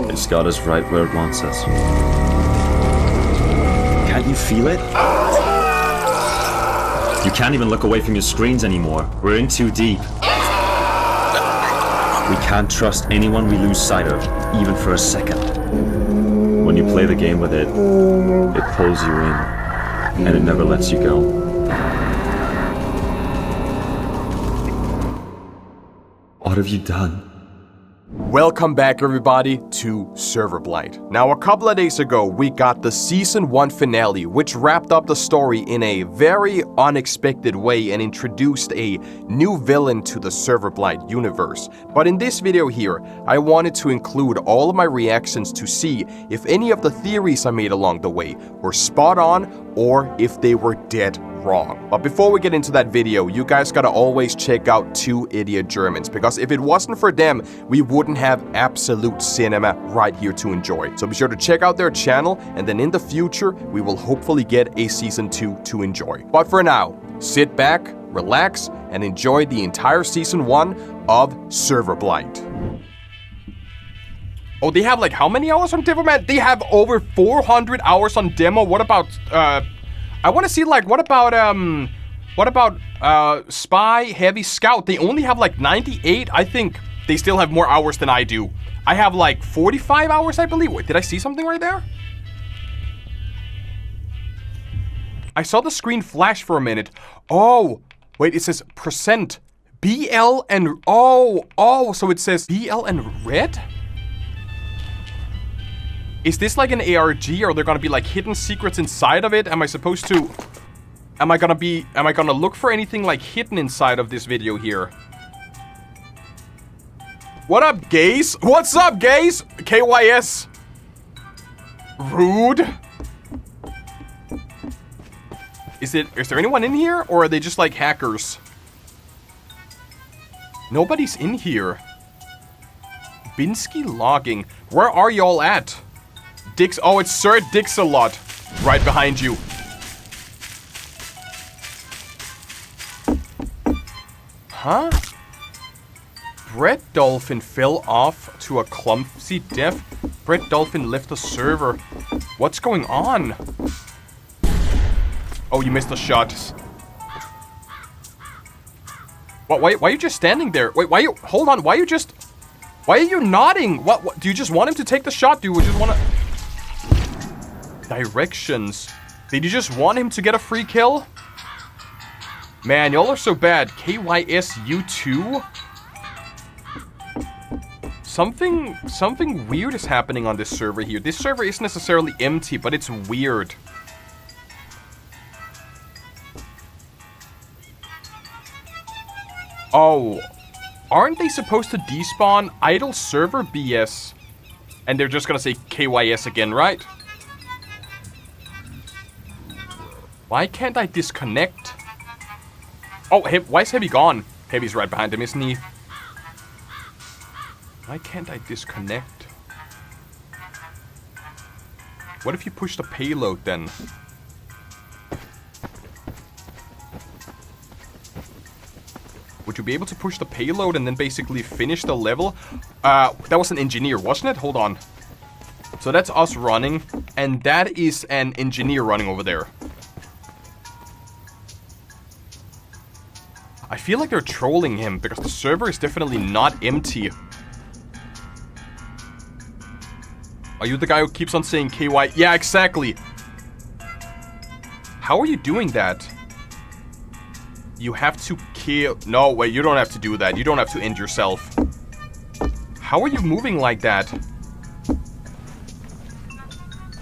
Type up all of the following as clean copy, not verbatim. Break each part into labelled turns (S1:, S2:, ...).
S1: It's got us right where it wants us. Can't you feel it? You can't even look away from your screens anymore. We're in too deep. We can't trust anyone we lose sight of, even for a second. When you play the game with it, it pulls you in, and it never lets you go. What have you done?
S2: Welcome back, everybody, to Serverblight. Now, a couple of days ago, we got the Season 1 finale, which wrapped up the story in a very unexpected way and introduced a new villain to the Serverblight universe. But in this video here, I wanted to include all of my reactions to see if any of the theories I made along the way were spot on or if they were dead wrong. But before we get into that video, you guys gotta always check out Two Idiot Germans, because if it wasn't for them, we wouldn't have absolute cinema right here to enjoy. So be sure to check out their channel, and then in the future, we will hopefully get a Season 2 to enjoy. But for now, sit back, relax, and enjoy the entire Season 1 of Serverblight. Oh, they have like how many hours on demo, man? They have over 400 hours on demo. What about, I want to see, like, what about Spy, Heavy, Scout? They only have like 98. I think they still have more hours than I do. I have like 45 hours, I believe. Wait, did I see something right there? I saw the screen flash for a minute. Oh, wait, it says percent. BL and, oh, so it says BL and red? Is this like an ARG, or are there gonna be like hidden secrets inside of it? Am I supposed to... Am I gonna look for anything like hidden inside of this video here? What up, gays? What's up, gays? KYS. Rude. Is there anyone in here, or are they just like hackers? Nobody's in here. Binsky logging. Where are y'all at? Dix, oh, it's Sir Dix-a-lot right behind you. Huh? Brett Dolphin fell off to a clumsy death. Brett Dolphin left the server. What's going on? Oh, you missed a shot. What? Why are you just standing there? Wait, why are you? Hold on. Why are you nodding? What? Do you just want him to take the shot? Do you just want to? Directions. Did you just want him to get a free kill? Man, y'all are so bad. KYS, you too? Something weird is happening on this server here. This server isn't necessarily empty, but it's weird. Oh, aren't they supposed to despawn idle server BS? And they're just gonna say KYS again, right? Why can't I disconnect? Oh, why is Heavy gone? Heavy's right behind him, isn't he? Why can't I disconnect? What if you push the payload then? Would you be able to push the payload and then basically finish the level? That was an engineer, wasn't it? Hold on. So that's us running, and that is an engineer running over there. I feel like they're trolling him because the server is definitely not empty. Are you the guy who keeps on saying KY? Yeah, exactly. How are you doing that? You have to kill... No, wait, you don't have to do that. You don't have to end yourself. How are you moving like that?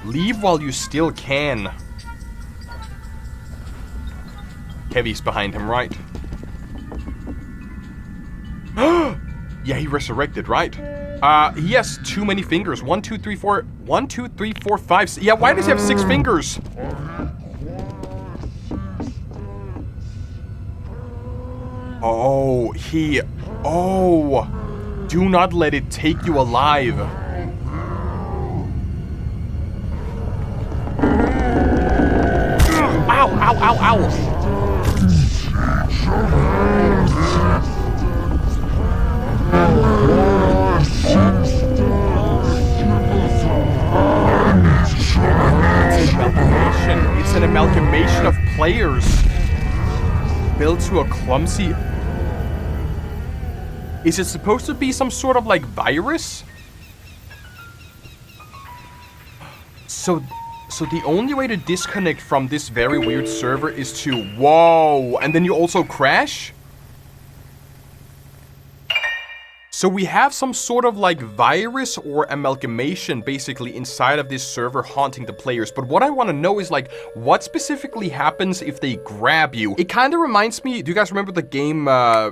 S2: Leave while you still can. Heavy's behind him, right? Yeah, he resurrected, right? He has too many fingers. 1, 2, 3, 4. 1, 2, 3, 4, 5. Yeah, why does he have 6 fingers? Oh, do not let it take you alive. Ow, ow, ow, ow. players. Built to a clumsy... Is it supposed to be some sort of like virus? So the only way to disconnect from this very weird server is to... Whoa! And then you also crash? So we have some sort of like virus or amalgamation basically inside of this server haunting the players. But what I want to know is like, what specifically happens if they grab you? It kind of reminds me, do you guys remember the game,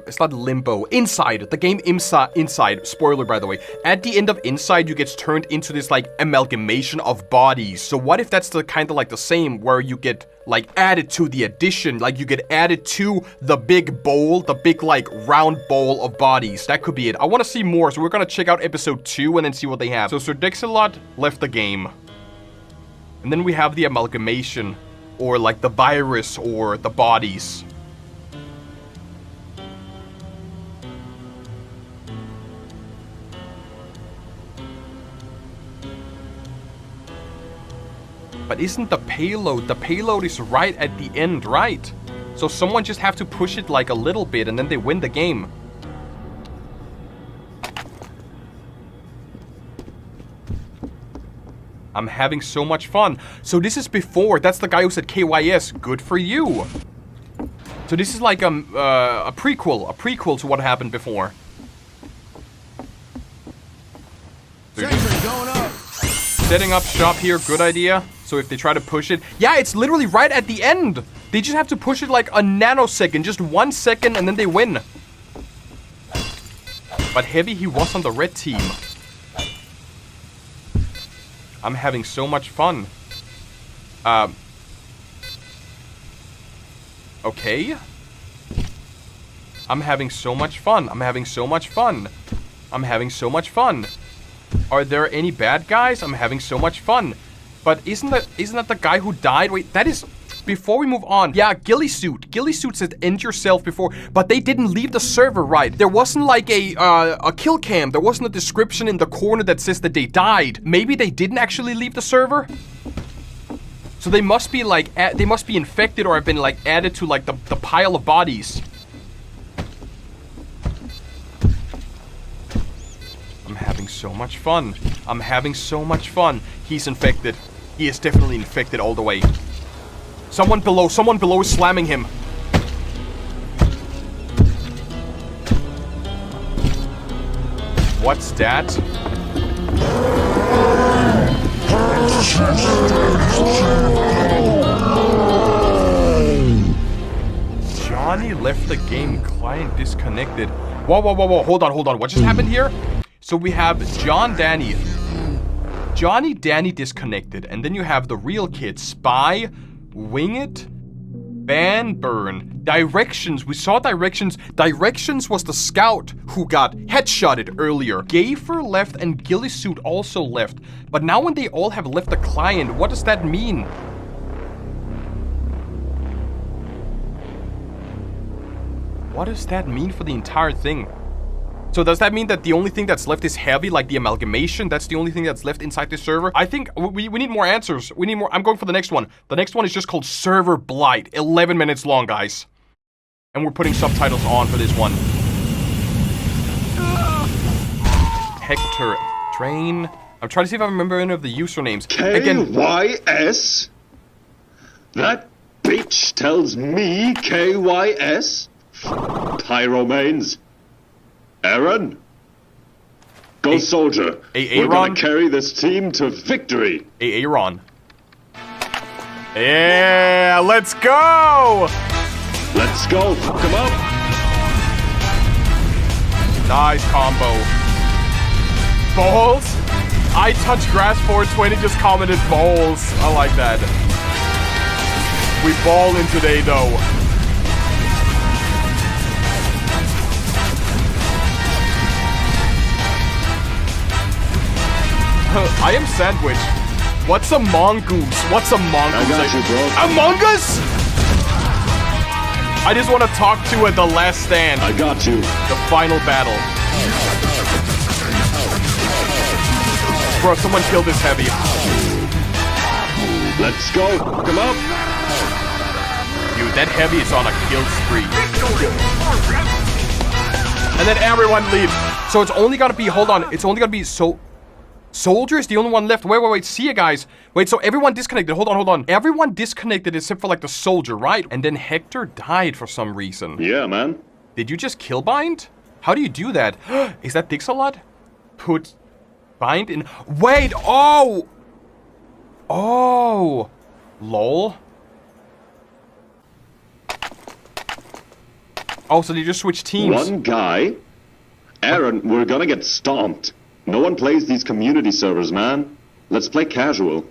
S2: it's not Limbo, Inside, the game Inside, spoiler by the way. At the end of Inside, you get turned into this like amalgamation of bodies. So what if that's the kind of like the same where you get like added to the addition, like you get added to the big bowl, the big like round bowl of bodies. That could be it. I want to see more, so we're gonna check out episode 2 and then see what they have. So Sir Dixalot left the game. And then we have the amalgamation, or like the virus, or the bodies. But isn't the payload is right at the end, right? So someone just have to push it like a little bit and then they win the game. I'm having so much fun. So this is before, that's the guy who said KYS, good for you. So this is like a prequel to what happened before.
S3: Going up.
S2: Setting up shop here, good idea. So if they try to push it... Yeah, it's literally right at the end. They just have to push it like a nanosecond, just 1 second, and then they win. But Heavy, he was on the red team. I'm having so much fun. Okay. I'm having so much fun. I'm having so much fun. I'm having so much fun. Are there any bad guys? I'm having so much fun. But isn't that the guy who died? Wait, that is... Before we move on, yeah, Ghillie Suit. Ghillie Suit said end yourself before, but they didn't leave the server right. There wasn't like a kill cam. There wasn't a description in the corner that says that they died. Maybe they didn't actually leave the server? So they must be like, they must be infected or have been like added to like the pile of bodies. I'm having so much fun. I'm having so much fun. He's infected. He is definitely infected all the way. Someone below is slamming him. What's that? Johnny left the game, client disconnected. Whoa, hold on. What just happened here? So we have Johnny Danny disconnected, and then you have the real kid, Spy, Wing It, Ban, Burn, Directions. We saw Directions. Directions was the scout who got headshotted earlier. Gaffer left and Ghillie Suit also left. But now when they all have left the client, what does that mean? What does that mean for the entire thing? So does that mean that the only thing that's left is Heavy, like the amalgamation? That's the only thing that's left inside this server? I think we need more answers. We need more. I'm going for the next one. The next one is just called Serverblight. 11 minutes long, guys. And we're putting subtitles on for this one. Hector Train. I'm trying to see if I remember any of the usernames.
S4: KYS? That bitch tells me KYS? Pyromanes. Aaron? Go soldier. We're gonna carry this team to victory.
S2: Aaron. Yeah, let's go!
S4: Let's go. Come up.
S2: Nice combo. Balls? I touch grass 420 just commented balls. I like that. We ball in today though. I am Sandwich. What's a mongoose? What's a mongoose?
S4: I got you, bro.
S2: Among Us? I just want to talk to at the last stand.
S4: I got you.
S2: The final battle. Bro, someone killed this Heavy.
S4: Let's go. Come up.
S2: dude. That heavy is on a kill spree. And then everyone leaves. So it's only gotta be, hold on. It's only gotta be Soldier is the only one left. Wait. See you guys. Wait, so everyone disconnected. Hold on. Everyone disconnected except for like the soldier, right? And then Hector died for some reason.
S4: Yeah, man.
S2: Did you just kill bind? How do you do that? Is that Dixalot? Put bind in. Wait. Oh. Lol. Oh, so they just switched teams.
S4: One guy? Aaron, we're gonna get stomped. No one plays these community servers, man. Let's play casual.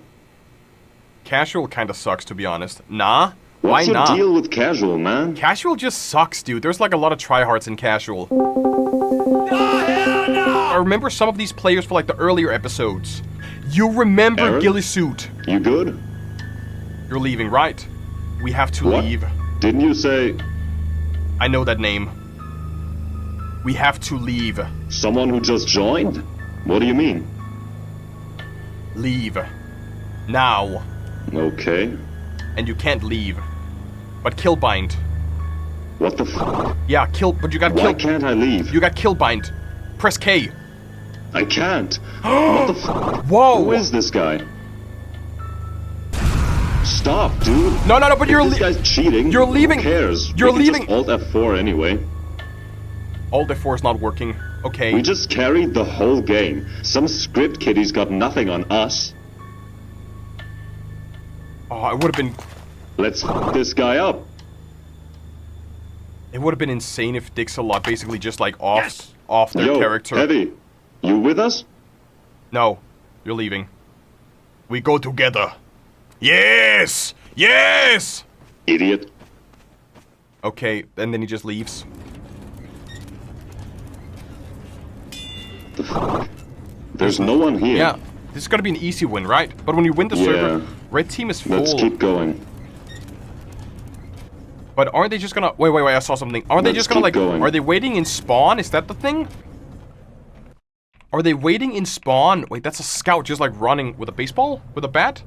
S2: Casual kinda sucks, to be honest. Nah?
S4: What's
S2: Why
S4: your
S2: not?
S4: deal with casual, man?
S2: Casual just sucks, dude. There's like a lot of tryhards in casual. No, hell no! I remember some of these players for like the earlier episodes. You remember
S4: Aaron?
S2: Gillisuit.
S4: You good?
S2: You're leaving, right? We have to
S4: What?
S2: leave.
S4: Didn't you say
S2: I know that name. We have to leave.
S4: someone who just joined? What do you mean?
S2: Leave. Now.
S4: Okay.
S2: And you can't leave. But kill bind.
S4: What the f?
S2: Yeah, kill, but you got
S4: Why
S2: kill.
S4: can't I leave?
S2: You got kill bind. Press K.
S4: I can't. What the f?
S2: Whoa!
S4: Who is this guy? Stop, dude.
S2: No, but
S4: If this guy's cheating.
S2: You're leaving.
S4: Who cares?
S2: You're
S4: We can
S2: leaving.
S4: Just Alt F4 anyway.
S2: Alt F4 is not working. Okay.
S4: We just carried the whole game. Some script kiddie's got nothing on us.
S2: Oh, it would have been.
S4: Let's f this guy up.
S2: It would have been insane if Dixalot basically just like off their
S4: Yo,
S2: character.
S4: Heavy, you with us?
S2: No, you're leaving. We go together. Yes! Yes!
S4: Idiot.
S2: Okay, and then he just leaves.
S4: The fuck? There's no one here.
S2: Yeah, this is gonna be an easy win, right? But when you win the server,
S4: Yeah.
S2: red team is full.
S4: Let's keep going.
S2: But aren't they just gonna... Wait, I saw something. Aren't they
S4: Let's
S2: just gonna,
S4: keep
S2: like...
S4: going.
S2: Are they waiting in spawn? Is that the thing? Are they waiting in spawn? Wait, that's a scout just, like, running with a baseball? With a bat?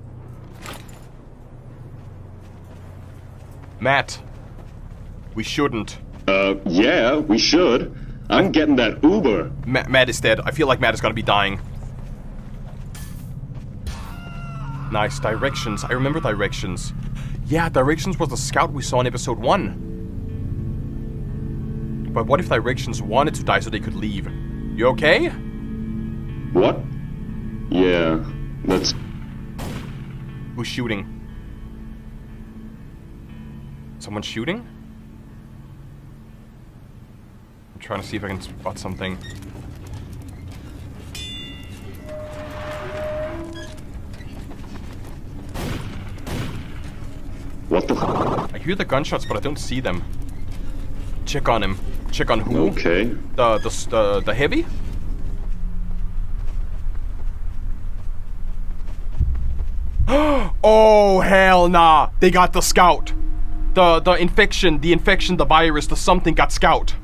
S2: Matt. We shouldn't.
S4: Yeah, we should. I'm getting that Uber.
S2: Matt is dead. I feel like Matt is gonna be dying. Nice. Directions. I remember directions. Yeah, directions was the scout we saw in episode 1. But what if directions wanted to die so they could leave? You okay?
S4: What? Yeah, that's...
S2: Who's shooting? Someone shooting? I'm trying to see if I can spot something.
S4: What the f?
S2: I hear the gunshots, but I don't see them. Check on him. Check on who?
S4: Okay.
S2: The heavy? Oh, hell nah. They got the scout. The infection, the virus, the something got scout.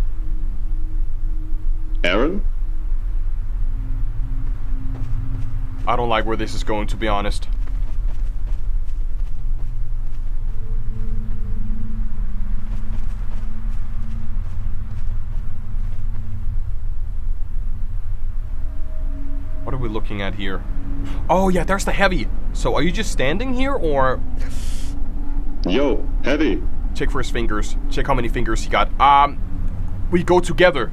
S4: Aaron?
S2: I don't like where this is going, to be honest. What are we looking at here? Oh yeah, there's the heavy. So are you just standing here, or...
S4: Yo, Heavy.
S2: Check for his fingers. Check how many fingers he got. We go together.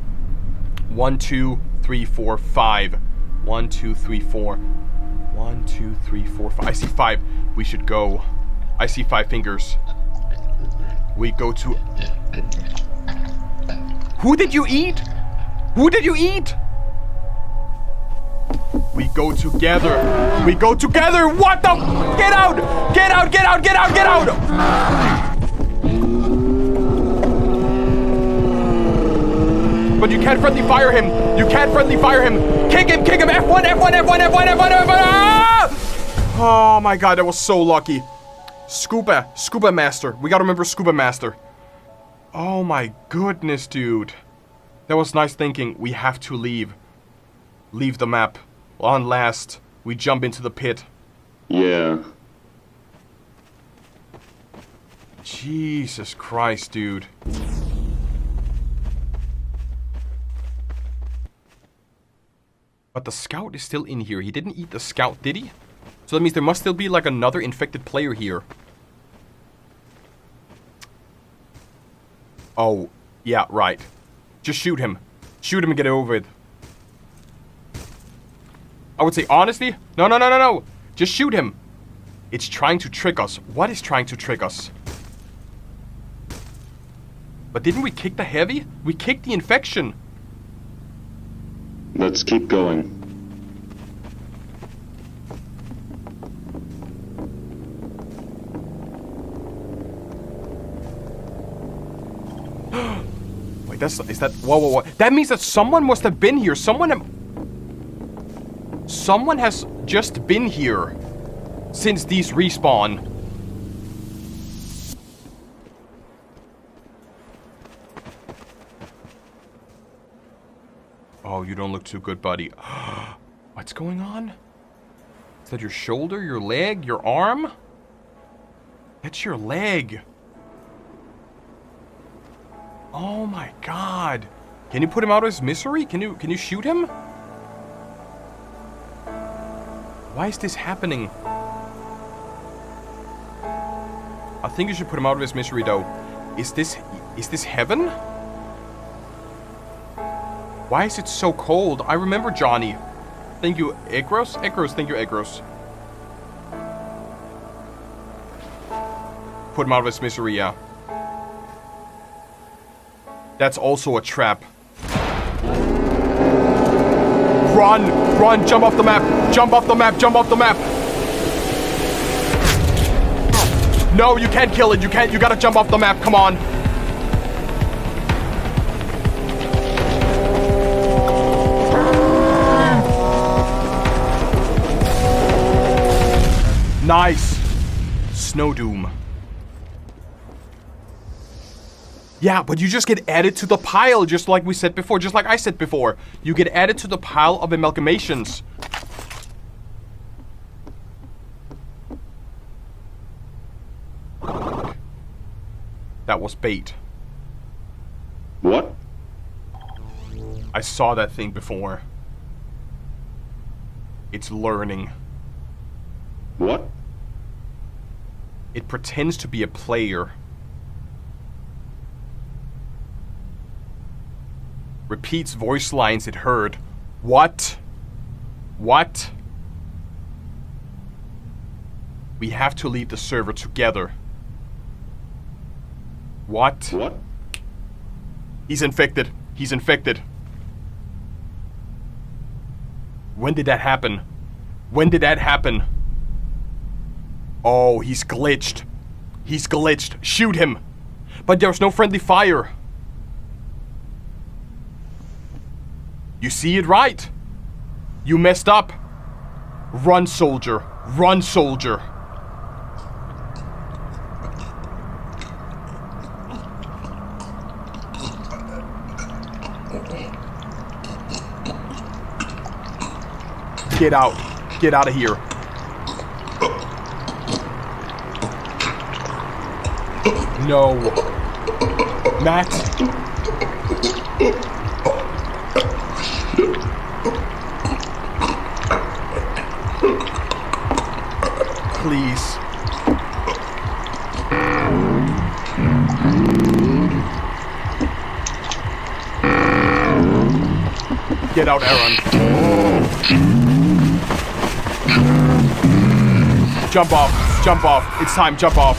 S2: 1, 2, 3, 4, 5. 1, 2, 3, 4. 1, 2, 3, 4, 5. I see 5. We should go. I see 5 fingers. We go to... Who did you eat? Who did you eat? We go together. We go together. What the? Get out! Get out! Get out! Get out! Get out! But you can't friendly fire him. You can't friendly fire him. Kick him! Kick him! F1! F1! F1! F1! F1! F1! Ah! Oh my god, that was so lucky. Scuba Master. We gotta remember Scuba Master. Oh my goodness, dude. That was nice thinking. We have to leave. Leave the map. On last, we jump into the pit.
S4: Yeah.
S2: Jesus Christ, dude. But the scout is still in here. He didn't eat the scout, did he? So that means there must still be like another infected player here. Oh, yeah, right. Just shoot him. Shoot him and get it over with. I would say, honestly, no. Just shoot him. It's trying to trick us. What is trying to trick us? But didn't we kick the heavy? We kicked the infection.
S4: Let's keep going.
S2: Wait, is that, whoa. That means that someone must have been here. Someone has just been here since these respawn. Oh, you don't look too good, buddy. What's going on? Is that your shoulder, your leg, your arm? That's your leg. Oh my god. Can you put him out of his misery? Can you shoot him? Why is this happening? I think you should put him out of his misery though. Is this heaven? Why is it so cold? I remember Johnny. Thank you, Egros? Egros, thank you, Egros. Put him out of his misery, yeah. That's also a trap. Run! Jump off the map! Jump off the map! No, you can't kill it. You gotta jump off the map. Come on. Nice. Snow Doom. Yeah, but you just get added to the pile, just like we said before, just like I said before. You get added to the pile of amalgamations. That was bait.
S4: What?
S2: I saw that thing before. It's learning.
S4: What?
S2: It pretends to be a player. Repeats voice lines it heard. What? What? We have to leave the server together. What?
S4: What?
S2: He's infected. He's infected. When did that happen? When did that happen? Oh, he's glitched. He's glitched. Shoot him. But there's no friendly fire. You see it right. You messed up. Run, soldier. Run, soldier. Get out. Get out of here. No. Matt. Please. Get out, Aaron. Jump off. Jump off. It's time. Jump off.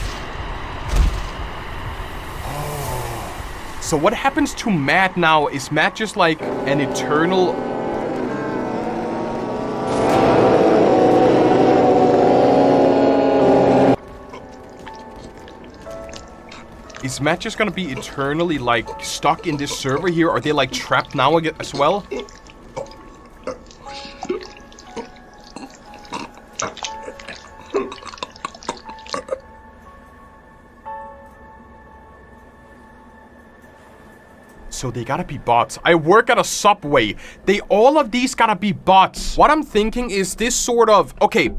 S2: Oh. So what happens to Matt now? Is Matt just like an eternal... Is Matt just gonna be eternally, like, stuck in this server here? Are they, like, trapped now as well? So So they gotta be bots. I work at a Subway. All of these gotta be bots. What I'm thinking is this sort of... Okay.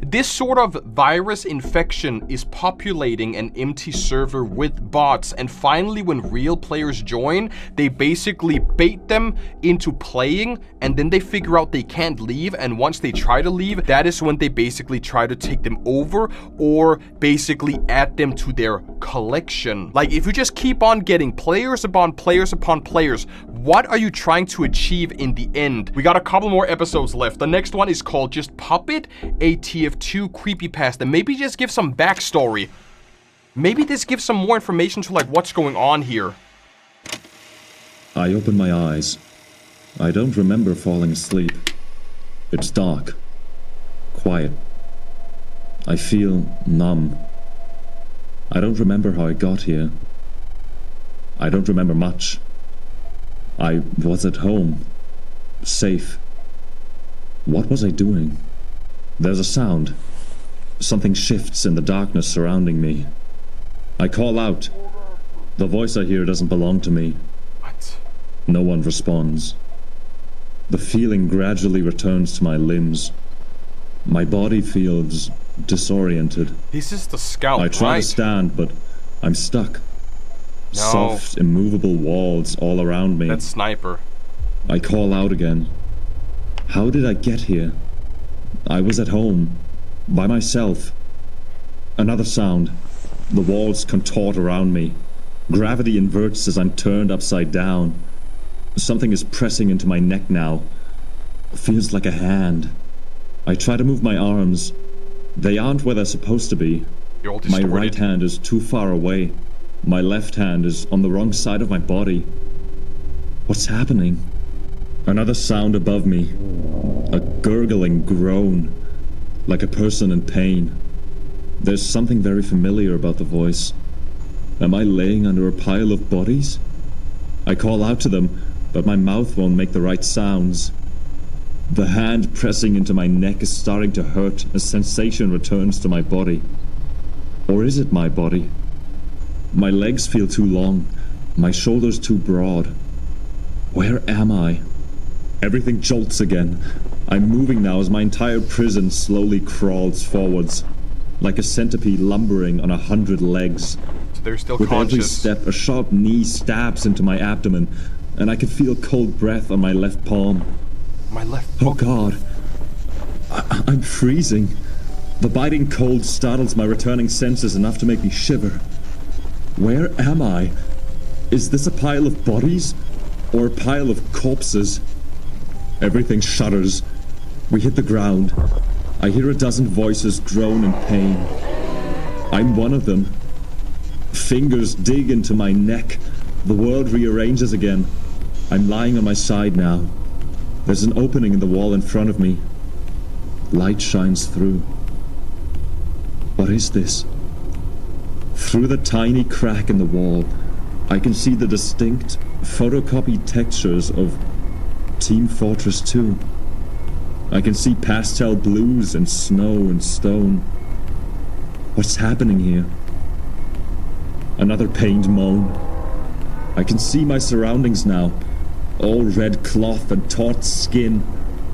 S2: This sort of virus infection is populating an empty server with bots. And finally, when real players join, they basically bait them into playing. And then they figure out they can't leave. And once they try to leave, that is when they basically try to take them over. Or basically add them to their collection. Like, if you just keep on getting players upon players upon players, what are you trying to achieve in the end? We got a couple more episodes left. The next one is called just Puppet, a TF2 creepypasta. Maybe just give some backstory. Maybe this gives some more information to like what's going on here.
S1: I open my eyes. I don't remember falling asleep. It's dark. Quiet. I feel numb. I don't remember how I got here. I don't remember much. I was at home. Safe. What was I doing? There's a sound. Something shifts in the darkness surrounding me. I call out. The voice I hear doesn't belong to me.
S2: What?
S1: No one responds. The feeling gradually returns to my limbs. My body feels disoriented.
S2: This is the scout,
S1: I try
S2: right?
S1: to stand, but I'm stuck.
S2: No.
S1: Soft, immovable walls all around me.
S2: That's Sniper.
S1: I call out again. How did I get here? I was at home, by myself. Another sound. The walls contort around me. Gravity inverts as I'm turned upside down. Something is pressing into my neck now. Feels like a hand. I try to move my arms. They aren't where they're supposed to be.
S2: You're all
S1: My
S2: distorted.
S1: right hand is too far away. My left hand is on the wrong side of my body. What's happening? Another sound above me. A gurgling groan. Like a person in pain. There's something very familiar about the voice. Am I laying under a pile of bodies? I call out to them, but my mouth won't make the right sounds. The hand pressing into my neck is starting to hurt as sensation returns to my body. Or is it my body? My legs feel too long, my shoulders too broad. Where am I? Everything jolts again. I'm moving now as my entire prison slowly crawls forwards, like a centipede lumbering on 100 legs.
S2: So they're still
S1: With every
S2: conscious.
S1: step, a sharp knee stabs into my abdomen, and I can feel cold breath on my left palm.
S2: My left.
S1: Oh God. I'm freezing. The biting cold startles my returning senses enough to make me shiver. Where am I? Is this a pile of bodies? Or a pile of corpses? Everything shudders. We hit the ground. I hear a dozen voices groan in pain. I'm one of them. Fingers dig into my neck. The world rearranges again. I'm lying on my side now. There's an opening in the wall in front of me. Light shines through. What is this? Through the tiny crack in the wall, I can see the distinct, photocopied textures of Team Fortress 2. I can see pastel blues and snow and stone. What's happening here? Another pained moan. I can see my surroundings now. All red cloth and taut skin.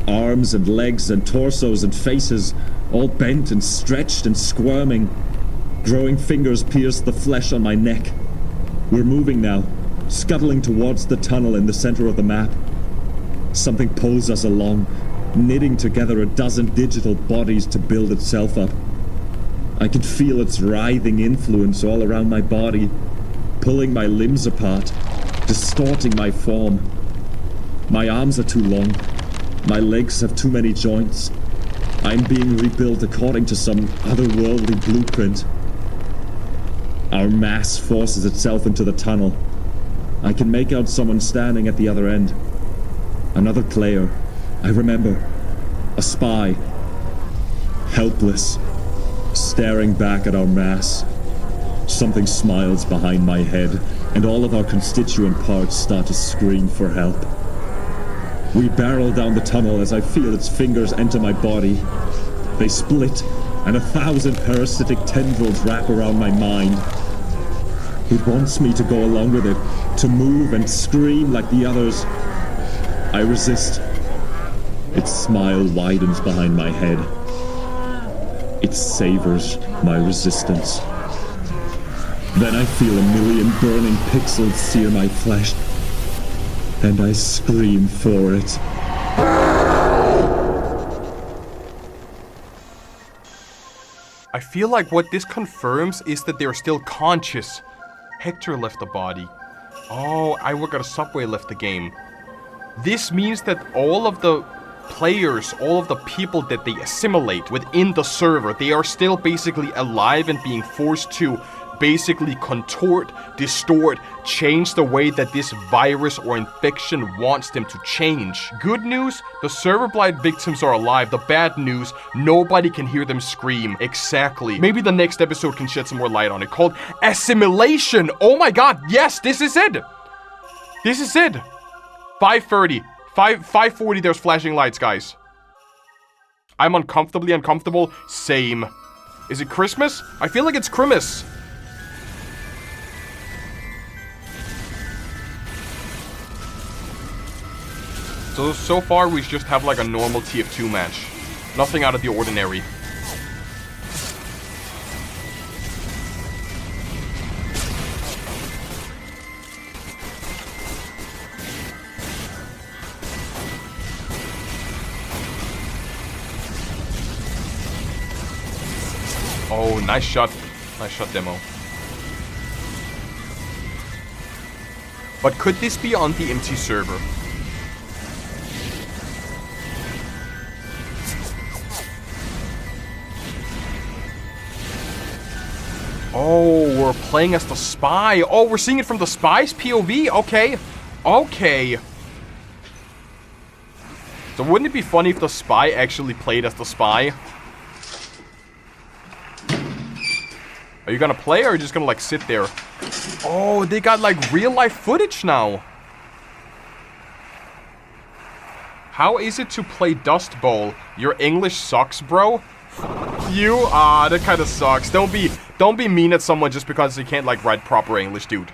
S1: Arms and legs and torsos and faces, all bent and stretched and squirming. Growing fingers pierce the flesh on my neck. We're moving now, scuttling towards the tunnel in the center of the map. Something pulls us along, knitting together a dozen digital bodies to build itself up. I can feel its writhing influence all around my body, pulling my limbs apart, distorting my form. My arms are too long. My legs have too many joints. I'm being rebuilt according to some otherworldly blueprint. Our mass forces itself into the tunnel. I can make out someone standing at the other end. Another player. I remember. A spy. Helpless. Staring back at our mass. Something smiles behind my head, and all of our constituent parts start to scream for help. We barrel down the tunnel as I feel its fingers enter my body. They split, and 1,000 parasitic tendrils wrap around my mind. It wants me to go along with it, to move and scream like the others. I resist. Its smile widens behind my head. It savors my resistance. Then I feel a million burning pixels sear my flesh, and I scream for it.
S2: I feel like what this confirms is that they're still conscious. Hector left the body. Oh, I work at a subway left the game. This means that all of the players, all of the people that they assimilate within the server, they are still basically alive and being forced to basically contort, distort, change the way that this virus or infection wants them to change. Good news, the Serverblight victims are alive. The bad news, nobody can hear them scream. Exactly. Maybe the next episode can shed some more light on it, called Assimilation. Oh my god, yes, this is it. This is it. 5:30. 5:40, there's flashing lights, guys. I'm uncomfortably uncomfortable. Same. Is it Christmas? I feel like it's Christmas. So far we just have like a normal TF2 match. Nothing out of the ordinary. Oh, nice shot. Nice shot, demo. But could this be on the empty server? Oh, we're playing as the spy. Oh, we're seeing it from the spy's POV? Okay. Okay. So wouldn't it be funny if the spy actually played as the spy? Are you gonna play or are you just gonna like sit there? Oh, they got like real life footage now. How is it to play Dust Bowl? Your English sucks, bro. You? That kind of sucks. Don't be mean at someone just because they can't like write proper English, dude.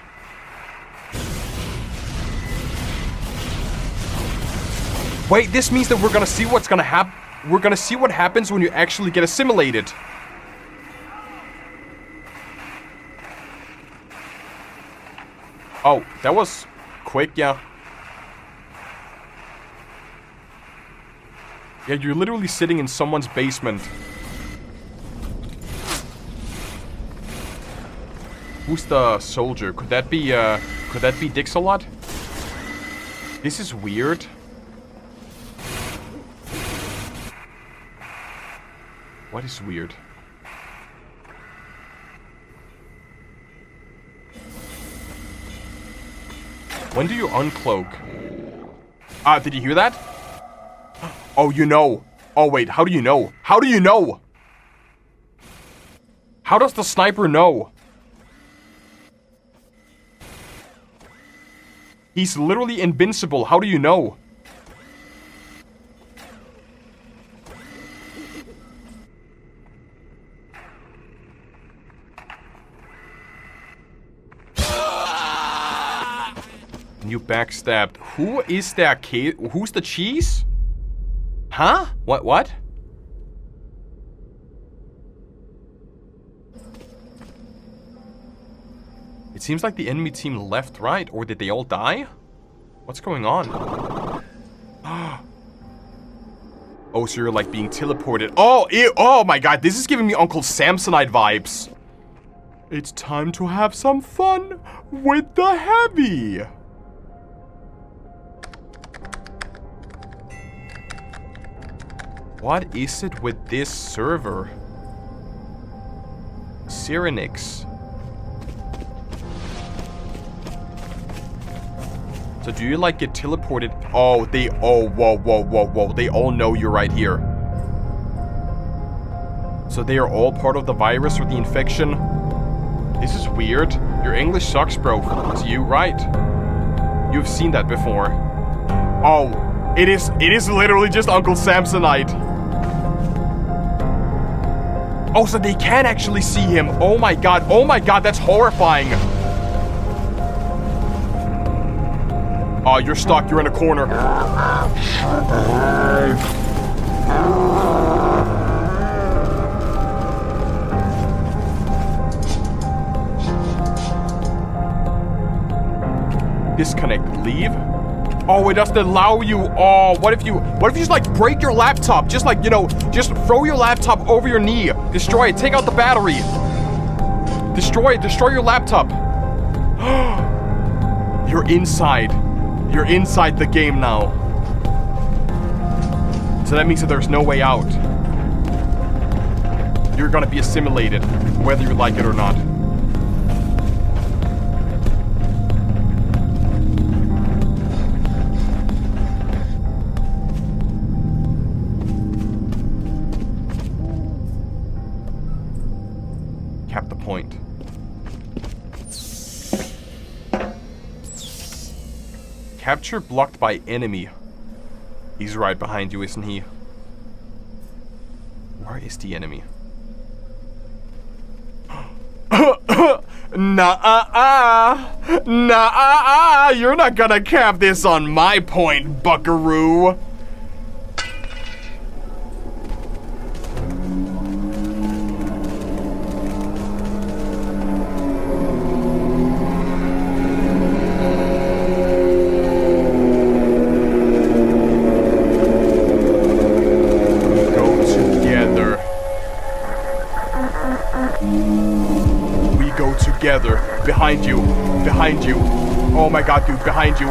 S2: Wait, this means that we're gonna see what's gonna happen. We're gonna see what happens when you actually get assimilated. Oh, that was quick, yeah. Yeah, you're literally sitting in someone's basement. Who's the soldier? Could that be Dixalot? This is weird. What is weird? When do you uncloak? Did you hear that? Oh, you know. Oh, wait, how do you know? How do you know? How does the sniper know? He's literally invincible. How do you know? You backstabbed. Who is that kid? Who's the cheese? Huh? What? It seems like the enemy team left, right? Or did they all die? What's going on? Oh, so you're like being teleported. Oh, ew, oh my god, this is giving me Uncle Samsonite vibes. It's time to have some fun with the heavy. What is it with this server? Cyrenix. So do you like get teleported? Oh, whoa. They all know you're right here. So they are all part of the virus or the infection? This is weird. Your English sucks, bro. It's you, right? You've seen that before. Oh, it is literally just Uncle Samsonite. Oh, so they can actually see him. Oh my god, that's horrifying. Oh, you're stuck. You're in a corner. Disconnect. Leave. Oh, it doesn't allow you. Oh, what if you just like break your laptop? Just like, you know, just throw your laptop over your knee. Destroy it. Take out the battery. Destroy it. Destroy your laptop. You're inside. You're inside the game now. So that means that there's no way out. You're gonna be assimilated, whether you like it or not. Cap the point. Capture blocked by enemy. He's right behind you, isn't he? Where is the enemy? Nah-ah-ah! Nah-ah-ah! You're not gonna cap this on my point, buckaroo! Together. Behind you. Behind you. Oh my god, dude. Behind you.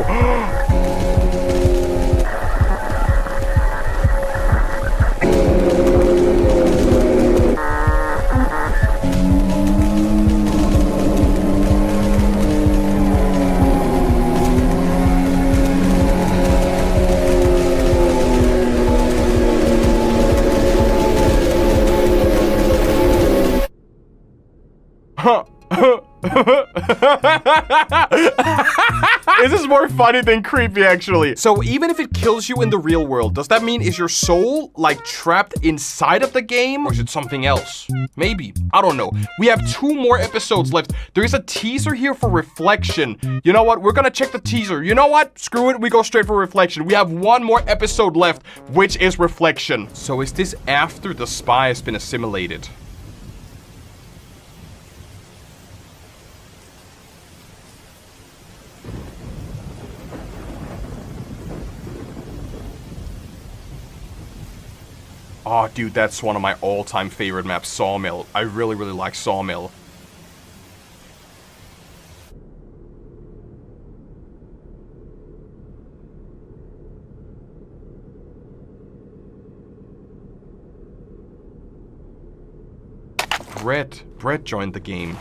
S2: This is more funny than creepy, actually. So even if it kills you in the real world, does that mean is your soul like trapped inside of the game, or is it something else? Maybe. I don't know. We have 2 more episodes left. There is a teaser here for Reflection. You know what? We're gonna check the teaser. You know what? Screw it. We go straight for Reflection. We have 1 more episode left, which is Reflection. So is this after the spy has been assimilated? Oh, dude, that's one of my all-time favorite maps, Sawmill. I really, really like Sawmill. Brett joined the game.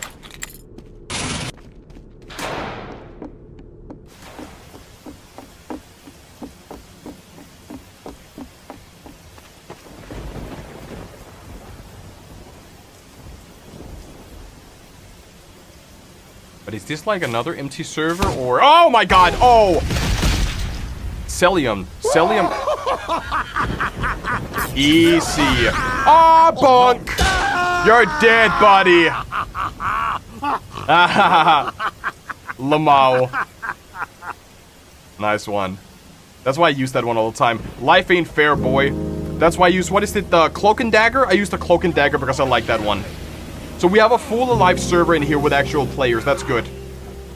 S2: But is this like another empty server or... Oh my god! Oh! Cellium. Easy. Oh, bonk! You're dead, buddy! Lamau. Nice one. That's why I use that one all the time. Life ain't fair, boy. That's why I use... What is it? The Cloak and Dagger? I use the Cloak and Dagger because I like that one. So we have a full alive server in here with actual players. That's good.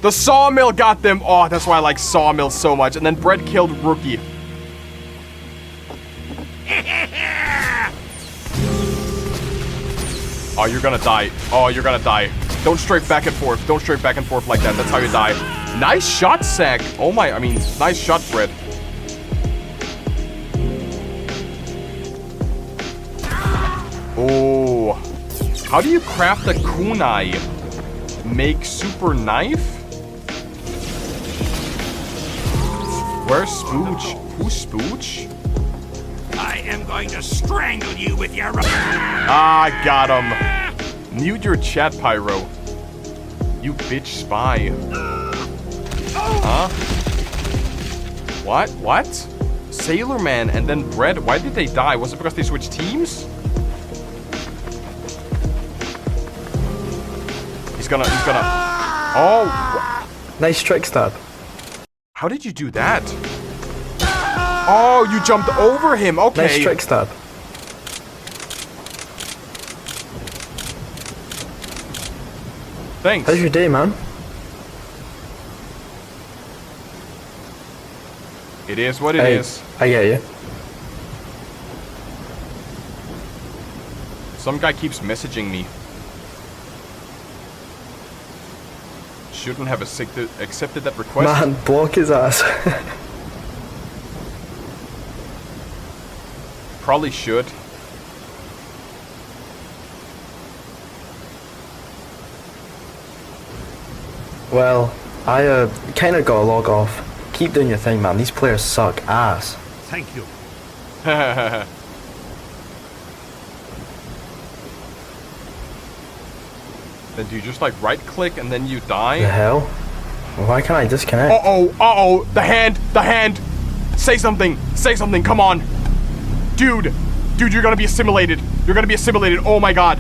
S2: The Sawmill got them. Oh, that's why I like Sawmill so much. And then Brett killed Rookie. Oh, you're gonna die. Oh, you're gonna die. Don't strafe back and forth. Don't strafe back and forth like that. That's how you die. Nice shot, Zach. Oh my, I mean, nice shot, Brett. Oh. How do you craft a kunai? Make super knife? Where's Spooch? Who's Spooch?
S3: I am going to strangle you with your...
S2: Ah, got him. Mute your chat, Pyro. You bitch spy. Huh? What? Sailor Man and then Brett. Why did they die? Was it because they switched teams? He's gonna... Oh!
S5: Nice trick stab.
S2: How did you do that? Oh, you jumped over him. Okay.
S5: Nice trick stab.
S2: Thanks.
S5: How's your day, man?
S2: It is what it is.
S5: I get you.
S2: Some guy keeps messaging me. Shouldn't have accepted that request.
S5: Man, block his ass.
S2: Probably should.
S5: Well, I kinda gotta log off. Keep doing your thing, man. These players suck ass.
S3: Thank you.
S2: Then do you just like right click and then you die?
S5: The hell? Why can't I disconnect?
S2: Uh-oh, the hand! Say something, come on. Dude, you're gonna be assimilated. Oh my god.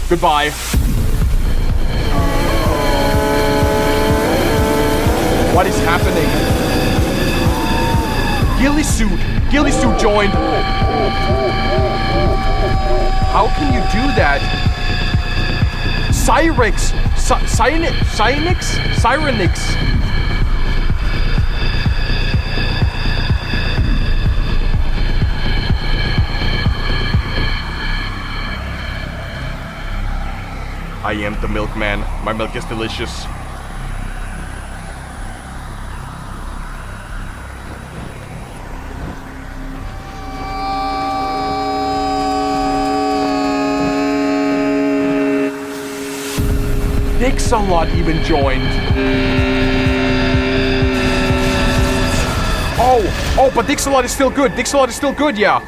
S2: Goodbye. What is happening? Ghillie suit joined. How can you do that? Cyrenix. I am the milkman. My milk is delicious. Dixalot even joined. Oh, but Dixalot is still good. Yeah.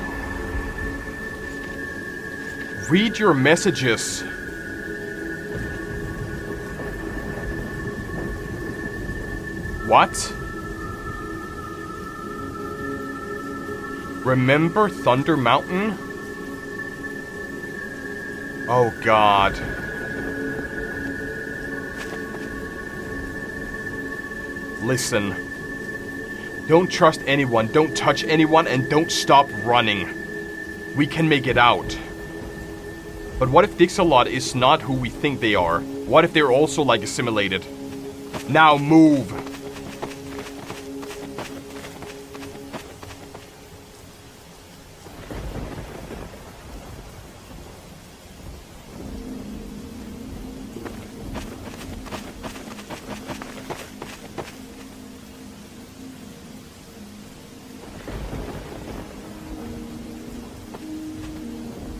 S2: Read your messages. What? Remember Thunder Mountain? Oh god. Listen. Don't trust anyone, don't touch anyone, and don't stop running. We can make it out. But what if Dixalot is not who we think they are? What if they're also like assimilated? Now move!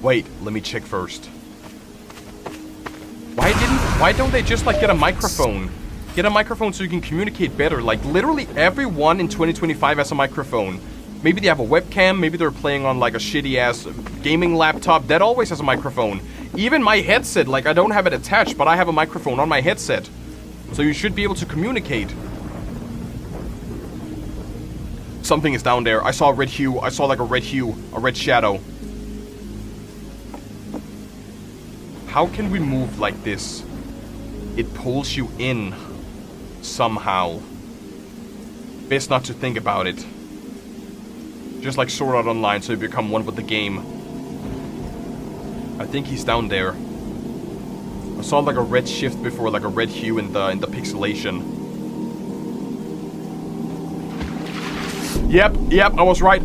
S2: Wait, let me check first. Why don't they just like get a microphone? Get a microphone so you can communicate better. Like literally everyone in 2025 has a microphone. Maybe they have a webcam, maybe they're playing on like a shitty ass gaming laptop. That always has a microphone. Even my headset, like I don't have it attached, but I have a microphone on my headset. So you should be able to communicate. Something is down there. I saw a red hue. I saw like a red hue, a red shadow. How can we move like this? It pulls you in somehow. Best not to think about it. Just like Sword Art Online, so you become one with the game. I think he's down there. I saw like a red shift before, like a red hue in the pixelation. Yep, I was right.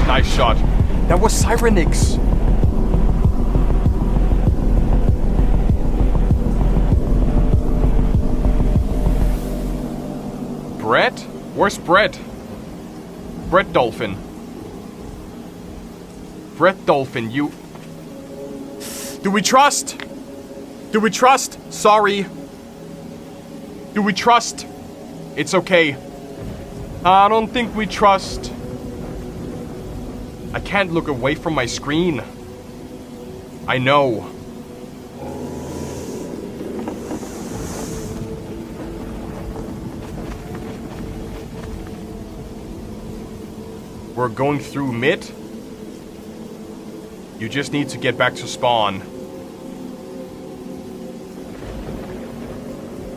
S2: Nice shot. That was Cyrenix. Brett? Where's Brett? Brett Dolphin. Brett Dolphin, you... Do we trust? Sorry. Do we trust? It's okay. I don't think we trust. I can't look away from my screen. I know. We're going through mid. You just need to get back to spawn.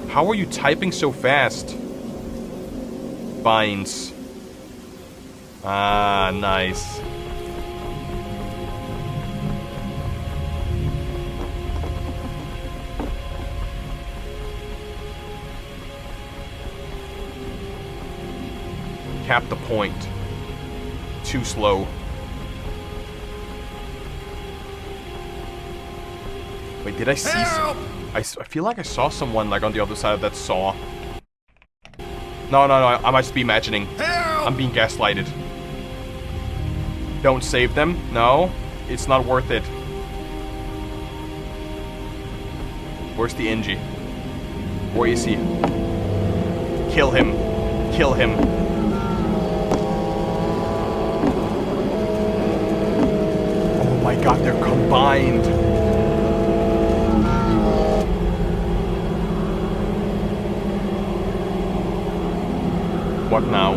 S2: How are you typing so fast? Binds. Ah, nice. Cap the point. Too slow. Wait, did I see I feel like I saw someone like on the other side of that saw. No, I might just be imagining. I'm being gaslighted. Don't save them. No, it's not worth it. Where's the NG? Where is he? Kill him. Kill him. Oh my god, they're combined. What now?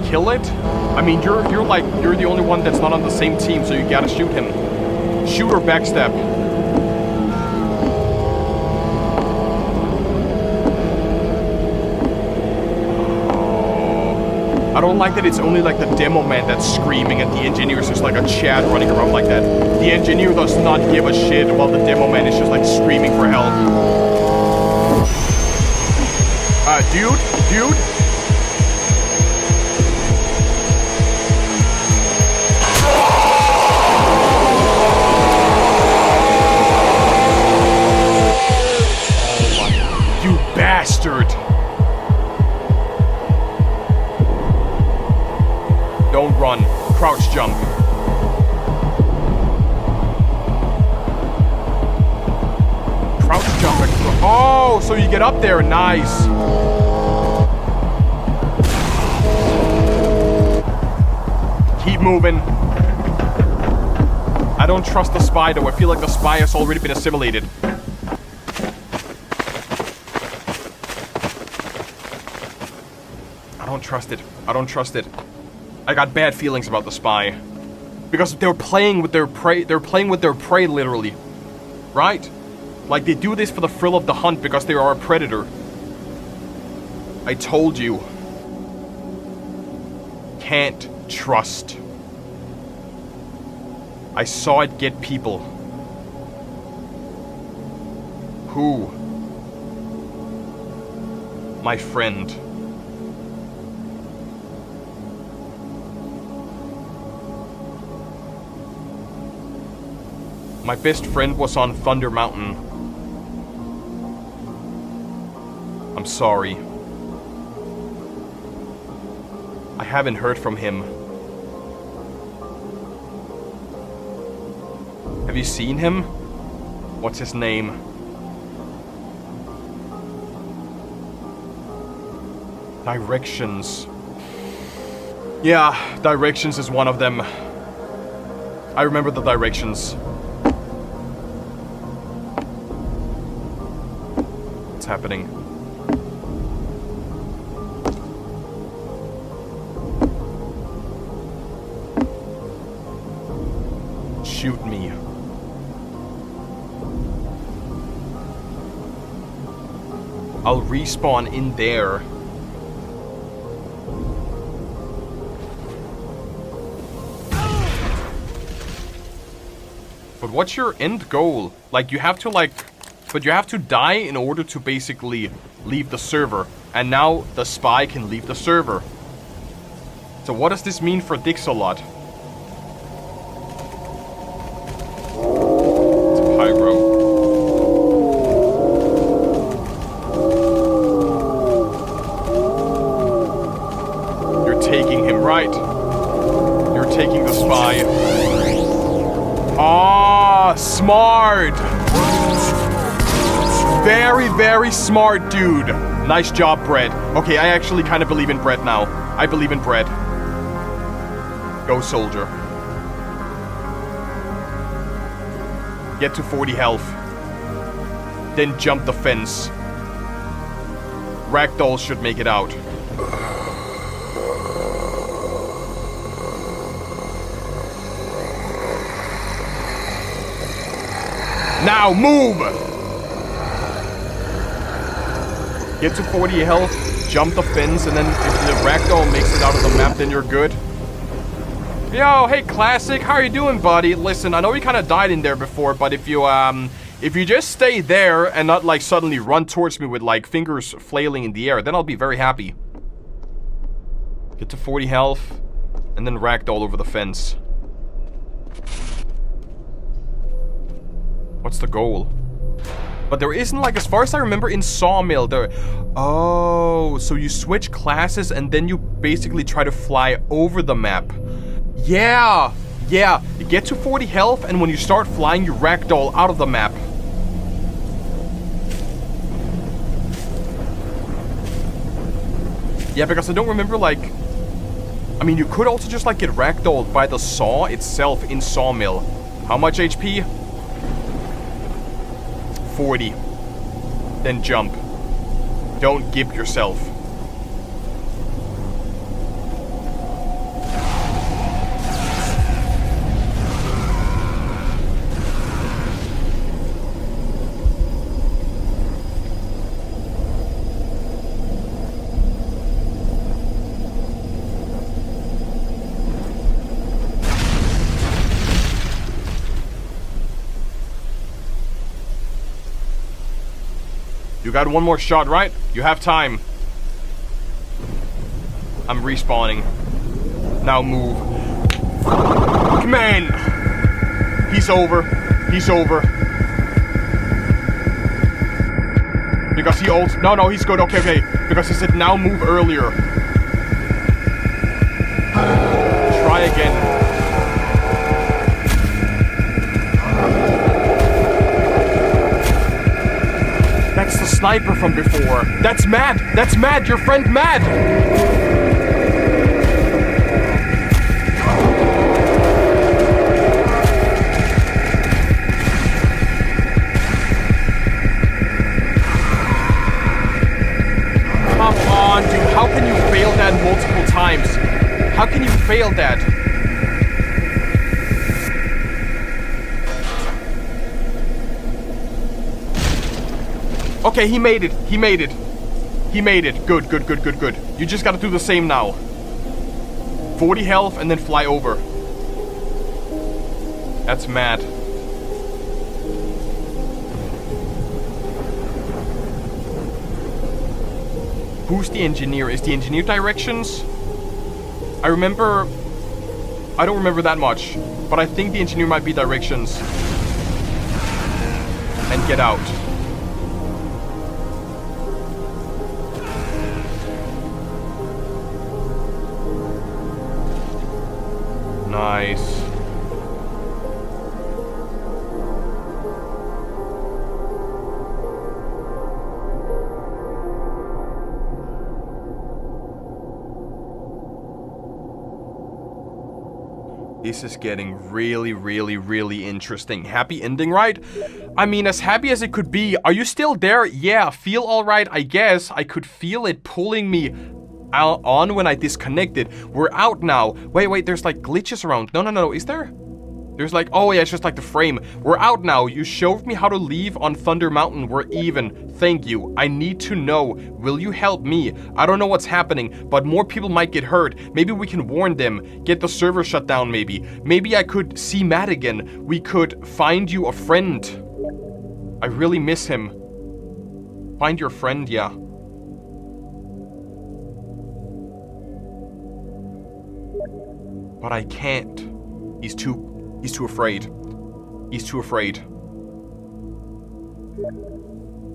S2: Kill it? I mean, you're the only one that's not on the same team, so you gotta shoot him. Shoot or backstab. Oh. I don't like that it's only like the demo man that's screaming and the engineer is just like a Chad running around like that. The engineer does not give a shit while the demo man is just like screaming for help. Dude. You bastard. Don't run. Crouch jump. Crouch jump. Oh, so you get up there. Nice. Keep moving. I don't trust the spy though. I feel like the spy has already been assimilated. I don't trust it. I don't trust it. I got bad feelings about the spy. Because they're playing with their prey. They're playing with their prey literally. Right? Like they do this for the thrill of the hunt because they are a predator. I told you. Can't trust. I saw it get people. Who? My friend. My best friend was on Thunder Mountain. I'm sorry. I haven't heard from him. Have you seen him? What's his name? Directions. Yeah, Directions is one of them. I remember the Directions. What's happening? Shoot me. I'll respawn in there. But what's your end goal? Like, you have to, like... But you have to die in order to basically leave the server. And now the spy can leave the server. So what does this mean for Dixolot? It's a pyro. You're taking him, right? You're taking the spy. Ah, smart! Very, very smart, dude. Nice job, Brett. Okay, I actually kind of believe in Brett now. I believe in Brett. Go, soldier. Get to 40 health. Then jump the fence. Ragdoll should make it out. Now move! Get to 40 health, jump the fence, and then if the ragdoll makes it out of the map, then you're good. Yo, hey Classic, how are you doing, buddy? Listen, I know we kind of died in there before, but if you just stay there and not like suddenly run towards me with like fingers flailing in the air, then I'll be very happy. Get to 40 health, and then ragdoll over the fence. What's the goal? But there isn't, like, as far as I remember, in Sawmill, there... Oh, so you switch classes and then you basically try to fly over the map. Yeah, yeah. You get to 40 health, and when you start flying, you ragdoll out of the map. Yeah, because I don't remember, like... I mean, you could also just, like, get ragdolled by the saw itself in Sawmill. How much HP? 40. Then jump. Don't gimp yourself. You got one more shot, right? You have time. I'm respawning. Now move. Come on! He's over. He's over. Because he ult. No, he's good. Okay, okay. Because he said now move earlier. Try again. That's the sniper from before. That's Mad! That's Mad! Your friend Mad! Come on, dude. How can you fail that multiple times? How can you fail that? Okay, he made it. He made it. He made it. Good, good, good, good, good. You just gotta do the same now. 40 health and then fly over. That's Mad. Who's the engineer? Is the engineer directions? I don't remember that much, but I think the engineer might be directions. And get out. Nice. This is getting really, really, really interesting. Happy ending, right? I mean, as happy as it could be. Are you still there? Yeah, feel alright, I guess. I could feel it pulling me on when I disconnected. We're out now. Wait, there's like glitches around. No, is there? There's like, oh yeah, it's just like the frame. We're out now. You showed me how to leave on Thunder Mountain. We're even. Thank you. I need to know. Will you help me? I don't know what's happening, but more people might get hurt. Maybe we can warn them. Get the server shut down, maybe. Maybe I could see Matt again. We could find you a friend. I really miss him. Find your friend, yeah. But I can't. He's too afraid. He's too afraid.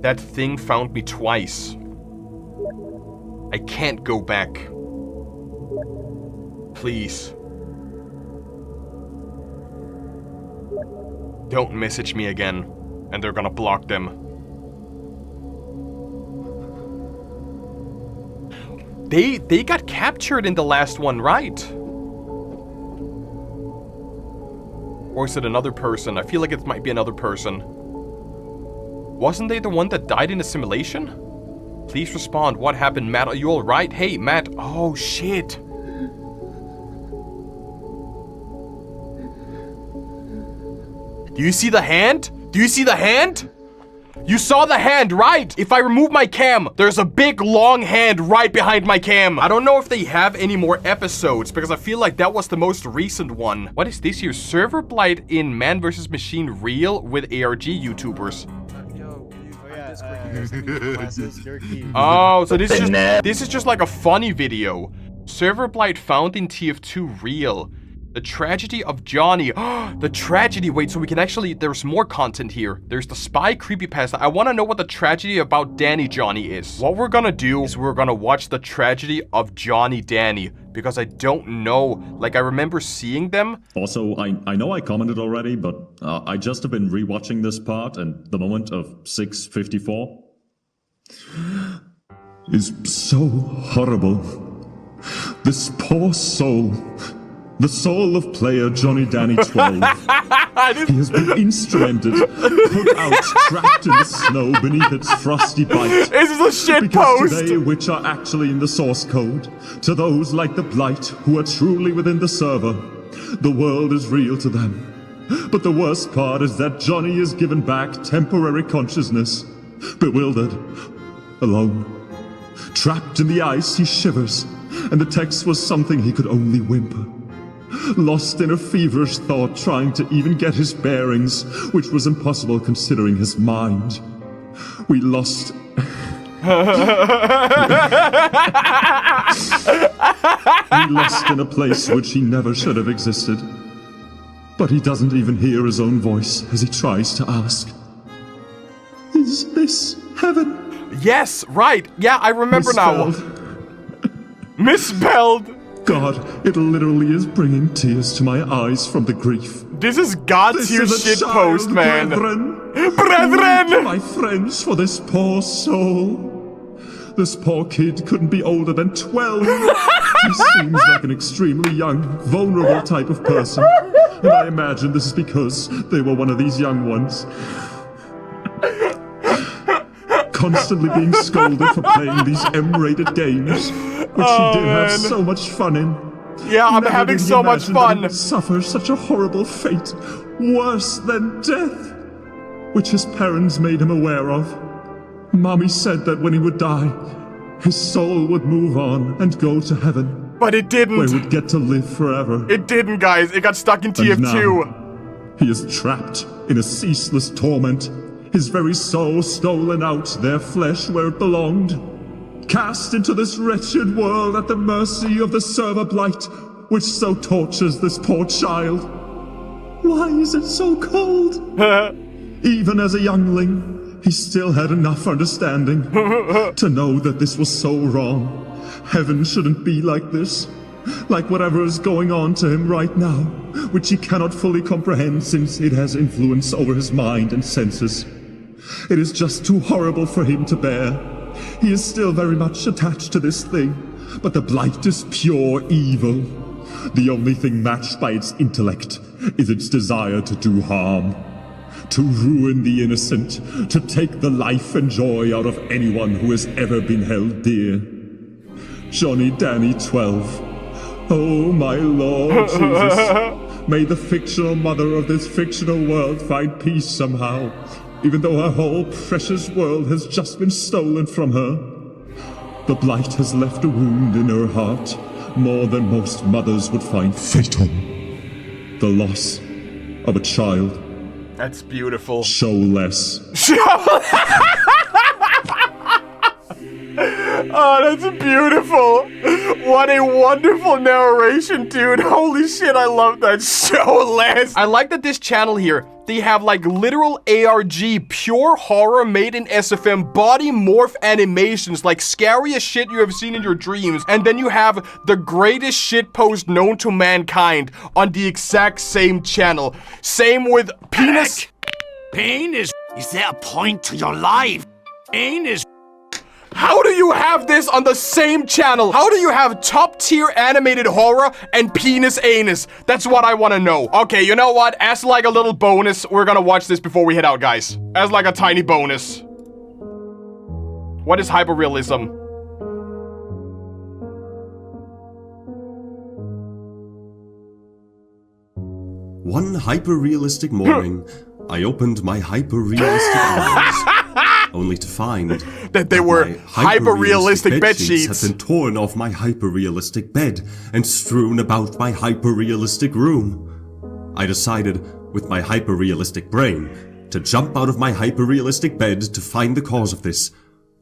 S2: That thing found me twice. I can't go back. Please. Don't message me again, and they're gonna block them. They got captured in the last one, right? Or is it another person? I feel like it might be another person. Wasn't they the one that died in Assimilation? Please respond. What happened, Matt? Are you alright? Hey, Matt. Oh, shit. Do you see the hand? Do you see the hand? You saw the hand, right? If I remove my cam, there's a big long hand right behind my cam. I don't know if they have any more episodes because I feel like that was the most recent one. What is this here? Serverblight in Man vs. Machine Real with ARG YouTubers. Oh, so this is just like a funny video. Serverblight found in TF2 Real. The tragedy of Johnny. The tragedy. Wait, so we can actually... There's more content here. There's the spy creepypasta. I want to know what the tragedy about Danny Johnny is. What we're gonna do is we're gonna watch the tragedy of Johnny Danny. Because I don't know. Like, I remember seeing them.
S1: Also, I know I commented already, but I just have been rewatching this part, and the moment of 6:54 is so horrible. This poor soul... The soul of player Johnny Danny 12. He has been instrumented, put out, trapped in the snow beneath its frosty bite.
S2: This is a shit
S1: because
S2: post!
S1: Today, which are actually in the source code, to those like the Blight who are truly within the server, the world is real to them. But the worst part is that Johnny is given back temporary consciousness, bewildered, alone. Trapped in the ice, he shivers, and the text was something he could only whimper. Lost in a feverish thought, trying to even get his bearings, which was impossible considering his mind. We lost... We lost in a place which he never should have existed. But he doesn't even hear his own voice as he tries to ask, "Is this heaven?"
S2: Yes, right. Yeah, I remember now. Misspelled.
S1: God, it literally is bringing tears to my eyes from the grief.
S2: This is God tier shit post, man.
S1: Brethren! My friends, for this poor soul. This poor kid couldn't be older than 12. He seems like an extremely young, vulnerable type of person. And I imagine this is because they were one of these young ones. Constantly being scolded for playing these M-rated games, which he did have so much fun in.
S2: Yeah, I'm
S1: Never
S2: having
S1: did he
S2: so much
S1: imagine that he
S2: fun.
S1: would suffer such a horrible fate, worse than death, which his parents made him aware of. Mommy said that when he would die, his soul would move on and go to heaven.
S2: But it didn't.
S1: Where he would get to live forever.
S2: It didn't, guys. It got stuck in TF2.
S1: He is trapped in a ceaseless torment. His very soul stolen out, their flesh where it belonged. Cast into this wretched world at the mercy of the Serverblight, which so tortures this poor child. Why is it so cold? Even as a youngling, he still had enough understanding to know that this was so wrong. Heaven shouldn't be like this. Like whatever is going on to him right now, which he cannot fully comprehend since it has influence over his mind and senses. It is just too horrible for him to bear. He is still very much attached to this thing, but the Blight is pure evil. The only thing matched by its intellect is its desire to do harm. To ruin the innocent, to take the life and joy out of anyone who has ever been held dear. Johnny Danny 12. Oh my Lord Jesus. May the fictional mother of this fictional world find peace somehow, even though her whole precious world has just been stolen from her. The Blight has left a wound in her heart, more than most mothers would find fatal. The loss of a child.
S2: That's beautiful.
S1: Show less.
S2: Oh, that's beautiful. What a wonderful narration, dude. Holy shit, I love that show, Les. I like that this channel here, they have like literal ARG, pure horror made in SFM, body morph animations, like scariest shit you have seen in your dreams. And then you have the greatest shitpost known to mankind on the exact same channel. Same with penis.
S3: Pain is there a point to your life? Pain is...
S2: How do you have this on the same channel? How do you have top tier animated horror and penis anus? That's what I want to know. Okay, you know what? As like a little bonus, we're gonna watch this before we head out, guys. As like a tiny bonus. What is hyperrealism?
S6: One hyper-realistic morning, I opened my hyper-realistic eyes, only to find
S2: that they were
S6: my
S2: hyper-realistic bed sheets
S6: had been torn off my hyper-realistic bed and strewn about my hyper-realistic room. I decided, with my hyper-realistic brain, to jump out of my hyper-realistic bed to find the cause of this,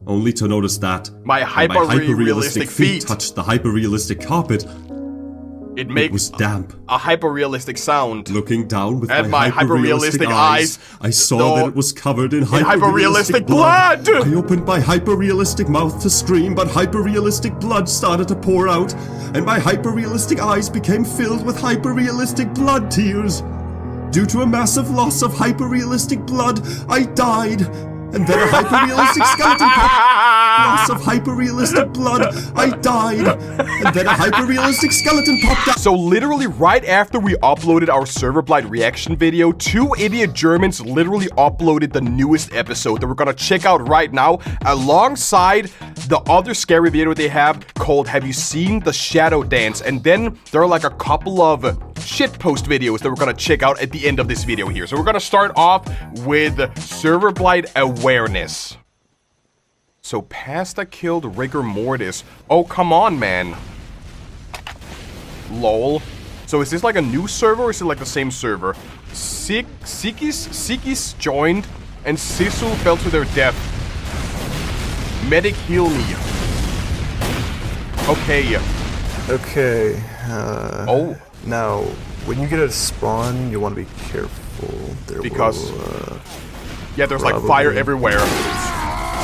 S6: only to notice that
S2: my
S6: when
S2: hyper-realistic feet
S6: touched the hyper-realistic carpet,
S2: it
S6: was damp.
S2: A hyper-realistic sound.
S6: Looking down with
S2: and
S6: my hyper-realistic eyes, I saw that it was covered in hyper-realistic blood. I opened my hyper-realistic mouth to scream, but hyper-realistic blood started to pour out, and my hyper-realistic eyes became filled with hyper-realistic blood tears. Due to a massive loss of hyper-realistic blood, I died. And then a hyper-realistic skeleton popped. Loss of hyper-realistic blood. I died. And then a hyper-realistic skeleton popped out.
S2: So literally right after we uploaded our Serverblight reaction video, 2 idiot Germans literally uploaded the newest episode that we're gonna check out right now, alongside the other scary video they have called Have You Seen the Shadow Dance? And then there are like a couple of shitpost videos that we're gonna check out at the end of this video here. So we're gonna start off with Serverblight awareness. So Pasta killed rigor mortis. Oh, come on, man. Lol. So is this like a new server or is it like the same server? Sikis joined and Sisu fell to their death. Medic heal me. Okay.
S5: Okay.
S2: Oh.
S5: Now, when you get a spawn, you want to be careful.
S2: Because yeah, there's like fire everywhere.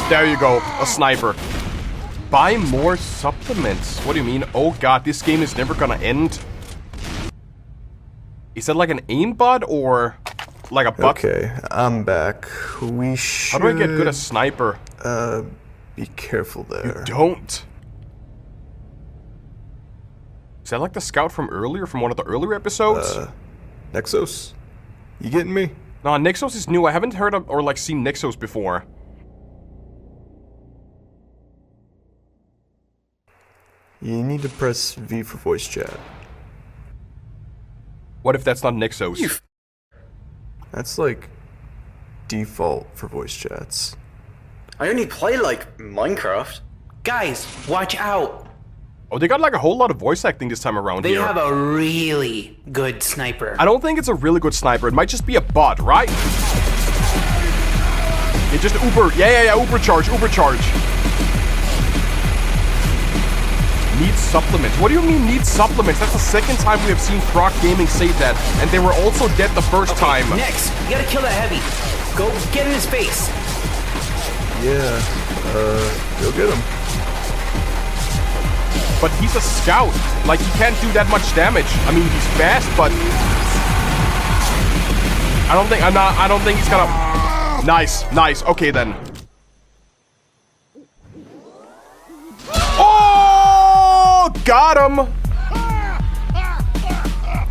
S2: There you go, a sniper. Buy more supplements. What do you mean? Oh god, this game is never gonna end. Is that like an aimbot or like a bot?
S5: Okay, I'm back. We should...
S2: How do I get good at sniper?
S5: Be careful there.
S2: You don't. Is that like the scout from earlier, from one of the earlier episodes?
S5: Nexus? You getting me?
S2: No, Nexus is new. I haven't heard of or like seen Nexus before.
S5: You need to press V for voice chat.
S2: What if that's not Nexus?
S5: That's like default for voice chats.
S7: I only play like Minecraft. Guys, watch out.
S2: Oh, they got like a whole lot of voice acting this time around here.
S7: They have a really good sniper.
S2: I don't think it's a really good sniper. It might just be a bot, right? It just Uber. Yeah, Uber charge. Need supplements. What do you mean need supplements? That's the second time we have seen Proc Gaming say that, and they were also dead the first time.
S7: Next, you gotta kill that heavy. Go get in his face.
S5: Yeah, go get him.
S2: But he's a scout. Like, he can't do that much damage. I mean, he's fast, but I don't think he's gonna. Nice. Okay then. Oh, got him.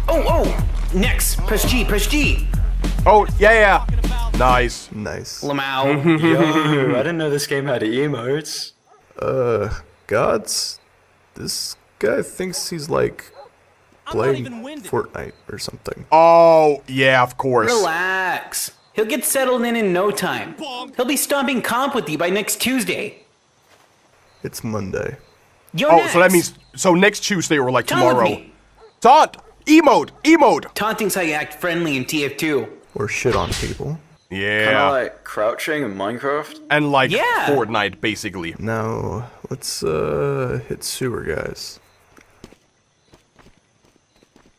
S7: Oh. Next, press G.
S2: Oh, yeah. Nice.
S7: Lamau.
S8: Yo, I didn't know this game had emotes.
S5: Gods? This guy thinks he's like playing Fortnite or something.
S2: Oh, yeah, of course.
S7: Relax. He'll get settled in no time. He'll be stomping comp with you by next Tuesday.
S5: It's Monday.
S7: You're
S2: next. So that means next Tuesday or like
S7: Taunt with
S2: tomorrow.
S7: me.
S2: Taunt! Emote!
S7: Taunting's how you act friendly in TF2.
S5: Or shit on people.
S2: Yeah.
S8: Kinda like crouching in Minecraft.
S2: And like
S7: Yeah.
S2: Fortnite, basically.
S5: Now, let's hit sewer, guys.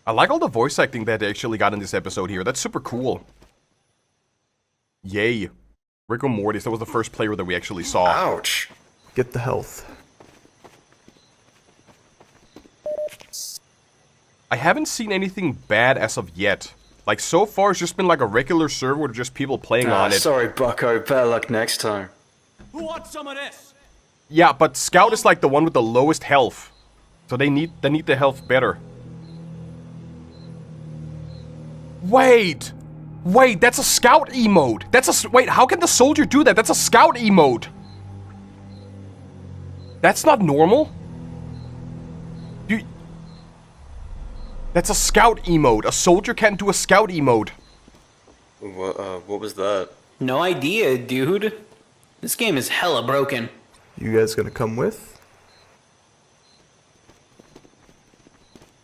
S2: I like all the voice acting that they actually got in this episode here. That's super cool. Yay. Rigor Mortis, that was the first player that we actually saw.
S8: Ouch.
S5: Get the health.
S2: I haven't seen anything bad as of yet. Like, so far it's just been like a regular server with just people playing on it.
S8: Sorry, bucko. Better luck next time.
S3: Who wants some of this?
S2: Yeah, but Scout is like the one with the lowest health. So they need the health better. Wait, that's a Scout emote. Wait, how can the soldier do that? That's a Scout emote. That's not normal. That's a Scout emote. A soldier can't do a Scout emote.
S8: What was that?
S7: No idea, dude. This game is hella broken.
S5: You guys gonna come with?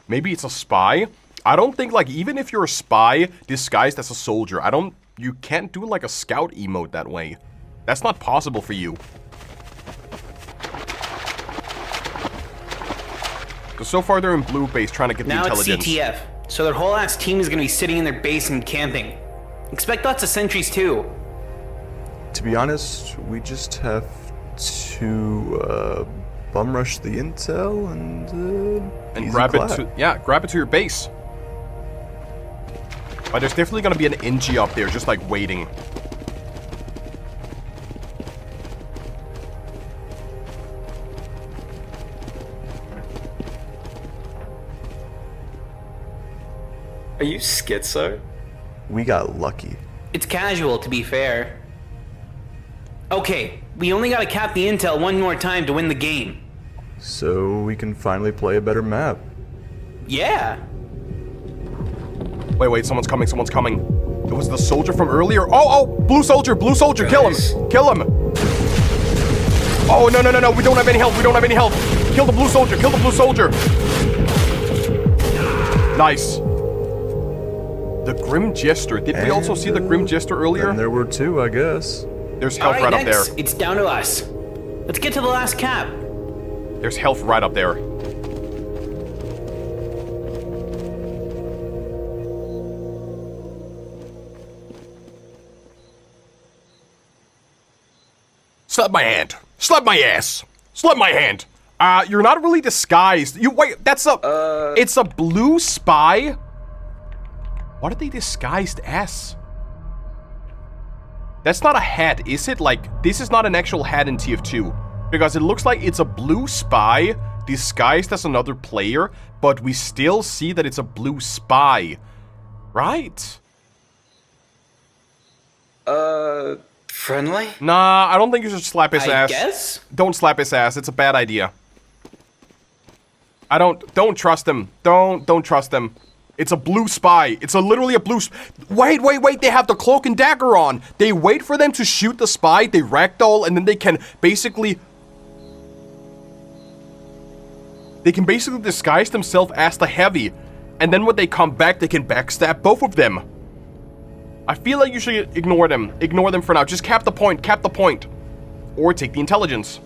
S2: Maybe it's a spy? I don't think, like, even if you're a spy disguised as a soldier, you can't do, like, a scout emote that way. That's not possible for you. So far they're in blue base trying to get the intelligence.
S7: Now it's CTF, so their whole ass team is gonna be sitting in their base and camping. Expect lots of sentries too.
S5: To be honest, we just have to bum rush the intel and
S2: grab it to your base. But there's definitely gonna be an NG up there just like waiting.
S8: Are you schizo?
S5: We got lucky.
S7: It's casual, to be fair. Okay, we only gotta cap the intel one more time to win the game.
S5: So we can finally play a better map.
S7: Yeah.
S2: Wait, someone's coming. It was the soldier from earlier. Oh, blue soldier, kill him. Oh, no, we don't have any health, Kill the blue soldier. Nice. The Grim Jester. Did we also see the Grim Jester earlier?
S5: And there were two, I guess.
S2: There's health right up there.
S7: It's down to us. Let's get to the last cap.
S2: There's health right up there. Slap my hand. Slap my ass. Slap my hand. You're not really disguised. Wait, it's a blue spy? What are they disguised as? That's not a hat, is it? Like, this is not an actual hat in TF2. Because it looks like it's a blue spy disguised as another player, but we still see that it's a blue spy. Right?
S8: Friendly?
S2: Nah, I don't think you should slap his ass.
S7: I guess?
S2: Don't slap his ass. It's a bad idea. Don't trust him. Don't trust him. It's a blue spy. It's literally a blue... Wait. They have the cloak and dagger on. They wait for them to shoot the spy. They ragdoll, and then they can basically... They can basically disguise themselves as the heavy. And then when they come back, they can backstab both of them. I feel like you should ignore them. Ignore them for now. Just cap the point. Or take the intelligence.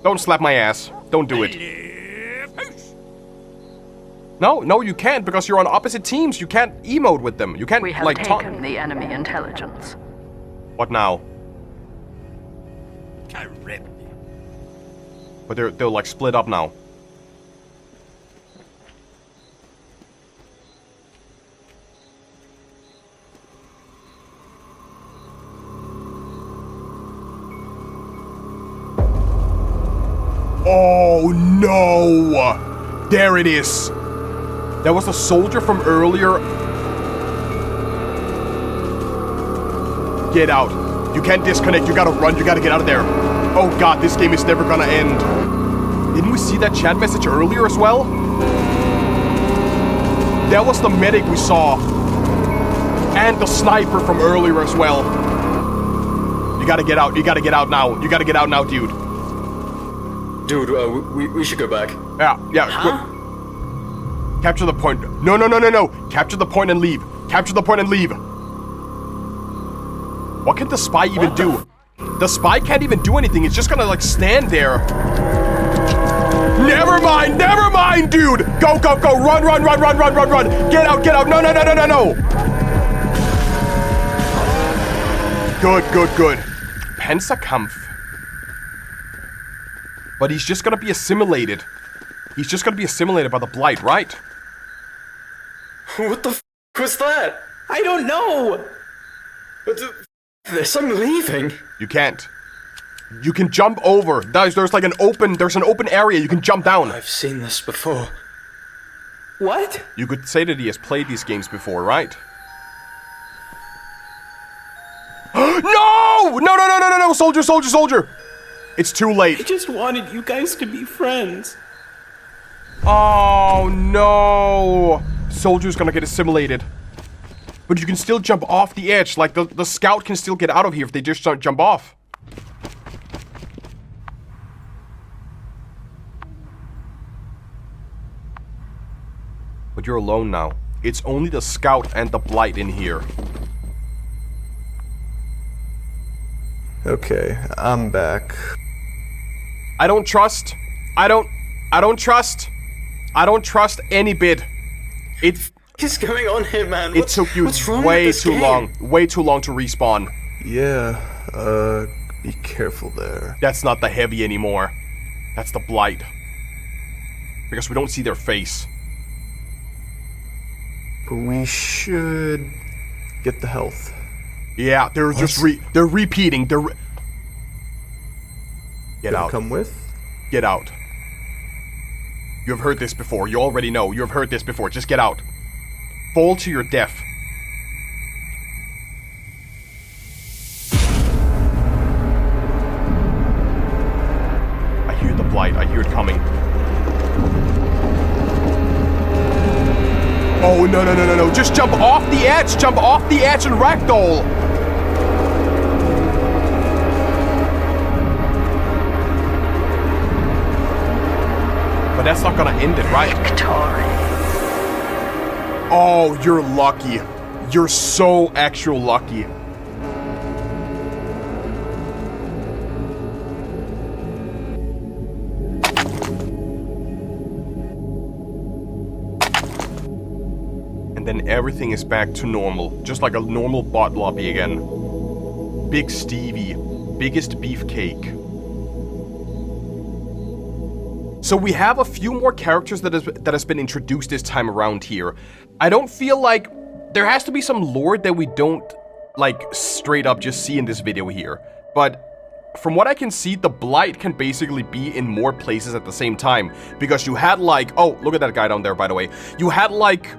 S2: Don't slap my ass. Don't do it. No, you can't, because you're on opposite teams. You can't emote with them. You can't,
S9: we have taken the enemy intelligence.
S2: What now? But they're like split up now. Oh no! There it is! That was the soldier from earlier. Get out. You can't disconnect. You gotta run. You gotta get out of there. Oh god, this game is never gonna end. Didn't we see that chat message earlier as well? That was the medic we saw. And the sniper from earlier as well. You gotta get out. You gotta get out now. You gotta get out now, dude.
S8: Dude, we should go back.
S2: Yeah.
S7: Huh?
S2: Capture the point. No. Capture the point and leave. What can the spy even do? The spy can't even do anything. It's just gonna, like, stand there. Never mind, dude! Go! Run! Get out! No! Good. Panzerkampf. But he's just gonna be assimilated. He's just gonna be assimilated by the Blight, right?
S8: What the f was that?
S7: I don't know!
S8: There's some leaving.
S2: You can't. You can jump over. There's like an open area. You can jump down.
S8: I've seen this before.
S7: What?
S2: You could say that he has played these games before, right? No! Soldier! It's too late.
S7: I just wanted you guys to be friends.
S2: Oh no! Soldier's gonna get assimilated. But you can still jump off the edge. Like, the scout can still get out of here if they just jump off. But you're alone now. It's only the scout and the Blight in here.
S5: Okay, I'm back.
S2: I don't trust any bit.
S8: What's going on here, man?
S2: It took you way too long to respawn.
S5: Yeah, be careful there.
S2: That's not the heavy anymore. That's the Blight. Because we don't see their face.
S5: But we should get the health.
S2: Yeah, they're just they're repeating. Get out.
S5: Come with?
S2: Get out. You have heard this before. You already know. You have heard this before. Just get out. Fall to your death. I hear the Blight. I hear it coming. Oh, no. Just jump off the edge. Jump off the edge and ragdoll. But that's not gonna end it, right?
S9: Victory.
S2: Oh, you're lucky. You're so actual lucky. And then everything is back to normal. Just like a normal bot lobby again. Big Stevie. Biggest beefcake. So we have a few more characters that has been introduced this time around here. I don't feel like there has to be some lore that we don't like straight up just see in this video here. But from what I can see, the Blight can basically be in more places at the same time, because you had like, oh, look at that guy down there, by the way. You had like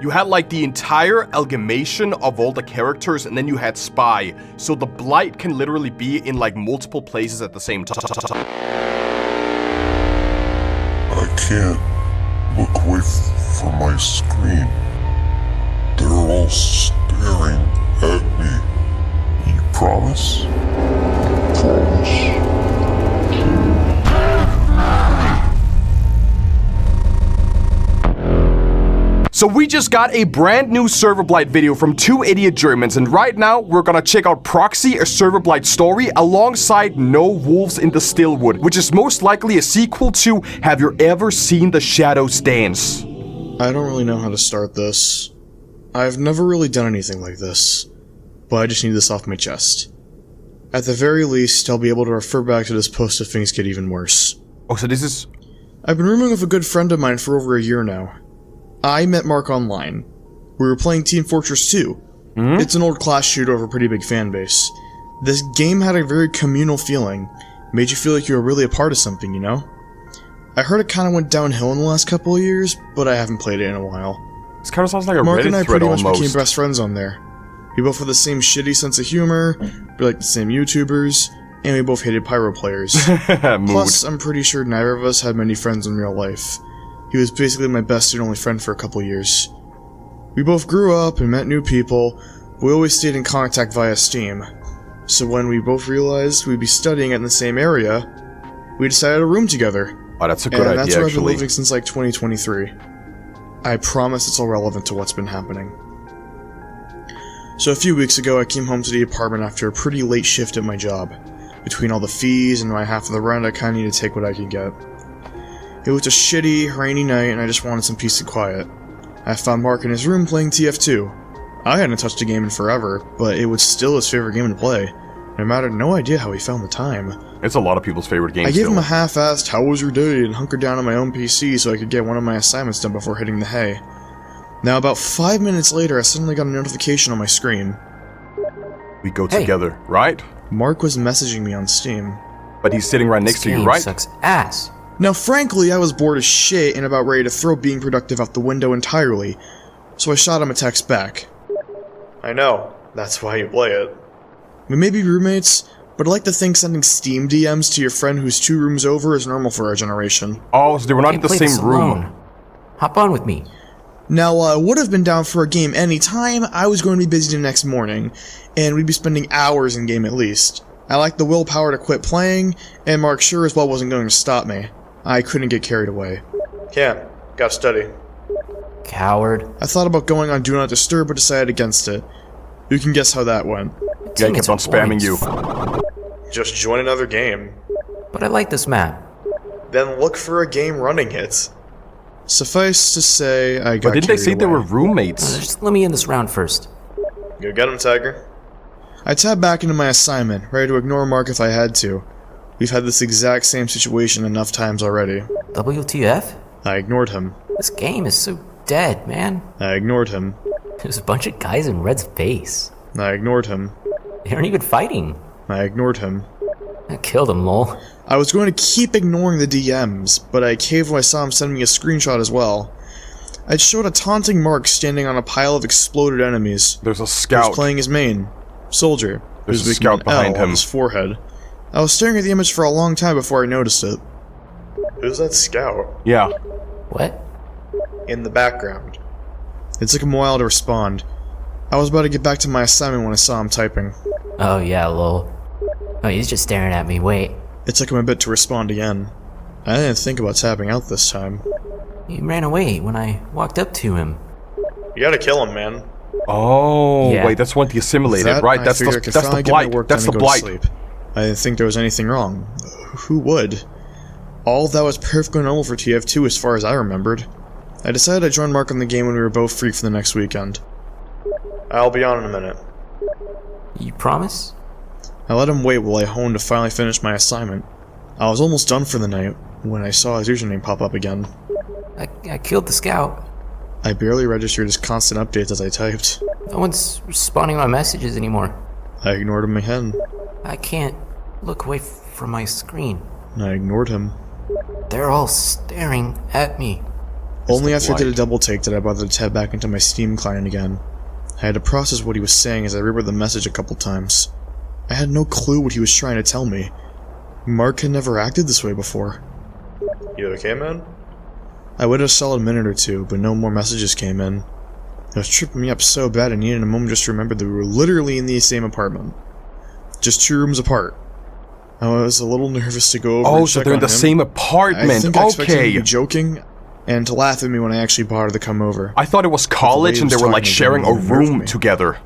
S2: the entire amalgamation of all the characters, and then you had Spy. So the Blight can literally be in like multiple places at the same time.
S10: I can't look away from my screen. They're all staring at me. You promise? Promise?
S2: So we just got a brand new Serverblight video from two idiot Germans, and right now we're gonna check out Proxy, a Serverblight story, alongside No Wolves in the Stillwood, which is most likely a sequel to Have You Ever Seen the Shadows Dance?
S11: I don't really know how to start this. I've never really done anything like this, but I just need this off my chest. At the very least, I'll be able to refer back to this post if things get even worse.
S2: Oh, so this is...
S11: I've been rooming with a good friend of mine for over a year now. I met Mark online. We were playing Team Fortress 2. It's an old class shooter of a pretty big fan base. This game had a very communal feeling. Made you feel like you were really a part of something, you know? I heard it kinda went downhill in the last couple of years, but I haven't played it in a while.
S2: This kinda sounds like a
S11: Mark
S2: Reddit
S11: and I
S2: thread
S11: pretty much
S2: almost.
S11: became best friends on there. We both have the same shitty sense of humor, we like the same YouTubers, and we both hated pyro players. Plus, I'm pretty sure neither of us had many friends in real life. He was basically my best and only friend for a couple years. We both grew up and met new people, but we always stayed in contact via Steam. So when we both realized we'd be studying in the same area, we decided to room together.
S2: Oh, that's a good idea,
S11: and that's where I've been
S2: actually.
S11: living since like 2023. I promise it's all relevant to what's been happening. So a few weeks ago, I came home to the apartment after a pretty late shift at my job. Between all the fees and my half of the rent, I kinda need to take what I can get. It was a shitty, rainy night, and I just wanted some peace and quiet. I found Mark in his room playing TF2. I hadn't touched a game in forever, but it was still his favorite game to play. And I had no idea how he found the time.
S2: It's a lot of people's favorite game.
S11: I gave him a half-assed, "How was your day?" and hunkered down on my own PC so I could get one of my assignments done before hitting the hay. Now, about 5 minutes later, I suddenly got a notification on my screen.
S2: We go together, right?
S11: Mark was messaging me on Steam.
S2: But he's sitting right next to you, right?
S12: Sucks ass.
S11: Now, frankly, I was bored as shit and about ready to throw being productive out the window entirely, so I shot him a text back. I know, that's why you play it. We may be roommates, but I like to think sending Steam DMs to your friend who's 2 rooms over is normal for our generation.
S2: Oh, so they were not in the same room.
S12: Hop on with me.
S11: Now, I would have been down for a game anytime. I was going to be busy the next morning, and we'd be spending hours in game at least. I lacked the willpower to quit playing, and Mark sure as well wasn't going to stop me. I couldn't get carried away. Can't. Gotta study.
S12: Coward.
S11: I thought about going on Do Not Disturb, but decided against it. You can guess how that went.
S2: Yeah, I kept on spamming you.
S11: Just join another game.
S12: But I like this map.
S11: Then look for a game running it. Suffice to say, I got
S2: But didn't they say
S11: away.
S2: they were roommates?
S12: Just let me in this round first.
S11: Go get him, Tiger. I tabbed back into my assignment, ready to ignore Mark if I had to. We've had this exact same situation enough times already.
S12: WTF?
S11: I ignored him.
S12: This game is so dead, man.
S11: I ignored him.
S12: There's a bunch of guys in Red's face.
S11: I ignored him.
S12: They aren't even fighting.
S11: I ignored him.
S12: I killed him, lol.
S11: I was going to keep ignoring the DMs, but I caved when I saw him send me a screenshot as well. I showed a taunting Mark standing on a pile of exploded enemies.
S2: There's a scout.
S11: He was playing his main. Soldier.
S2: There's a scout behind him.
S11: On his forehead. I was staring at the image for a long time before I noticed it. Who's that scout?
S2: Yeah.
S12: What?
S11: In the background. It took him a while to respond. I was about to get back to my assignment when I saw him typing.
S12: Oh yeah, lol. Oh, he's just staring at me, wait.
S11: It took him a bit to respond again. I didn't think about tapping out this time.
S12: He ran away when I walked up to him.
S11: You gotta kill him, man.
S2: Oh,
S12: yeah.
S2: Wait, that's when the assimilated, right? That's the Blight. That's the Blight.
S11: I didn't think there was anything wrong. Who would? All of that was perfectly normal for TF2 as far as I remembered. I decided I'd join Mark on the game when we were both free for the next weekend. I'll be on in a minute.
S12: You promise?
S11: I let him wait while I honed to finally finish my assignment. I was almost done for the night when I saw his username pop up again.
S12: I killed the scout.
S11: I barely registered his constant updates as I typed.
S12: No one's responding to my messages anymore.
S11: I ignored him again.
S12: I can't look away from my screen.
S11: I ignored him.
S12: They're all staring at me.
S11: Only after I did a double take did I bother to tab back into my Steam client again. I had to process what he was saying as I reread the message a couple times. I had no clue what he was trying to tell me. Mark had never acted this way before. You okay, man? I waited a solid minute or two, but no more messages came in. It was tripping me up so bad I needed a moment just to remember that we were literally in the same apartment. Just 2 rooms apart. I was a little nervous to go over and
S2: so
S11: check
S2: they're in
S11: on
S2: the
S11: him.
S2: same apartment.
S11: I think I expected him to
S2: Okay.
S11: be joking and to laugh at me when I actually bothered to come over.
S2: I thought it was college and they were like sharing a room together.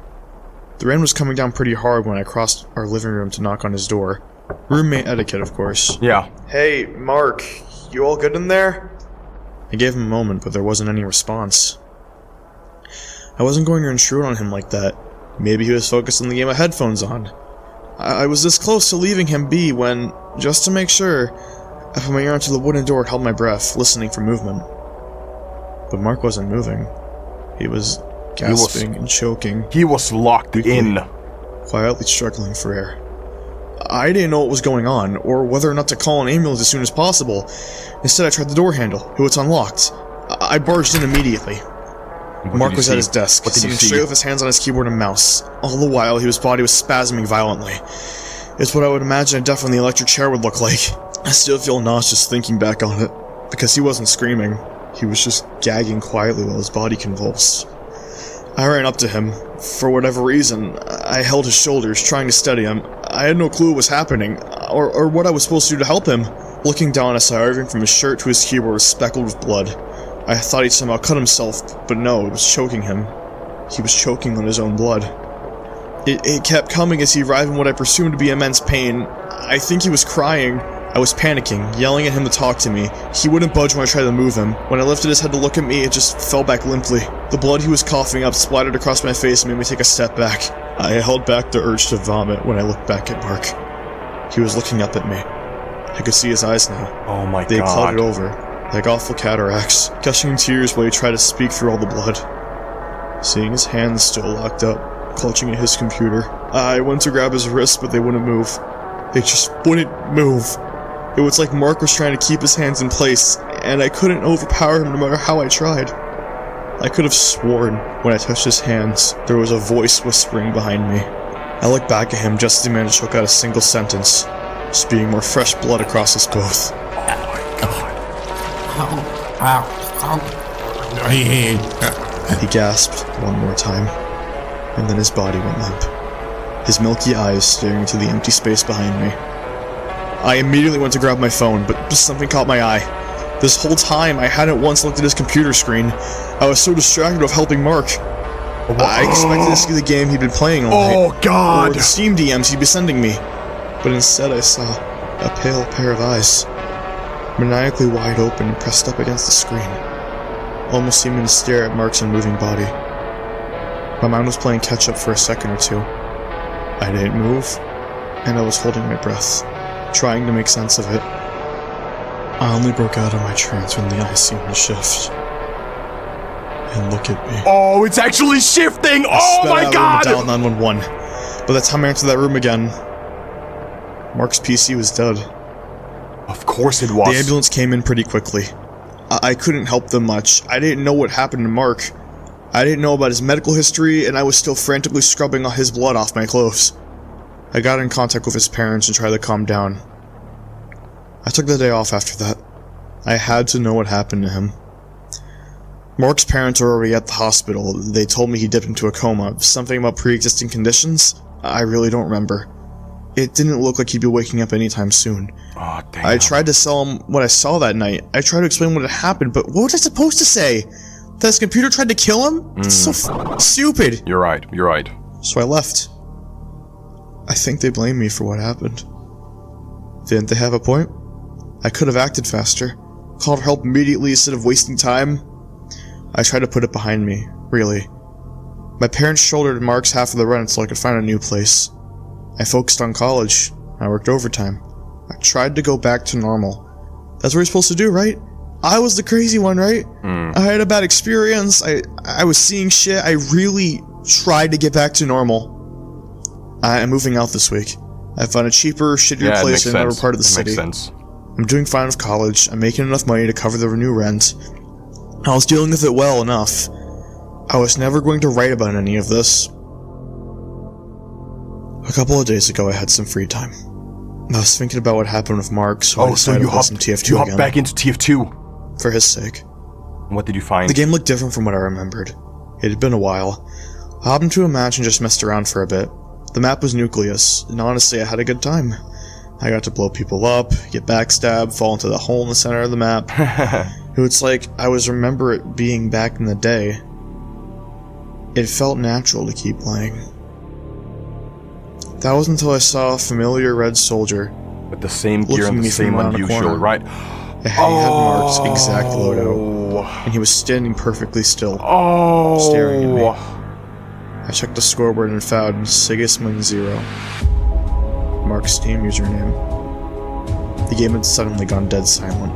S11: The rain was coming down pretty hard when I crossed our living room to knock on his door. Roommate etiquette, of course.
S2: Yeah.
S11: Hey, Mark, you all good in there? I gave him a moment, but there wasn't any response. I wasn't going to intrude on him like that. Maybe he was focused on the game with headphones on. I was this close to leaving him be when, just to make sure, I put my ear onto the wooden door and held my breath, listening for movement. But Mark wasn't moving. He was gasping and choking.
S2: He was locked in.
S11: Quietly struggling for air. I didn't know what was going on, or whether or not to call an ambulance as soon as possible. Instead, I tried the door handle. It was unlocked. I barged in immediately. Mark was at his desk, sitting straight with his hands on his keyboard and mouse. All the while, his body was spasming violently. It's what I would imagine a death on the electric chair would look like. I still feel nauseous thinking back on it, because he wasn't screaming. He was just gagging quietly while his body convulsed. I ran up to him. For whatever reason, I held his shoulders, trying to steady him. I had no clue what was happening, or what I was supposed to do to help him. Looking down, I saw everything from his shirt to his keyboard was speckled with blood. I thought he'd somehow cut himself, but no, it was choking him. He was choking on his own blood. It kept coming as he writhed in what I presumed to be immense pain. I think he was crying. I was panicking, yelling at him to talk to me. He wouldn't budge when I tried to move him. When I lifted his head to look at me, it just fell back limply. The blood he was coughing up splattered across my face and made me take a step back. I held back the urge to vomit when I looked back at Mark. He was looking up at me. I could see his eyes now.
S2: Oh my God.
S11: They clouded over, like awful cataracts, gushing tears while he tried to speak through all the blood. Seeing his hands still locked up, clutching at his computer, I went to grab his wrist, but they wouldn't move. They just wouldn't move. It was like Mark was trying to keep his hands in place, and I couldn't overpower him no matter how I tried. I could have sworn, when I touched his hands, there was a voice whispering behind me. I looked back at him just as he managed to choke out a single sentence, spewing more fresh blood across us both. He gasped one more time, and then his body went limp, his milky eyes staring into the empty space behind me. I immediately went to grab my phone, but something caught my eye. This whole time, I hadn't once looked at his computer screen. I was so distracted with helping Mark. I expected to see the game he'd been playing all night.
S2: Oh, God!
S11: Or the Steam DMs he'd be sending me. But instead I saw a pale pair of eyes, maniacally wide open and pressed up against the screen, almost seeming to stare at Mark's unmoving body. My mind was playing catch-up for a second or two. I didn't move, and I was holding my breath, trying to make sense of it. I only broke out of my trance when the eyes seemed to shift and look at me.
S2: Oh, it's actually shifting! Oh my God!
S11: I dialed 911. By the time I entered that room again, Mark's PC was dead.
S2: Of course it was.
S11: The ambulance came in pretty quickly. I couldn't help them much. I didn't know what happened to Mark. I didn't know about his medical history, and I was still frantically scrubbing his blood off my clothes. I got in contact with his parents and tried to calm down. I took the day off after that. I had to know what happened to him. Mark's parents were already at the hospital. They told me he dipped into a coma. Something about pre-existing conditions? I really don't remember. It didn't look like he'd be waking up anytime soon.
S2: Oh, damn.
S11: I tried to tell him what I saw that night. I tried to explain what had happened, but what was I supposed to say? That his computer tried to kill him? That's so stupid.
S2: You're right, you're right.
S11: So I left. I think they blame me for what happened. Didn't they have a point? I could have acted faster. Called for help immediately instead of wasting time. I tried to put it behind me, really. My parents shouldered Mark's half of the rent so I could find a new place. I focused on college. I worked overtime. I tried to go back to normal. That's what you're supposed to do, right? I was the crazy one, right? I had a bad experience. I was seeing shit. I really tried to get back to normal. I am moving out this week. I found a cheaper, shittier place in another part of the city.
S2: Makes sense.
S11: I'm doing fine with college. I'm making enough money to cover the new rent. I was dealing with it well enough. I was never going to write about any of this. A couple of days ago, I had some free time. I was thinking about what happened with Mark, so I decided to play some TF2
S2: you
S11: again.
S2: hopped back into TF2?
S11: For his sake.
S2: What did you find?
S11: The game looked different from what I remembered. It had been a while. I hopped into a match and just messed around for a bit. The map was Nucleus, and honestly, I had a good time. I got to blow people up, get backstabbed, fall into the hole in the center of the map. It was like I remember it being back in the day. It felt natural to keep playing. That was until I saw a familiar red soldier
S2: with the same gear and the same unusual, right?
S11: He had Mark's exact loadout, and he was standing perfectly still, staring at me. I checked the scoreboard and found Sigismund 0, Mark's Steam username. The game had suddenly gone dead silent.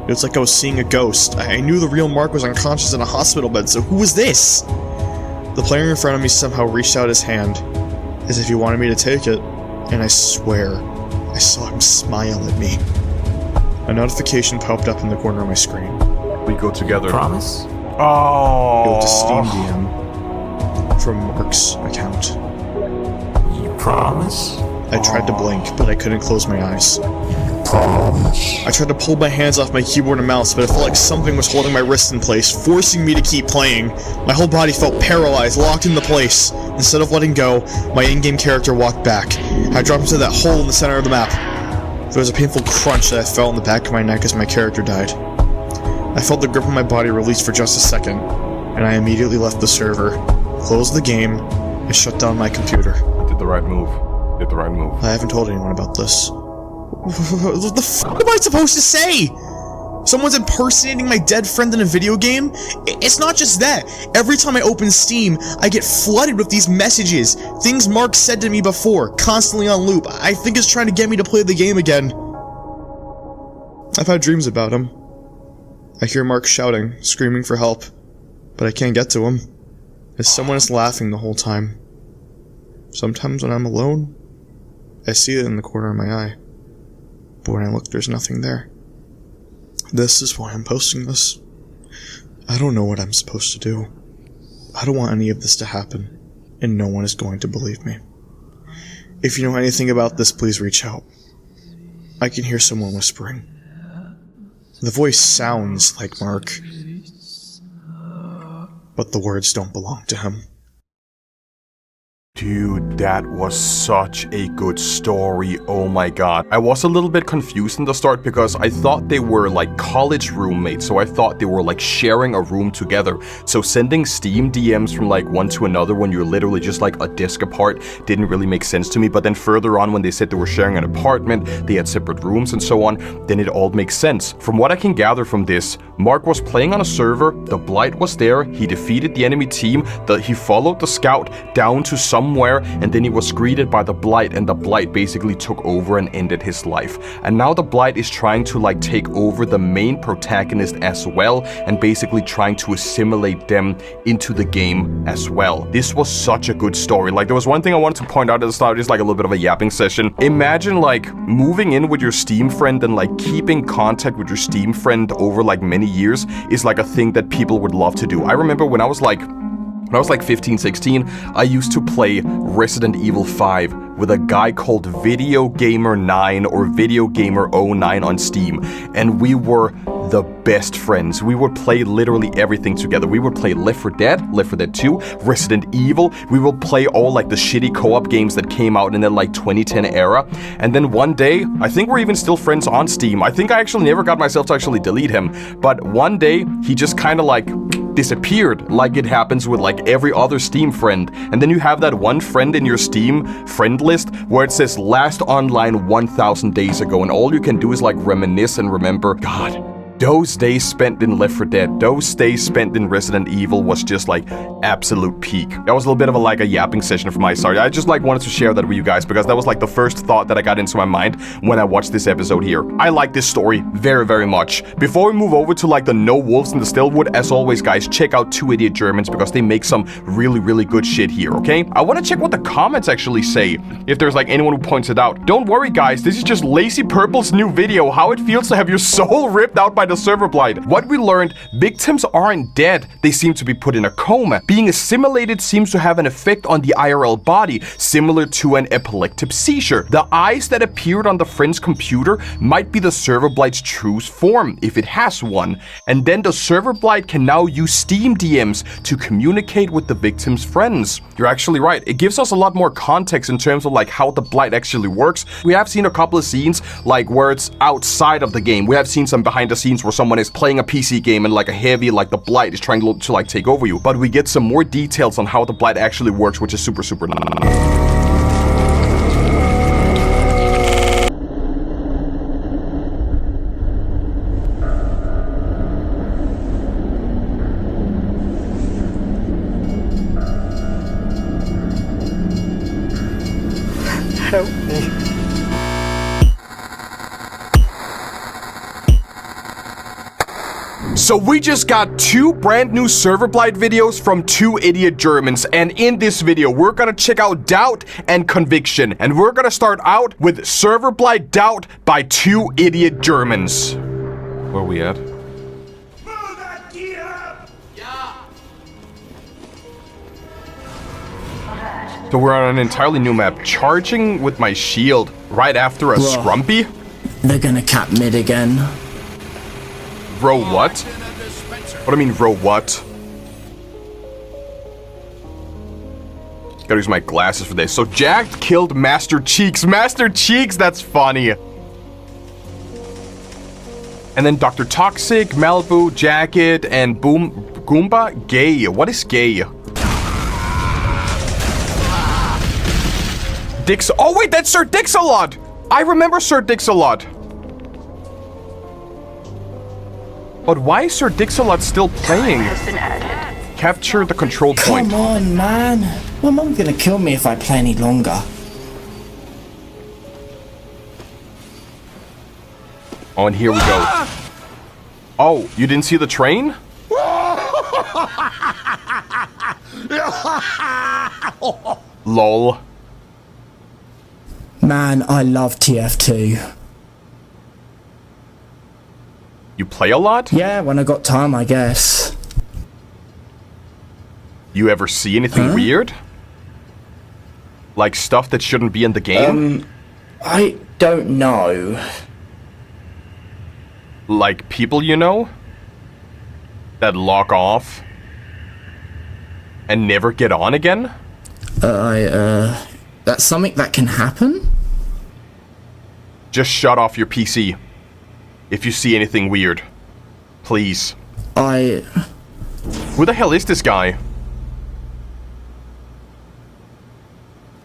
S11: It was like I was seeing a ghost. I knew the real Mark was unconscious in a hospital bed, so who was this? The player in front of me somehow reached out his hand, as if he wanted me to take it, and I swear, I saw him smile at me. A notification popped up in the corner of my screen.
S2: We go together.
S12: Promise?
S2: Oh.
S11: It was a Steam DM from Mark's account.
S12: You promise?
S11: I tried to blink, but I couldn't close my eyes.
S10: Promise.
S11: I tried to pull my hands off my keyboard and mouse, but it felt like something was holding my wrist in place, forcing me to keep playing. My whole body felt paralyzed, locked into place. Instead of letting go, my in-game character walked back. I dropped into that hole in the center of the map. There was a painful crunch that I felt in the back of my neck as my character died. I felt the grip of my body release for just a second, and I immediately left the server, closed the game, and shut down my computer.
S2: Did the right move. Did the right move.
S11: I haven't told anyone about this. What the f*** am I supposed to say? Someone's impersonating my dead friend in a video game? It's not just that. Every time I open Steam, I get flooded with these messages. Things Mark said to me before, constantly on loop. I think it's trying to get me to play the game again. I've had dreams about him. I hear Mark shouting, screaming for help, but I can't get to him, as someone is laughing the whole time. Sometimes when I'm alone, I see it in the corner of my eye, but when I look, there's nothing there. This is why I'm posting this. I don't know what I'm supposed to do. I don't want any of this to happen, and no one is going to believe me. If you know anything about this, please reach out. I can hear someone whispering. The voice sounds like Mark. but the words don't belong to him.
S2: Dude, that was such a good story, oh my god. I was a little bit confused in the start because I thought they were like college roommates, so I thought they were like sharing a room together. So sending Steam DMs from like one to another when you're literally just like a desk apart didn't really make sense to me. But then further on when they said they were sharing an apartment, they had separate rooms and so on, then it all makes sense. From what I can gather from this, Mark was playing on a server, the Blight was there, he defeated the enemy team, he followed the scout down to somewhere, and then he was greeted by the Blight, and the Blight basically took over and ended his life. And now the Blight is trying to like take over the main protagonist as well, and basically trying to assimilate them into the game as well. This was such a good story. Like, there was one thing I wanted to point out at the start, is like a little bit of a yapping session. Imagine like moving in with your Steam friend and like keeping contact with your Steam friend over like many years is like a thing that people would love to do. I remember when I was like 15, 16, I used to play Resident Evil 5 with a guy called Video Gamer 9 or Video Gamer 09 on Steam, and we were the best friends. We would play literally everything together. We would play Left 4 Dead, Left 4 Dead 2, Resident Evil. We would play all like the shitty co-op games that came out in the like 2010 era. And then one day, I think we're even still friends on Steam. I think I actually never got myself to actually delete him, but one day he just kind of like disappeared, like it happens with like every other Steam friend. And then you have that one friend in your Steam friend list where it says last online 1000 days ago, and all you can do is like reminisce and remember, God, those days spent in Left 4 Dead, those days spent in Resident Evil was just like absolute peak. That was a little bit of a like a yapping session from my side. I just like wanted to share that with you guys because that was like the first thought that I got into my mind when I watched this episode here. I like this story very, very much. Before we move over to like the No Wolves in the Stillwood, as always guys, check out Two Idiot Germans because they make some really, really good shit here, okay? I want to check what the comments actually say, if there's like anyone who points it out. Don't worry guys, this is just Lazy Purple's new video, how it feels to have your soul ripped out by the server blight. What we learned, victims aren't dead, they seem to be put in a coma. Being assimilated seems to have an effect on the IRL body, similar to an epileptic seizure. The eyes that appeared on the friend's computer might be the server blight's true form, if it has one. And then the server blight can now use Steam DMs to communicate with the victim's friends. You're actually right, it gives us a lot more context in terms of like how the blight actually works. We have seen a couple of scenes like where it's outside of the game. We have seen some behind the scenes where someone is playing a PC game and like a heavy, like the blight is trying to like take over you. But we get some more details on how the blight actually works, which is super, super nice.
S5: Help me.
S2: So we just got two brand new server blight videos from Two Idiot Germans, and in this video we're gonna check out Doubt and Conviction, and we're gonna start out with Server Blight Doubt by Two Idiot Germans. Where are we at? So we're on an entirely new map, charging with my shield right after a scrumpy.
S13: They're gonna cap mid again.
S2: Row what? What do I mean, row what? Gotta use my glasses for this. So Jack killed Master Cheeks. Master Cheeks, that's funny. And then Dr. Toxic, Malibu, Jacket, and Goomba, gay. What is gay? Dix. Oh wait, that's Sir Dix-a-Lot. I remember Sir Dix-a-Lot. But why is Sir Dix-a-Lot still playing? Capture the control point.
S13: Come on, man. My mom's gonna kill me if I play any longer.
S2: Oh, and here we go. Oh, you didn't see the train? Lol.
S13: Man, I love TF2.
S2: You play a lot?
S13: Yeah, when I got time, I guess.
S2: You ever see anything weird? Like stuff that shouldn't be in the game?
S13: I don't know.
S2: Like people you know? That log off? And never get on again?
S13: That's something that can happen?
S2: Just shut off your PC. If you see anything weird. Please. Who the hell is this guy?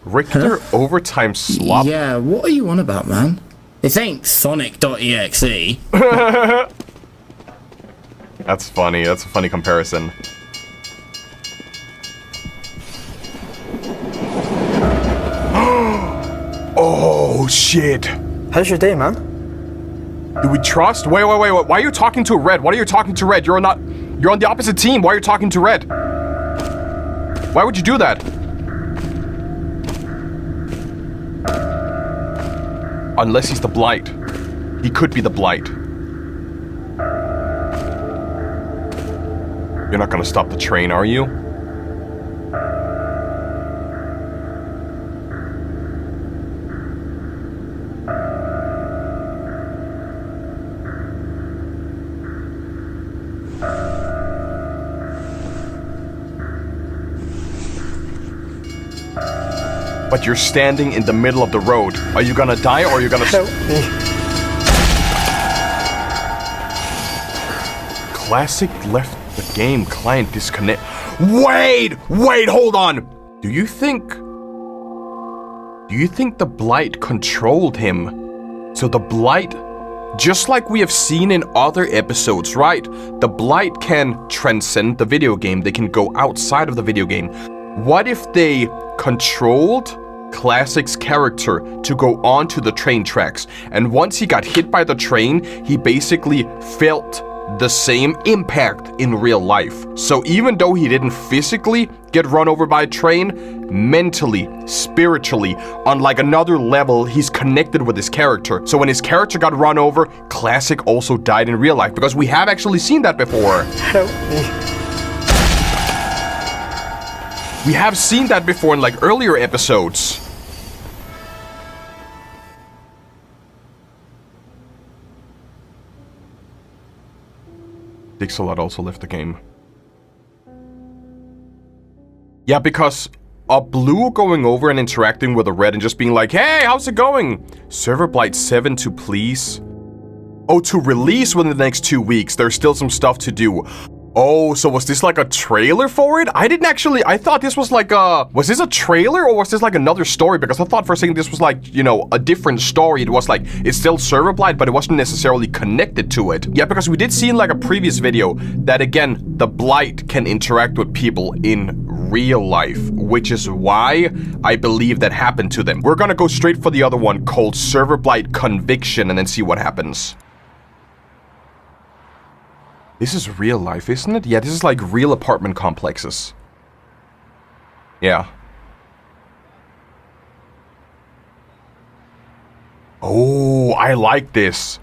S2: Richter Overtime Slop?
S13: Yeah, what are you on about, man? This ain't Sonic.exe.
S2: That's funny. That's a funny comparison. Oh, shit.
S5: How's your day, man?
S2: Do we trust? Wait. Why are you talking to Red? Why are you talking to Red? You're on the opposite team. Why are you talking to Red? Why would you do that? Unless he's the Blight. He could be the Blight. You're not gonna stop the train, are you? But you're standing in the middle of the road. Are you gonna die or are you gonna...
S5: Help me.
S2: Classic left the game. Client disconnect. Wait, hold on. Do you think the Blight controlled him? So the Blight, just like we have seen in other episodes, right? The Blight can transcend the video game. They can go outside of the video game. What if they controlled Classic's character to go onto the train tracks, and once he got hit by the train, he basically felt the same impact in real life. So even though he didn't physically get run over by a train, mentally, spiritually, on like another level, he's connected with his character. So when his character got run over, Classic also died in real life, because we have actually seen that before.
S5: Help me.
S2: We have seen that before in like earlier episodes. Dixalot also left the game. Yeah, because a blue going over and interacting with a red and just being like, hey, how's it going? Serverblight 7 to please. Oh, to release within the next 2 weeks. There's still some stuff to do. Oh, so was this like a trailer for it? I thought this was like was this a trailer or was this like another story? Because I thought for a second this was like, you know, a different story. It was like, it's still Serverblight, but it wasn't necessarily connected to it. Yeah, because we did see in like a previous video that again, the Blight can interact with people in real life, which is why I believe that happened to them. We're gonna go straight for the other one called Serverblight Conviction and then see what happens. This is real life, isn't it? Yeah, this is like real apartment complexes. Yeah. Oh, I like this.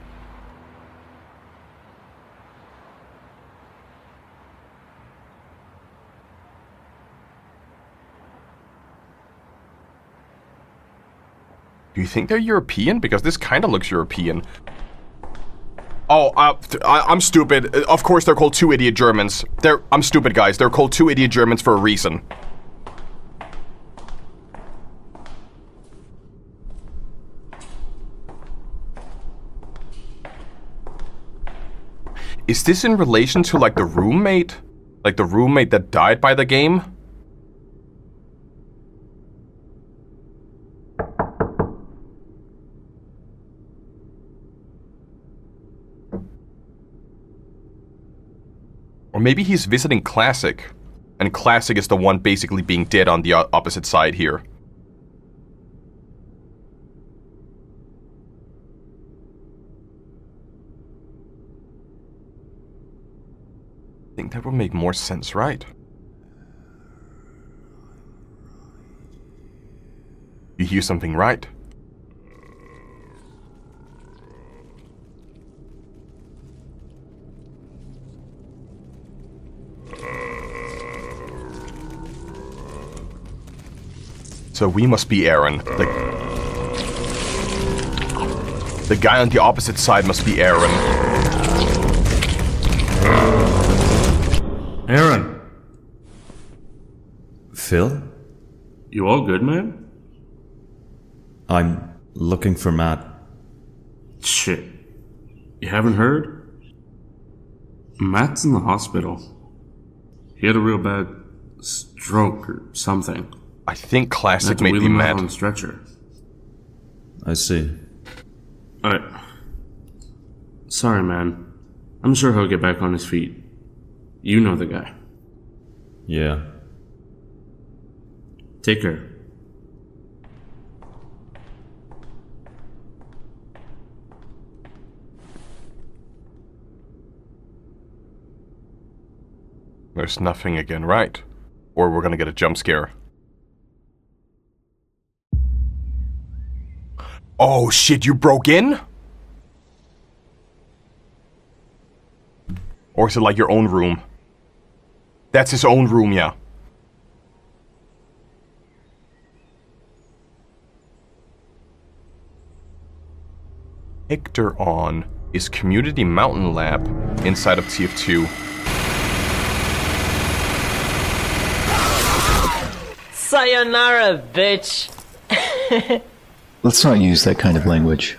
S2: Do you think they're European? Because this kind of looks European. Oh, I'm stupid. Of course they're called Two Idiot Germans. I'm stupid, guys. They're called Two Idiot Germans for a reason. Is this in relation to, like, the roommate? Like, the roommate that died by the game? Or maybe he's visiting Classic, and Classic is the one basically being dead on the opposite side here. I think that would make more sense, right? You hear something, right? So we must be Aaron. The guy on the opposite side must be Aaron.
S14: Aaron.
S1: Phil?
S14: You all good, man?
S1: I'm looking for Matt.
S14: Shit. You haven't heard? Matt's in the hospital. He had a real bad stroke or something.
S2: I think Classic may
S14: wheel
S2: be
S14: him
S2: mad.
S14: out on a stretcher.
S1: I see.
S14: Alright. Sorry, man. I'm sure he'll get back on his feet. You know the guy.
S1: Yeah.
S14: Take care.
S2: There's nothing again, right? Or we're gonna get a jump scare. Oh shit, you broke in? Or is it like your own room? That's his own room, yeah. Hector on is Community Mountain Lab inside of TF2.
S15: Sayonara, bitch!
S16: Let's not use that kind of language.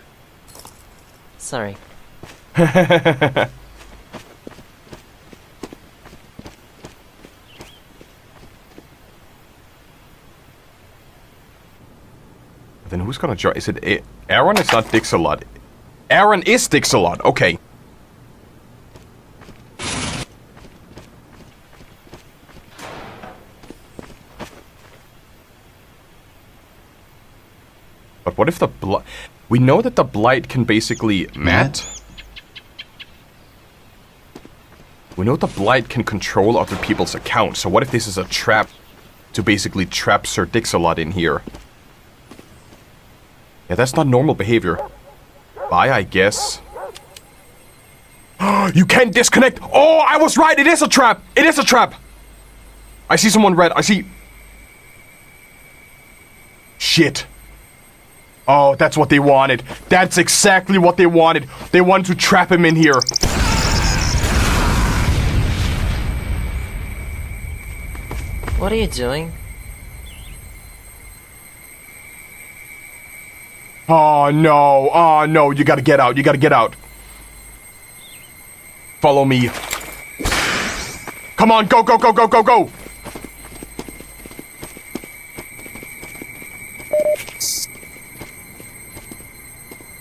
S15: Sorry.
S2: Then who's gonna join? Is it Aaron? It's not Dixalot. Aaron is Dixalot. Okay. But what if the Blight... We know that the Blight can basically... Matt? We know the Blight can control other people's accounts, so what if this is a trap to basically trap Sir Dixalot in here? Yeah, that's not normal behavior. Bye, I guess. You can't disconnect! Oh, I was right! It is a trap! It is a trap! I see someone red. I see... Shit. Oh, that's what they wanted. That's exactly what they wanted. They wanted to trap him in here.
S15: What are you doing?
S2: Oh no, you gotta get out, you gotta get out. Follow me. Come on, go, go, go, go, go, go!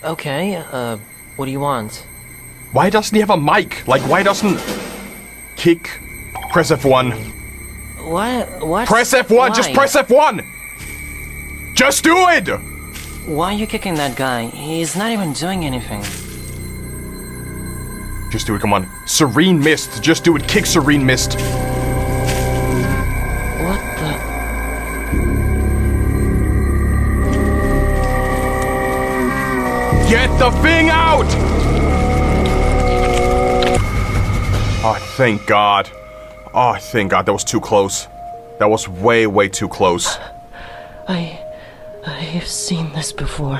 S15: Okay, what do you want?
S2: Why doesn't he have a mic? Like, why doesn't... Kick... Press F1.
S15: What?
S2: Press F1,
S15: Why?
S2: just press F1! Just do it!
S15: Why are you kicking that guy? He's not even doing anything.
S2: Just do it, come on. Serene Mist, just do it. Kick Serene Mist.
S15: What the...
S2: Get the thing out! Oh, thank God. Oh, thank God, that was too close. That was way, way too close.
S15: I've seen this before.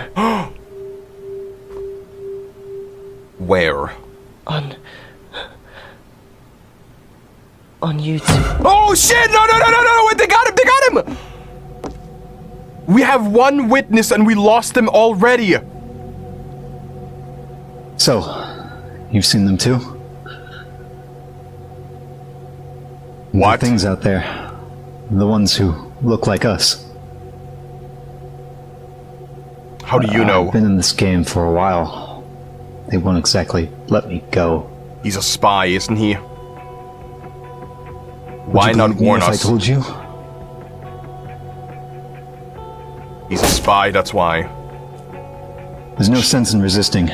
S2: Where?
S15: On YouTube.
S2: Oh shit! No! Wait, they got him! We have one witness and we lost them already.
S16: So, you've seen them too?
S2: What?
S16: The things out there. The ones who look like us.
S2: How do you know?
S16: I've been in this game for a while. They won't exactly let me go.
S2: He's a spy, isn't he? Why not warn us?
S16: If I told you?
S2: He's a spy, that's why.
S16: There's no sense in resisting.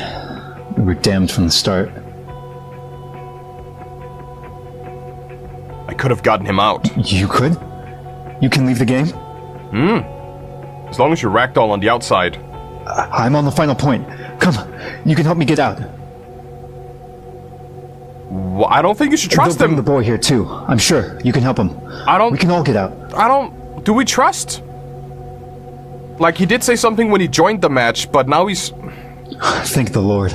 S16: We were damned from the start.
S2: I could have gotten him out.
S16: You could? You can leave the game?
S2: As long as you ragdoll on the outside.
S16: I'm on the final point. Come, you can help me get out.
S2: Well, I don't think you should trust
S16: They'll bring
S2: him.
S16: the boy here too. I'm sure you can help him. We can all get out.
S2: Do we trust? Like, he did say something when he joined the match, but now he's...
S16: Thank the Lord.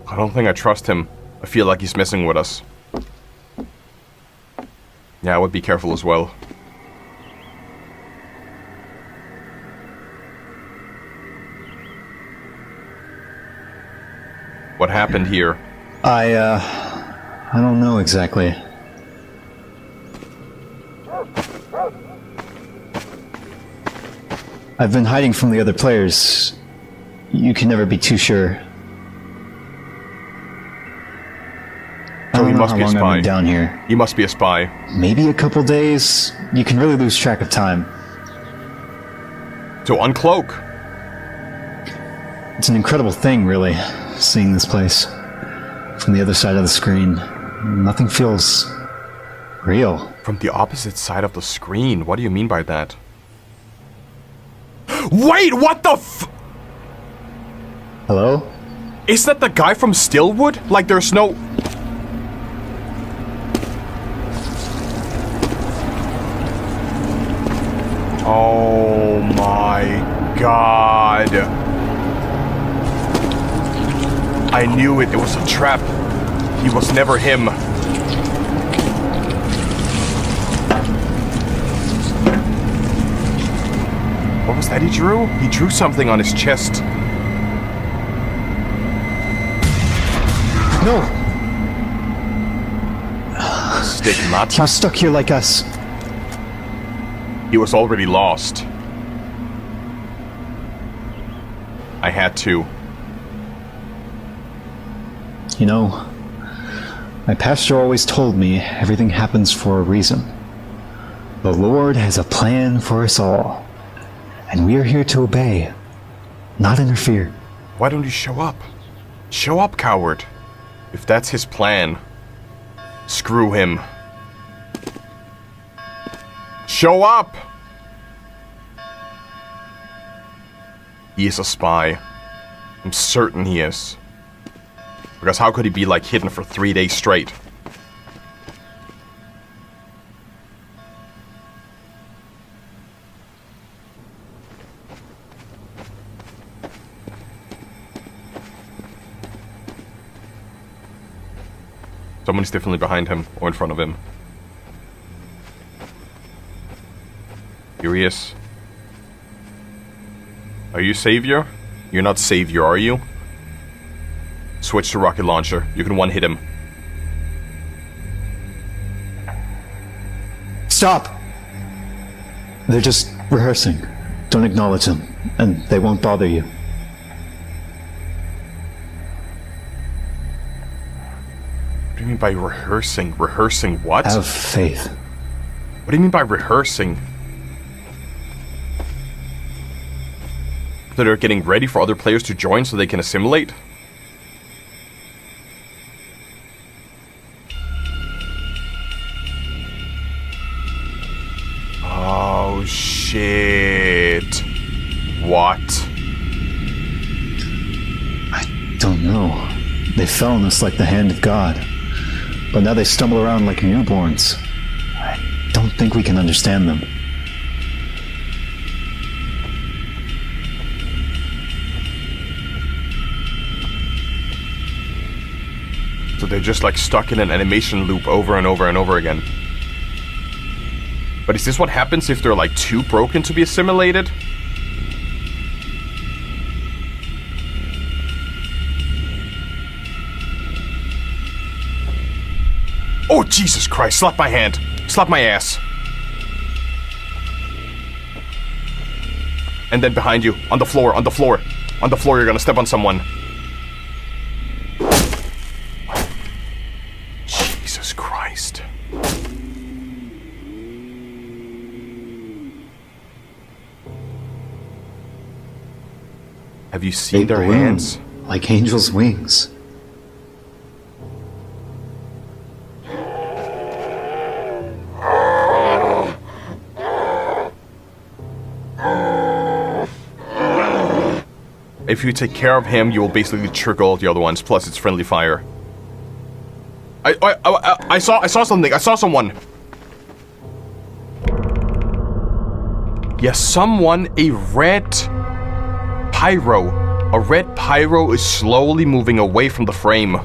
S2: I don't think I trust him. I feel like he's messing with us. Yeah, I would be careful as well. What happened here?
S16: I don't know exactly. I've been hiding from the other players. You can never be too sure.
S2: So he must be a spy.
S16: I've been down here.
S2: He must be a spy.
S16: Maybe a couple days. You can really lose track of time.
S2: So uncloak.
S16: It's an incredible thing, really, seeing this place from the other side of the screen. Nothing feels real.
S2: From the opposite side of the screen? What do you mean by that? Wait, what the f-
S16: Hello?
S2: Is that the guy from Stillwood? Like there's no... Oh my god. I knew it. It was a trap. He was never him. What was that he drew? He drew something on his chest.
S16: No!
S2: Stigmata?
S16: He was stuck here like us.
S2: He was already lost. I had to.
S16: You know, my pastor always told me everything happens for a reason. The Lord has a plan for us all, and we are here to obey, not interfere.
S2: Why don't you show up? Show up, coward. If that's his plan, screw him. Show up! He is a spy. I'm certain he is. Because how could he be, like, hidden for 3 days straight? Someone's definitely behind him, or in front of him. Here he is. Are you Savior? You're not Savior, are you? Switch to rocket launcher. You can one-hit him.
S16: Stop! They're just rehearsing. Don't acknowledge them, and they won't bother you.
S2: What do you mean by rehearsing? Rehearsing what?
S16: Have faith.
S2: What do you mean by rehearsing? That they're getting ready for other players to join so they can assimilate? Oh shit. What?
S16: I don't know. They fell on us like the hand of God. But now they stumble around like newborns. I don't think we can understand them.
S2: So they're just like stuck in an animation loop over and over and over again. But is this what happens if they're like too broken to be assimilated? Oh, Jesus Christ, slap my hand. Slap my ass. And then behind you, on the floor, on the floor. On the floor, you're gonna step on someone. Jesus Christ. Have you seen their hands?
S16: Like angels' wings.
S2: If you take care of him, you will basically trigger all the other ones. Plus, it's friendly fire. I saw something. I saw someone. Yes, someone. A red pyro. A red pyro is slowly moving away from the frame.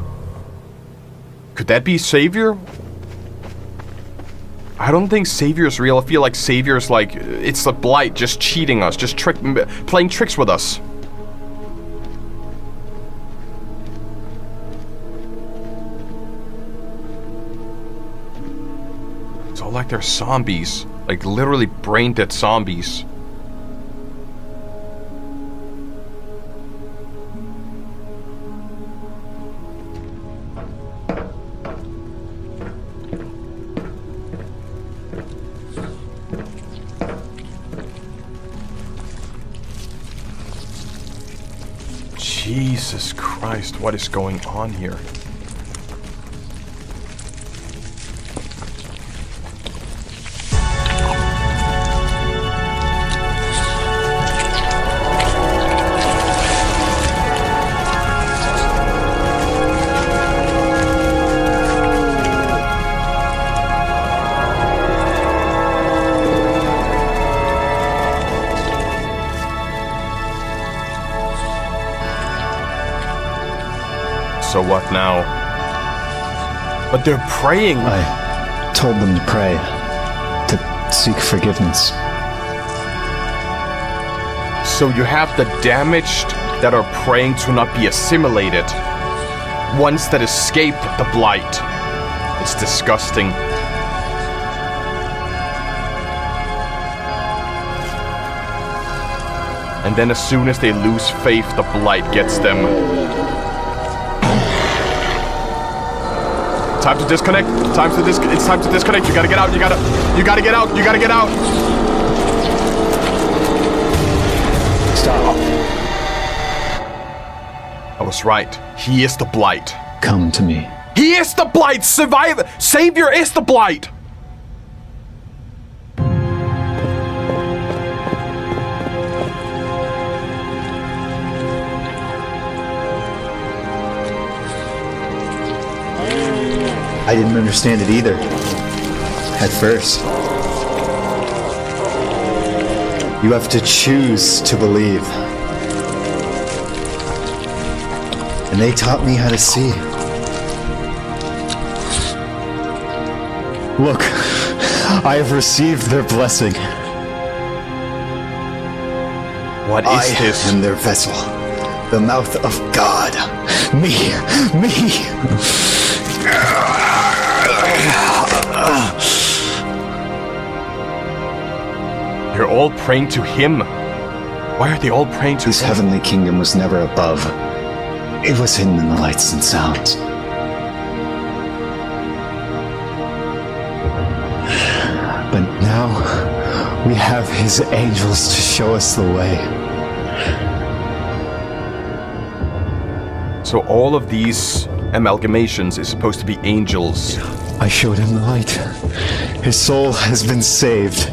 S2: Could that be Savior? I don't think Savior's real. I feel like Savior's like, it's the Blight just cheating us, just playing tricks with us. It's all like they're zombies. Like literally brain dead zombies. Jesus Christ, what is going on here? So what now? But they're praying.
S16: I told them to pray, to seek forgiveness.
S2: So you have the damaged that are praying to not be assimilated. Ones that escaped the Blight. It's disgusting. And then as soon as they lose faith, the Blight gets them. Time to disconnect. It's time to disconnect. You gotta get out. You gotta get out. You gotta get out.
S16: Stop.
S2: I was right. He is the Blight.
S16: Come to me.
S2: He is the Blight. Savior is the Blight.
S16: I didn't understand it either. At first. You have to choose to believe. And they taught me how to see. Look, I have received their blessing.
S2: What is this?
S16: I am their vessel. The mouth of God. Me.
S2: They're all praying to him. Why are they all praying to
S16: His
S2: him?
S16: heavenly kingdom was never above. It was hidden in the lights and sounds. But now, we have his angels to show us the way.
S2: So all of these amalgamations is supposed to be angels.
S16: I showed him the light. His soul has been saved.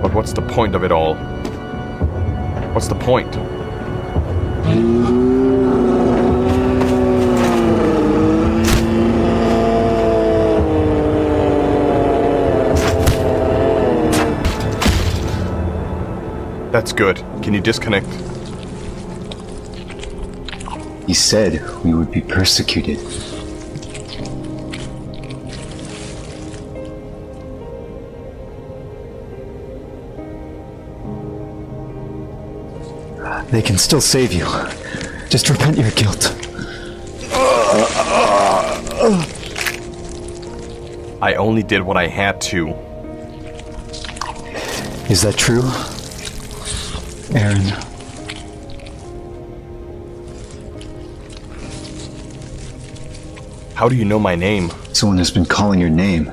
S2: But what's the point of it all? What's the point? That's good. Can you disconnect?
S16: He said we would be persecuted. They can still save you. Just repent your guilt.
S2: I only did what I had to.
S16: Is that true, Aaron?
S2: How do you know my name?
S16: Someone has been calling your name,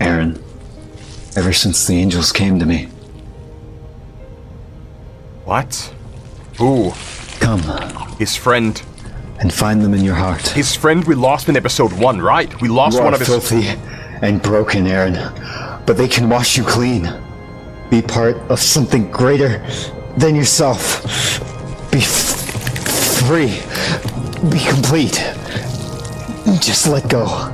S16: Aaron, ever since the angels came to me.
S2: What? Who?
S16: Come.
S2: His friend.
S16: And find them in your heart.
S2: His friend we lost in episode 1, right? We lost one of his...
S16: You are filthy and broken, Aaron. But they can wash you clean. Be part of something greater than yourself. Be free. Be complete. Just let go.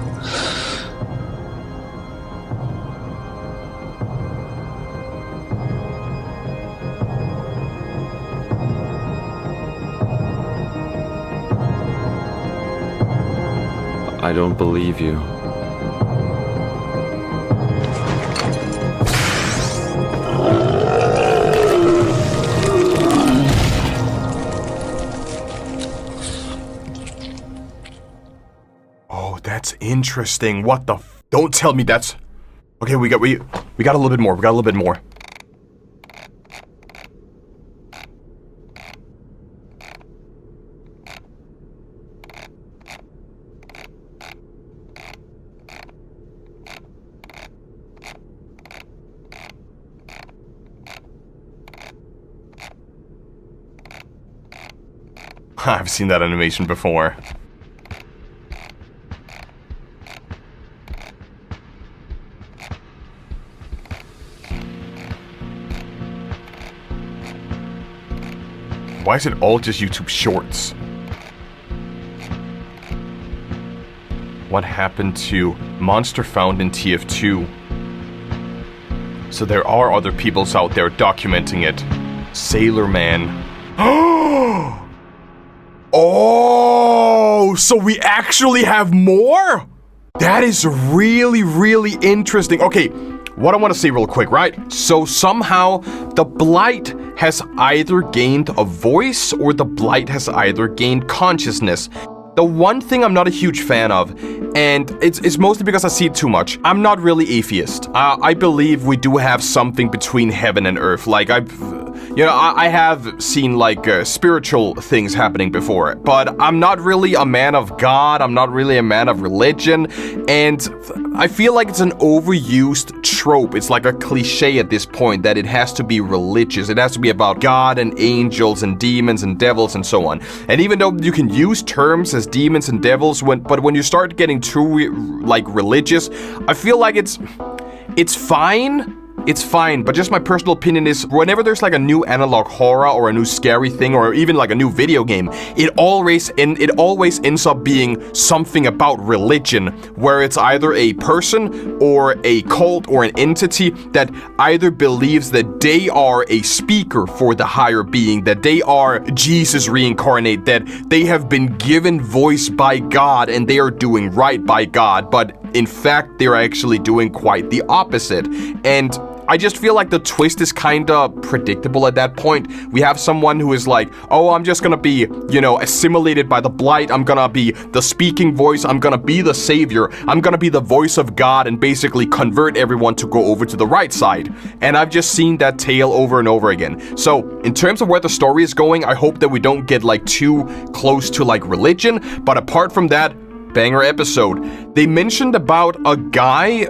S17: I don't believe you.
S2: Oh, that's interesting. What the f— Don't tell me that's— Okay, we got a little bit more. We got a little bit more. I've seen that animation before. Why is it all just YouTube Shorts? What happened to monster found in TF2? So there are other peoples out there documenting it. Sailor Man. Oh, so we actually have more? That is really, really interesting. Okay, what I want to say real quick, right? So somehow the Blight has either gained a voice or the Blight has either gained consciousness. The one thing I'm not a huge fan of, and it's mostly because I see it too much, I'm not really atheist. I believe we do have something between heaven and earth. Like, I have seen, like, spiritual things happening before, but I'm not really a man of God, I'm not really a man of religion, and I feel like it's an overused trope. It's like a cliche at this point that it has to be religious. It has to be about God and angels and demons and devils and so on. And even though you can use terms as demons and devils, but when you start getting too, like, religious, I feel like it's fine. It's fine, but just my personal opinion is whenever there's like a new analog horror or a new scary thing or even like a new video game, it always ends up being something about religion, where it's either a person or a cult or an entity that either believes that they are a speaker for the higher being, that they are Jesus reincarnate, that they have been given voice by God and they are doing right by God, but in fact they're actually doing quite the opposite. And I just feel like the twist is kinda predictable at that point. We have someone who is like, oh, I'm just gonna be, assimilated by the Blight, I'm gonna be the speaking voice, I'm gonna be the savior, I'm gonna be the voice of God and basically convert everyone to go over to the right side. And I've just seen that tale over and over again. So, in terms of where the story is going, I hope that we don't get like too close to like religion, but apart from that, banger episode. They mentioned about a guy,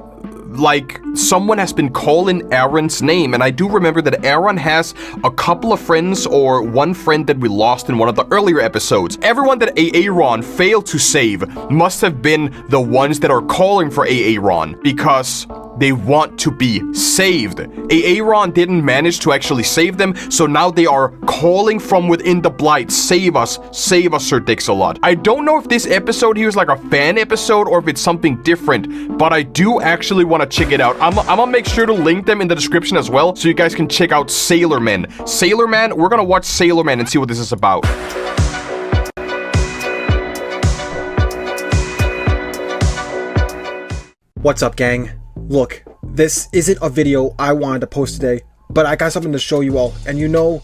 S2: like, someone has been calling Aaron's name, and I do remember that Aaron has a couple of friends, or one friend that we lost in one of the earlier episodes. Everyone that Aaron failed to save must have been the ones that are calling for Aaron, because they want to be saved. Aaron didn't manage to actually save them, so now they are calling from within the Blight, save us, Sir Dix-a-Lot. I don't know if this episode here is like a fan episode or if it's something different, but I do actually want to check it out. I'm gonna make sure to link them in the description as well, so you guys can check out Sailor Man. Sailor Man, we're gonna watch Sailor Man and see what this is about.
S18: What's up, gang? Look, this isn't a video I wanted to post today, but I got something to show you all, and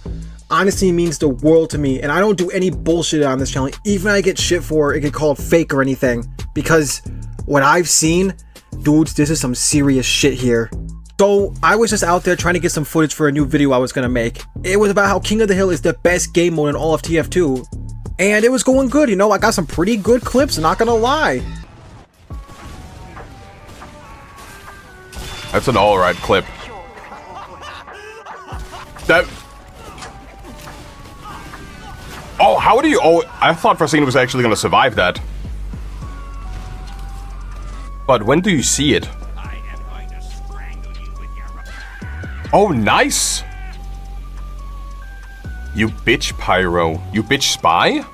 S18: honesty means the world to me, and I don't do any bullshit on this channel. Even if I get shit for it, get called fake or anything, because what I've seen, dudes, this is some serious shit here. So, I was just out there trying to get some footage for a new video I was gonna make. It was about how King of the Hill is the best game mode in all of TF2, and it was going good, I got some pretty good clips, not gonna lie.
S2: That's an alright clip. Oh, how do you— oh, I thought for a second it was actually gonna survive that. But when do you see it? Oh, nice! You bitch, Pyro. You bitch spy?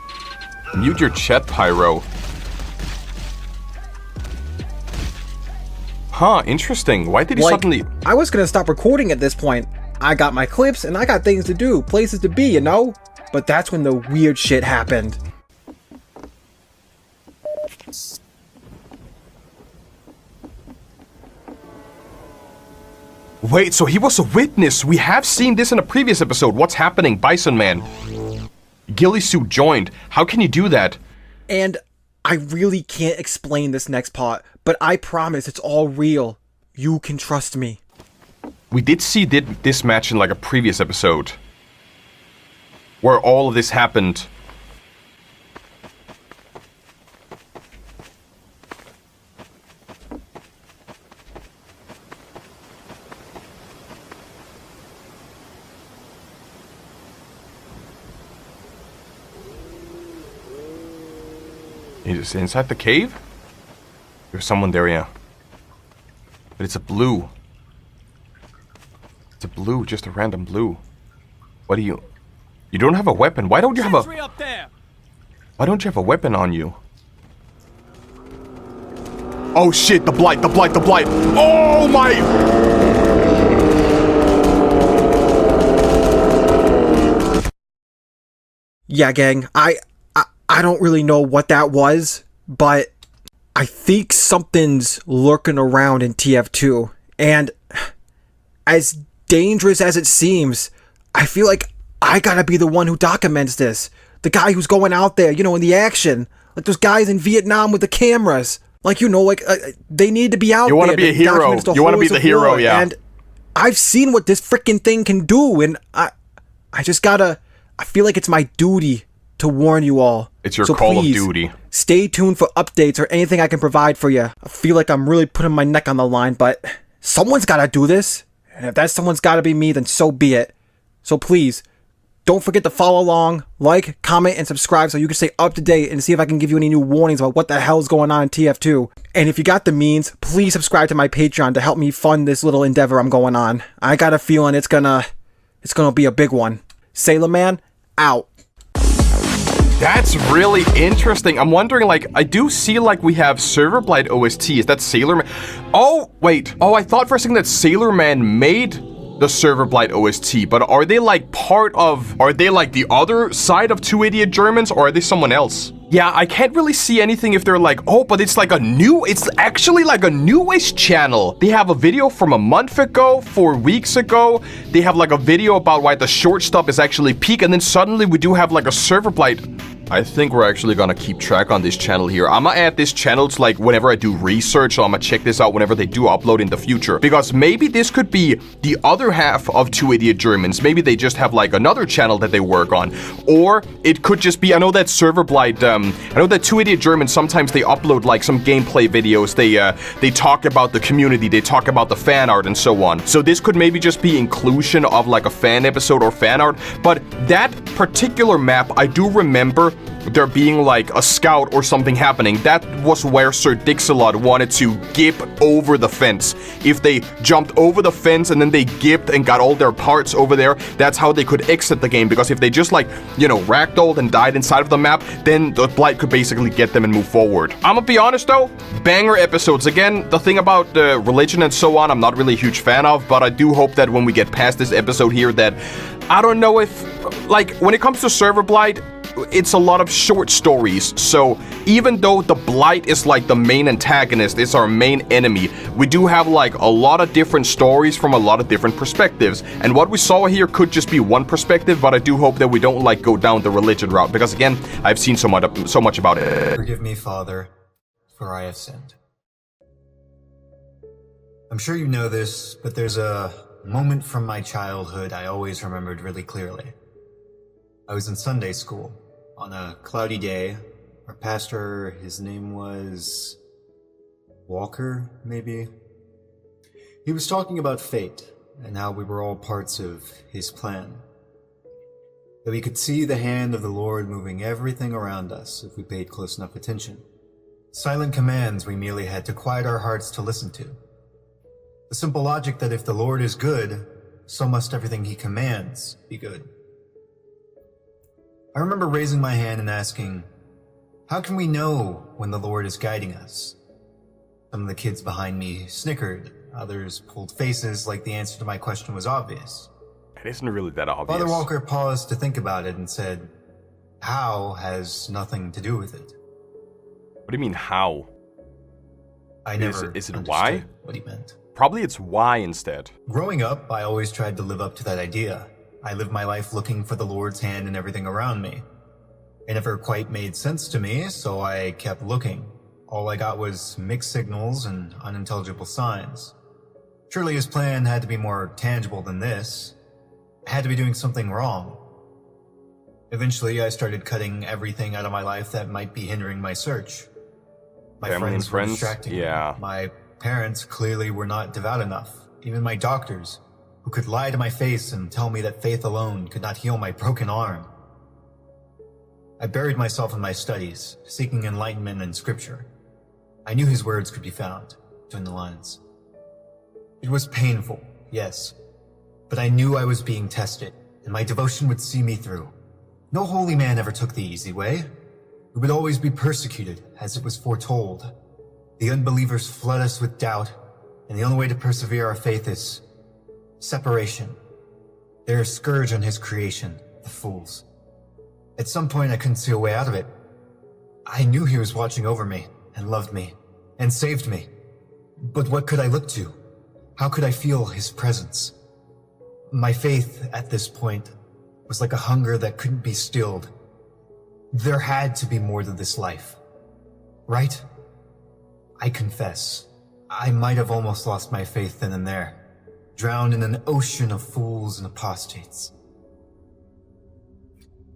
S2: Mute your chat, Pyro. Huh, interesting. Why did he suddenly—
S18: I was gonna stop recording at this point. I got my clips and I got things to do, places to be, But that's when the weird shit happened.
S2: Wait, so he was a witness. We have seen this in a previous episode. What's happening, Bison Man? Ghillie suit joined. How can you do that?
S18: And I really can't explain this next part, but I promise it's all real. You can trust me.
S2: We did see this match in like a previous episode, where all of this happened. Is it inside the cave? There's someone there, yeah. But it's a blue. It's a blue, just a random blue. What do you... You don't have a weapon. Why don't you have a... Why don't you have a weapon on you? Oh shit, the Blight, the Blight, the Blight! Oh my...
S18: Yeah, gang, I don't really know what that was, but I think something's lurking around in TF2, and as dangerous as it seems, I feel like I gotta be the one who documents this. The guy who's going out there, you know, in the action. Like those guys in Vietnam with the cameras. Like, you know, like, they need to be out there.
S2: You want to be a hero. You want to be the hero, yeah.
S18: And I've seen what this freaking thing can do, and I just gotta... I feel like it's my duty to warn you all.
S2: It's your
S18: so
S2: call
S18: please,
S2: of duty.
S18: Stay tuned for updates or anything I can provide for you. I feel like I'm really putting my neck on the line, but someone's gotta do this. And if that someone's gotta be me, then so be it. So please, don't forget to follow along, like, comment, and subscribe so you can stay up to date and see if I can give you any new warnings about what the hell's going on in TF2. And if you got the means, please subscribe to my Patreon to help me fund this little endeavor I'm going on. I got a feeling it's gonna be a big one. Sailor Man, out.
S2: That's really interesting. I'm wondering, like, I do see, like, we have Serverblight OST. Is that Sailor Man? Oh, wait. Oh, I thought for a second that Sailor Man made the Serverblight OST, but are they, like, are they, like, the other side of Two Idiot Germans, or are they someone else? Yeah, I can't really see anything if they're like, oh, but it's like it's actually like a newish channel. They have a video from a month ago, 4 weeks ago. They have like a video about why the short stop is actually peak, and then suddenly we do have like a Serverblight. I think we're actually gonna keep track on this channel here. I'm gonna add this channel to like whenever I do research, so I'm gonna check this out whenever they do upload in the future. Because maybe this could be the other half of Two Idiot Germans. Maybe they just have like another channel that they work on. Or it could just be, I know that Serverblight, I know that Two Idiot Germans, sometimes they upload like some gameplay videos. They talk about the community, they talk about the fan art and so on. So this could maybe just be inclusion of like a fan episode or fan art. But that particular map, I do remember there being like a scout or something happening. That was where Sir Dixalot wanted to gip over the fence. If they jumped over the fence and then they gipped and got all their parts over there, that's how they could exit the game. Because if they just like, you know, ragdolled and died inside of the map, then the Blight could basically get them and move forward. I'm gonna be honest though, banger episodes. Again, the thing about religion and so on, I'm not really a huge fan of, but I do hope that when we get past this episode here that, I don't know if, like, when it comes to Serverblight, it's a lot of short stories, so even though the Blight is like the main antagonist, it's our main enemy, we do have like a lot of different stories from a lot of different perspectives, and what we saw here could just be one perspective, but I do hope that we don't like go down the religion route, because again, I've seen so much about it.
S17: Forgive me, Father, for I have sinned. I'm sure you know this, but there's a moment from my childhood I always remembered really clearly. I was in Sunday school. On a cloudy day, our pastor, his name was Walker, maybe? He was talking about fate and how we were all parts of his plan. That we could see the hand of the Lord moving everything around us if we paid close enough attention. Silent commands we merely had to quiet our hearts to listen to. The simple logic that if the Lord is good, so must everything he commands be good. I remember raising my hand and asking, how can we know when the Lord is guiding us? Some of the kids behind me snickered, others pulled faces like the answer to my question was obvious.
S2: It isn't really that obvious.
S17: Father Walker paused to think about it and said, how has nothing to do with it.
S2: What do you mean, how?
S17: I never
S2: Is it
S17: understood
S2: why?
S17: what he meant.
S2: Probably it's why instead.
S17: Growing up, I always tried to live up to that idea. I lived my life looking for the Lord's hand in everything around me. It never quite made sense to me, so I kept looking. All I got was mixed signals and unintelligible signs. Surely his plan had to be more tangible than this. I had to be doing something wrong. Eventually, I started cutting everything out of my life that might be hindering my search. My
S2: Family and
S17: friends were
S2: friends?
S17: distracting me.
S2: Yeah.
S17: My parents clearly were not devout enough. Even my doctors, who could lie to my face and tell me that faith alone could not heal my broken arm. I buried myself in my studies, seeking enlightenment in scripture. I knew his words could be found between the lines. It was painful, yes, but I knew I was being tested, and my devotion would see me through. No holy man ever took the easy way. We would always be persecuted, as it was foretold. The unbelievers flood us with doubt, and the only way to persevere our faith is separation. They're a scourge on his creation, the fools. At some point, I couldn't see a way out of it. I knew he was watching over me, and loved me, and saved me. But what could I look to? How could I feel his presence? My faith, at this point, was like a hunger that couldn't be stilled. There had to be more than this life. Right? I confess, I might have almost lost my faith then and there, drowned in an ocean of fools and apostates.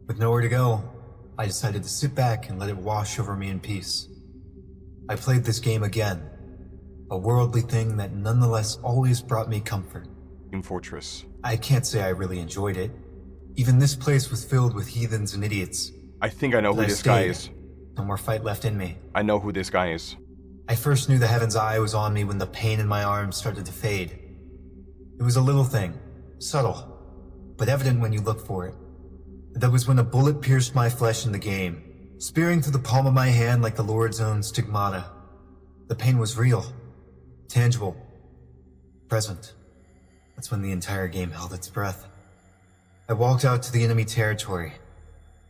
S17: With nowhere to go, I decided to sit back and let it wash over me in peace. I played this game again, a worldly thing that nonetheless always brought me comfort.
S2: Team Fortress.
S17: I can't say I really enjoyed it. Even this place was filled with heathens and idiots.
S2: I think I know who this guy is.
S17: No more fight left in me.
S2: I know who this guy is.
S17: I first knew the heaven's eye was on me when the pain in my arms started to fade. It was a little thing, subtle, but evident when you look for it. That was when a bullet pierced my flesh in the game, spearing through the palm of my hand like the Lord's own stigmata. The pain was real, tangible, present. That's when the entire game held its breath. I walked out to the enemy territory.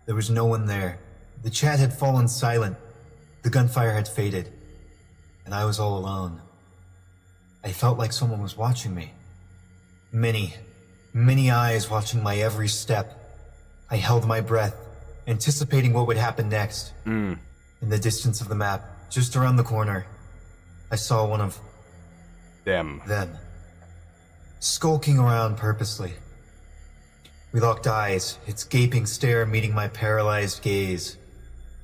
S17: There was no one there. The chat had fallen silent. The gunfire had faded. And I was all alone. I felt like someone was watching me. Many, many eyes watching my every step. I held my breath, anticipating what would happen next. In the distance of the map, just around the corner, I saw one of
S2: them.
S17: Skulking around purposely. We locked eyes, its gaping stare meeting my paralyzed gaze.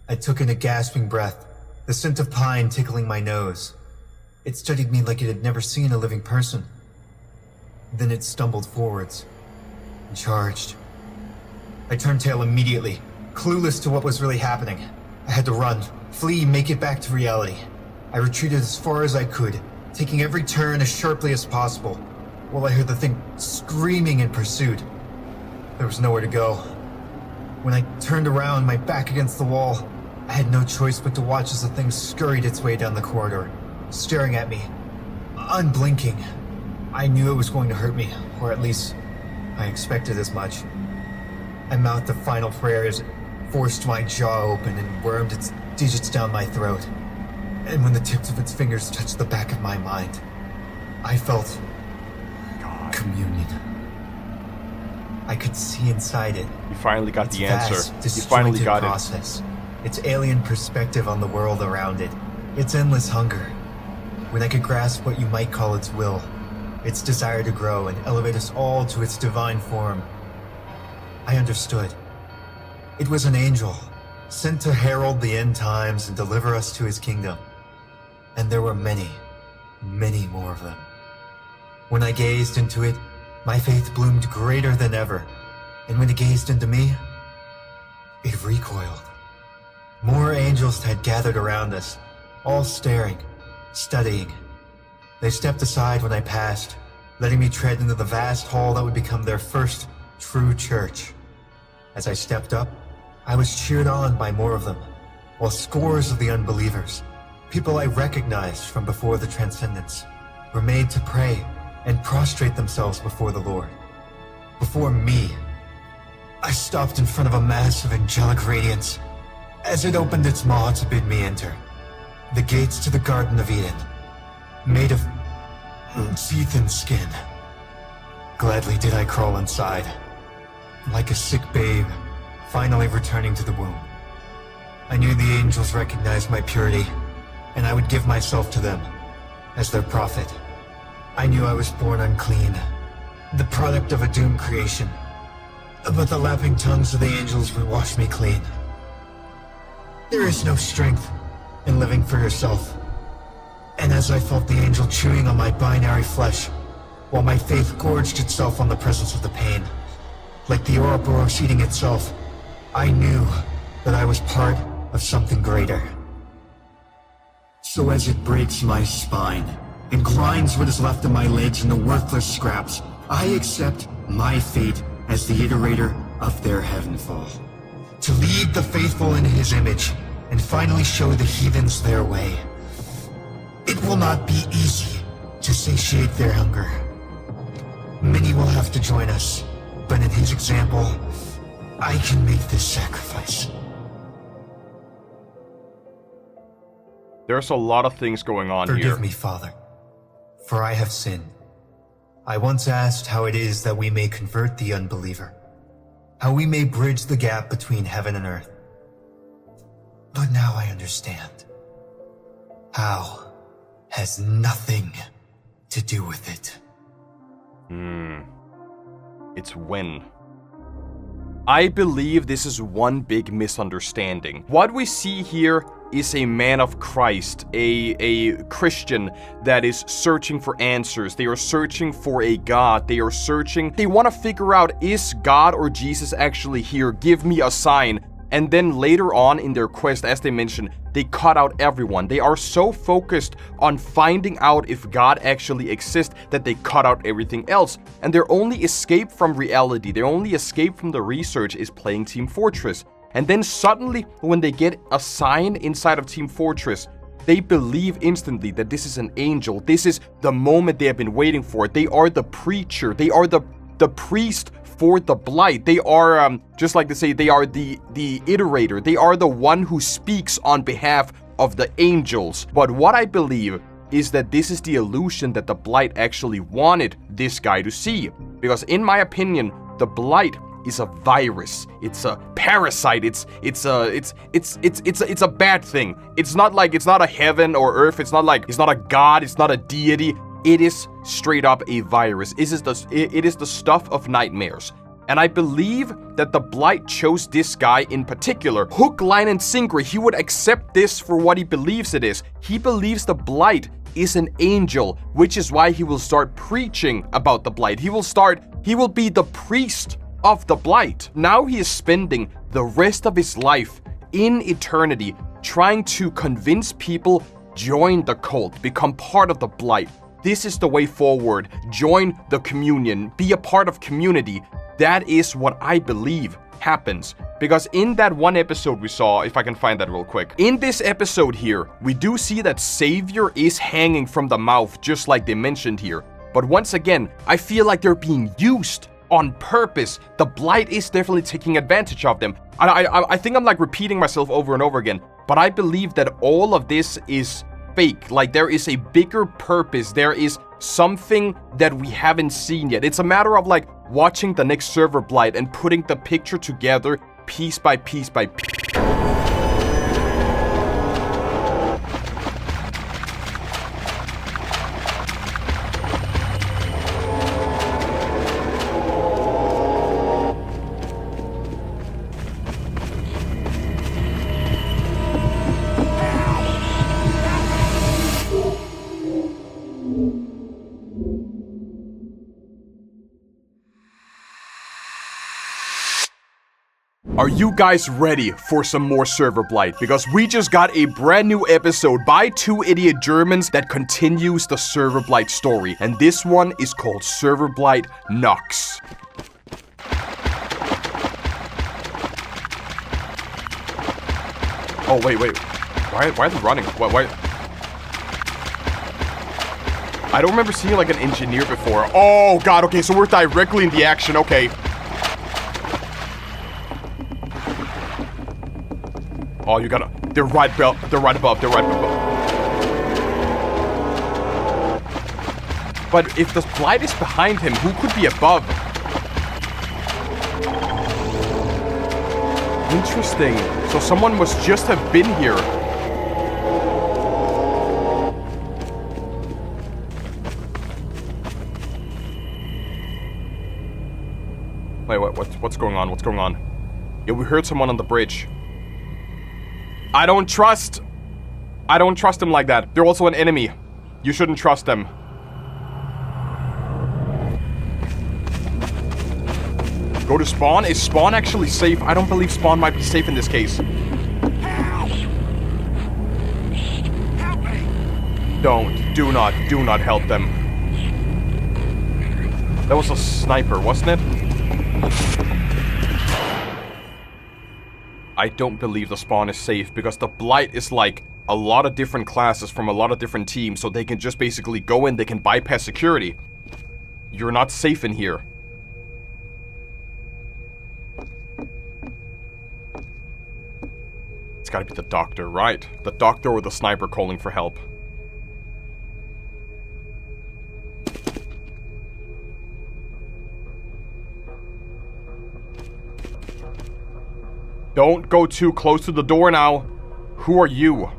S17: I took in a gasping breath, the scent of pine tickling my nose. It studied me like it had never seen a living person. Then it stumbled forwards and charged. I turned tail immediately, clueless to what was really happening. I had to run, flee, make it back to reality. I retreated as far as I could, taking every turn as sharply as possible, while I heard the thing screaming in pursuit. There was nowhere to go. When I turned around, my back against the wall, I had no choice but to watch as the thing scurried its way down the corridor, staring at me, unblinking. I knew it was going to hurt me, or at least I expected as much. I mouthed a final prayer as it forced my jaw open and wormed its digits down my throat. And when the tips of its fingers touched the back of my mind, I felt communion. I could see inside it.
S2: You finally got the answer.
S17: You
S2: finally got
S17: process. Its alien perspective on the world around it. Its endless hunger. When I could grasp what you might call its will. Its desire to grow and elevate us all to its divine form. I understood. It was an angel, sent to herald the end times and deliver us to his kingdom. And there were many, many more of them. When I gazed into it, my faith bloomed greater than ever. And when it gazed into me, it recoiled. More angels had gathered around us, all staring, studying. They stepped aside when I passed, letting me tread into the vast hall that would become their first true church. As I stepped up, I was cheered on by more of them, while scores of the unbelievers, people I recognized from before the Transcendence, were made to pray and prostrate themselves before the Lord. Before me. I stopped in front of a mass of angelic radiance as it opened its maw to bid me enter. The gates to the Garden of Eden, made of teeth and skin. Gladly did I crawl inside, like a sick babe, finally returning to the womb. I knew the angels recognized my purity, and I would give myself to them as their prophet. I knew I was born unclean, the product of a doomed creation, but the lapping tongues of the angels would wash me clean. There is no strength in living for yourself. And as I felt the angel chewing on my binary flesh, while my faith gorged itself on the presence of the pain, like the Ouroboros eating itself, I knew that I was part of something greater. So as it breaks my spine, and grinds what is left of my legs into worthless scraps, I accept my fate as the iterator of their heavenfall. To lead the faithful in his image, and finally show the heathens their way. It will not be easy to satiate their hunger. Many will have to join us, but in his example, I can make this sacrifice.
S2: There's a lot of things going on here.
S17: Forgive me, Father, for I have sinned. I once asked how it is that we may convert the unbeliever, how we may bridge the gap between heaven and earth. But now I understand. How has nothing to do with it.
S2: It's when. I believe this is one big misunderstanding. What we see here is a man of Christ, a Christian that is searching for answers. They are searching for a God. They want to figure out, is God or Jesus actually here? Give me a sign. And then later on in their quest, as they mentioned, they cut out everyone. They are so focused on finding out if God actually exists that they cut out everything else. And their only escape from reality, their only escape from the research is playing Team Fortress. And then suddenly, when they get a sign inside of Team Fortress, they believe instantly that this is an angel. This is the moment they have been waiting for. They are the preacher. They are the priest for the Blight. They are, just like they say, they are the iterator. They are the one who speaks on behalf of the angels. But what I believe is that this is the illusion that the Blight actually wanted this guy to see. Because in my opinion, the Blight is a virus. It's a parasite. It's a bad thing. It's not a heaven or earth. It's not a god. It's not a deity. It is straight up a virus. It is the stuff of nightmares. And I believe that the Blight chose this guy in particular. Hook, line, and sinker. He would accept this for what he believes it is. He believes the Blight is an angel, which is why he will start preaching about the Blight. He will be the priest of the Blight. Now he is spending the rest of his life in eternity trying to convince people, join the cult, become part of the Blight. This is the way forward. Join the communion. Be a part of community. That is what I believe happens. Because in that one episode we saw, if I can find that real quick. In this episode here, we do see that Savior is hanging from the mouth, just like they mentioned here. But once again, I feel like they're being used on purpose. The Blight is definitely taking advantage of them. I think I'm like repeating myself over and over again. But I believe that all of this is fake. Like there is a bigger purpose. There is something that we haven't seen yet. It's a matter of like watching the next Serverblight and putting the picture together piece by piece by piece. Are you guys ready for some more Serverblight? Because we just got a brand new episode by two idiot Germans that continues the Serverblight story. And this one is called Serverblight Nox. Oh, wait. Why are they running? Why? I don't remember seeing like an engineer before. Oh, God. Okay, so we're directly in the action. Okay. Oh, you gotta... They're right above. But if the Blight is behind him, who could be above? Interesting. So someone must just have been here. Wait, what's going on? What's going on? Yeah, we heard someone on the bridge. I don't trust them like that. They're also an enemy. You shouldn't trust them. Go to spawn? Is spawn actually safe? I don't believe spawn might be safe in this case. Do not help them. That was a sniper, wasn't it? I don't believe the spawn is safe because the Blight is like a lot of different classes from a lot of different teams, so they can just basically go in, they can bypass security. You're not safe in here. It's gotta be the doctor, right? The doctor or the sniper calling for help. Don't go too close to the door now. Who are you?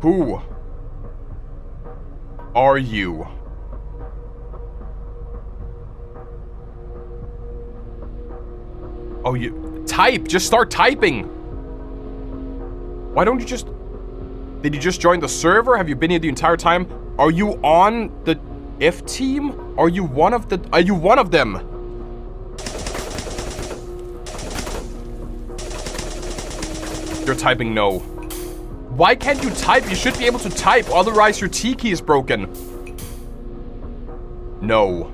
S2: Who are you? Oh, you... Type! Just start typing! Why don't you just... Did you just join the server? Have you been here the entire time? Are you on the F team? Are you one of the... Are you one of them? You're typing no. Why can't you type? You should be able to type, otherwise your T key is broken. No.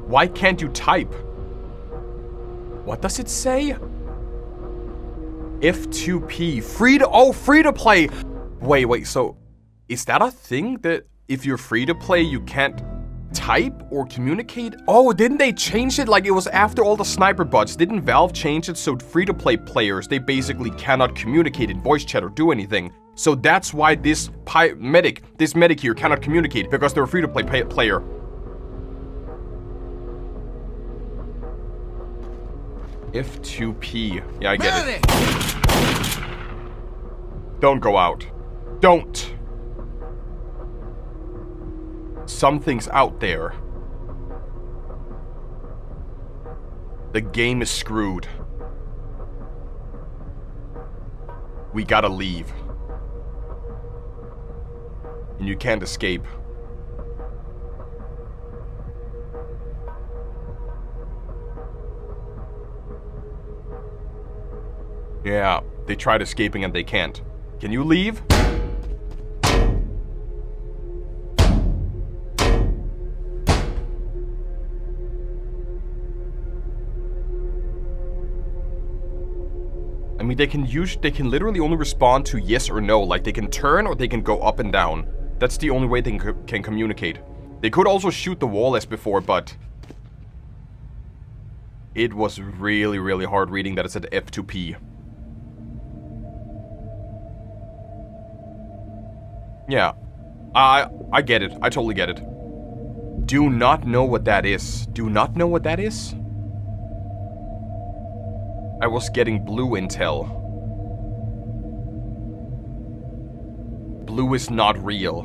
S2: Why can't you type? What does it say? F2P. Free to play. Wait, so is that a thing that if you're free to play you can't type or communicate? Oh, didn't they change it? Like it was after all the sniper bots. Didn't Valve change it so free-to-play players, they basically cannot communicate in voice chat or do anything? So that's why this medic here cannot communicate, because they're a free-to-play player. F2P. Yeah, I get it. Don't go out. Don't. Something's out there. The game is screwed. We gotta leave. And you can't escape. Yeah, they tried escaping and they can't. Can you leave? I mean, they can literally only respond to yes or no. Like, they can turn or they can go up and down. That's the only way they can communicate. They could also shoot the wall as before, but... It was really, really hard reading that it said F2P. Yeah. I get it. I totally get it. Do not know what that is. Do not know what that is? I was getting blue intel. Blue is not real.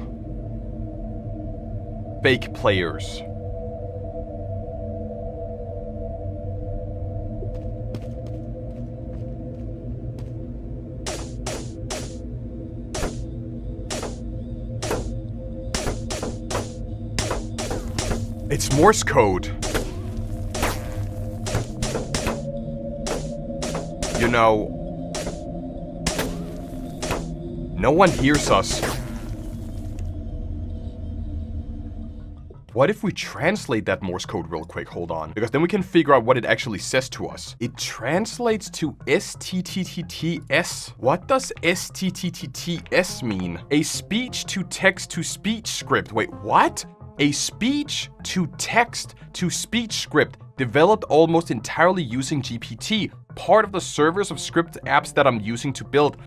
S2: Fake players. It's Morse code. You know, no one hears us. What if we translate that Morse code real quick? Hold on. Because then we can figure out what it actually says to us. It translates to STTTTS. What does STTTTS mean? A speech to text to speech script. Wait, what? A speech to text to speech script developed almost entirely using GPT. Part of the servers of script apps that I'm using to build.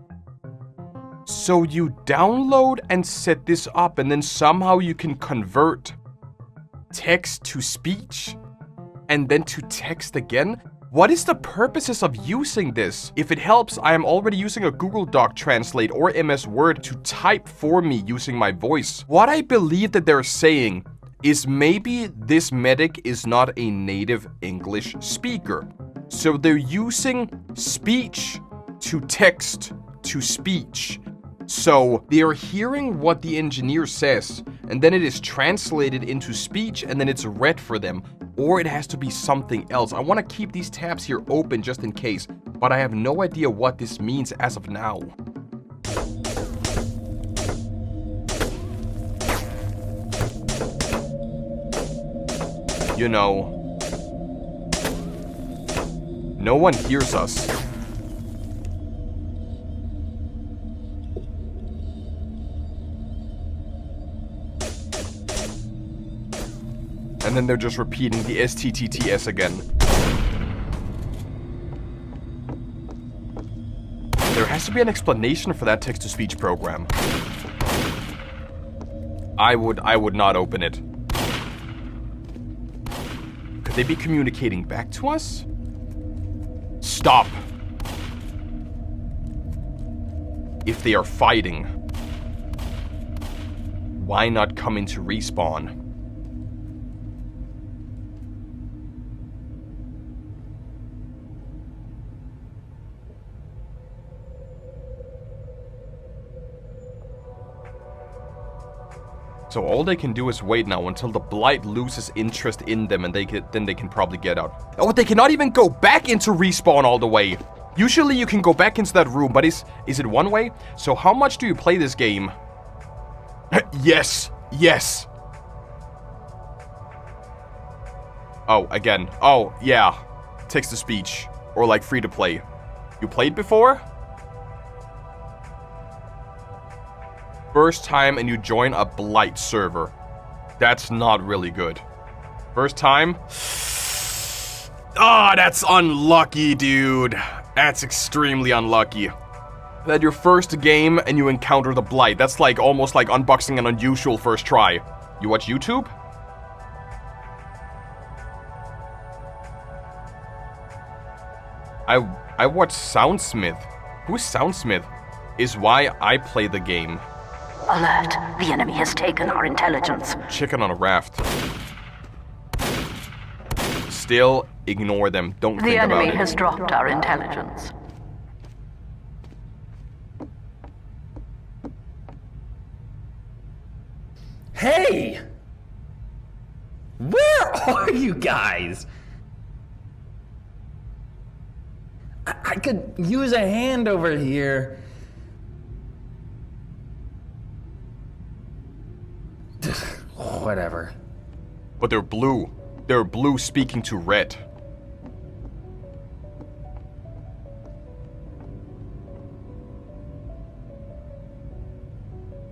S2: So you download and set this up, and then somehow you can convert text to speech and then to text again? What is the purposes of using this? If it helps, I am already using a Google Doc Translate or MS Word to type for me using my voice. What I believe that they're saying is maybe this medic is not a native English speaker. So they're using speech to text to speech. So they are hearing what the engineer says, and then it is translated into speech, and then it's read for them. Or it has to be something else. I want to keep these tabs here open just in case, but I have no idea what this means as of now. You know, no one hears us. And then they're just repeating the STTTS again. There has to be an explanation for that text-to-speech program. I would not open it. Could they be communicating back to us? Stop. If they are fighting, why not come into respawn? So all they can do is wait now until the Blight loses interest in them, and then they can probably get out. Oh, they cannot even go back into respawn all the way. Usually you can go back into that room, but is it one way? So how much do you play this game? Yes, yes. Oh, again. Oh, yeah. Text-to-speech. Or like free-to-play. You played before? First time and you join a Blight server. That's not really good. First time? Ah, that's unlucky, dude. That's extremely unlucky. That your first game and you encounter the Blight. That's like almost like unboxing an unusual first try. You watch YouTube? I watch Soundsmith. Who's Soundsmith? Is why I play the game.
S9: Alert. The enemy has taken our intelligence.
S2: Chicken on a raft. Still ignore them. Don't think about it.
S9: The enemy has dropped our intelligence.
S19: Hey! Where are you guys? I could use a hand over here. Whatever.
S2: But they're blue. They're blue speaking to red.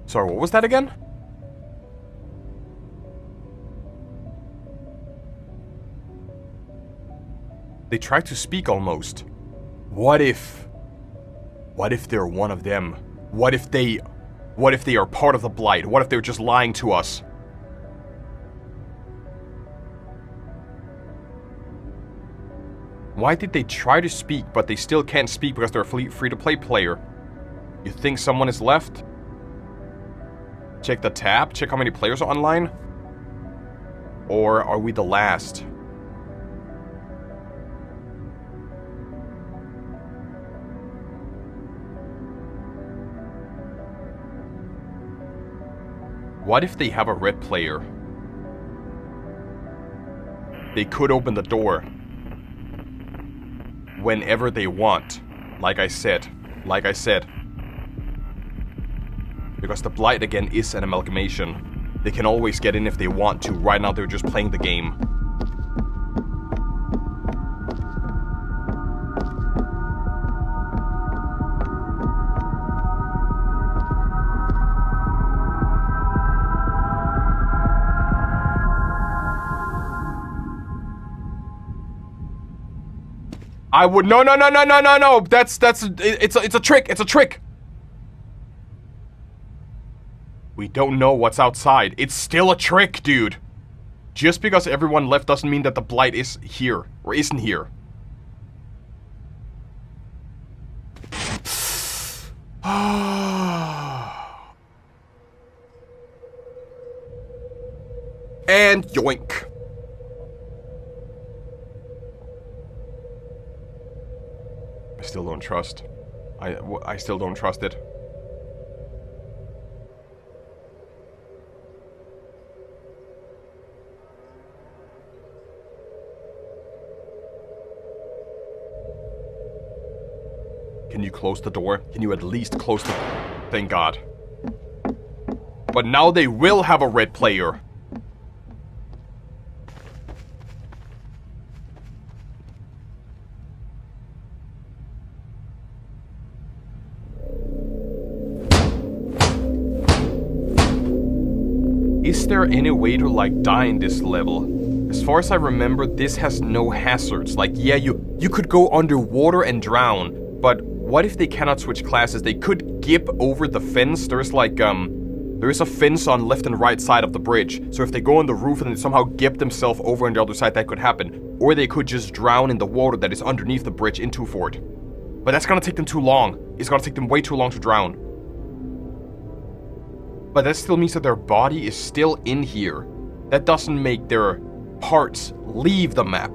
S2: Sorry, what was that again? They tried to speak almost. What if they're one of them? What if they are part of the Blight? What if they're just lying to us? Why did they try to speak, but they still can't speak because they're a free-to-play player? You think someone is left? Check the tab, check how many players are online? Or are we the last? What if they have a red player? They could open the door whenever they want. Like I said. Because the Blight again is an amalgamation. They can always get in if they want to. Right now they're just playing the game. I would no. It's a trick. It's a trick. We don't know what's outside. It's still a trick, dude. Just because everyone left doesn't mean that the Blight is here, or isn't here. And yoink. I still don't trust. I still don't trust it. Can you close the door? Can you at least close the... Thank God. But now they will have a red player. Is there any way to, like, die in this level? As far as I remember, this has no hazards. Like, yeah, you could go underwater and drown, but what if they cannot switch classes? They could gip over the fence. There's like, there is a fence on left and right side of the bridge. So if they go on the roof and they somehow gip themselves over on the other side, that could happen. Or they could just drown in the water that is underneath the bridge into Fort. But that's gonna take them too long. It's gonna take them way too long to drown. But that still means that their body is still in here. That doesn't make their parts leave the map.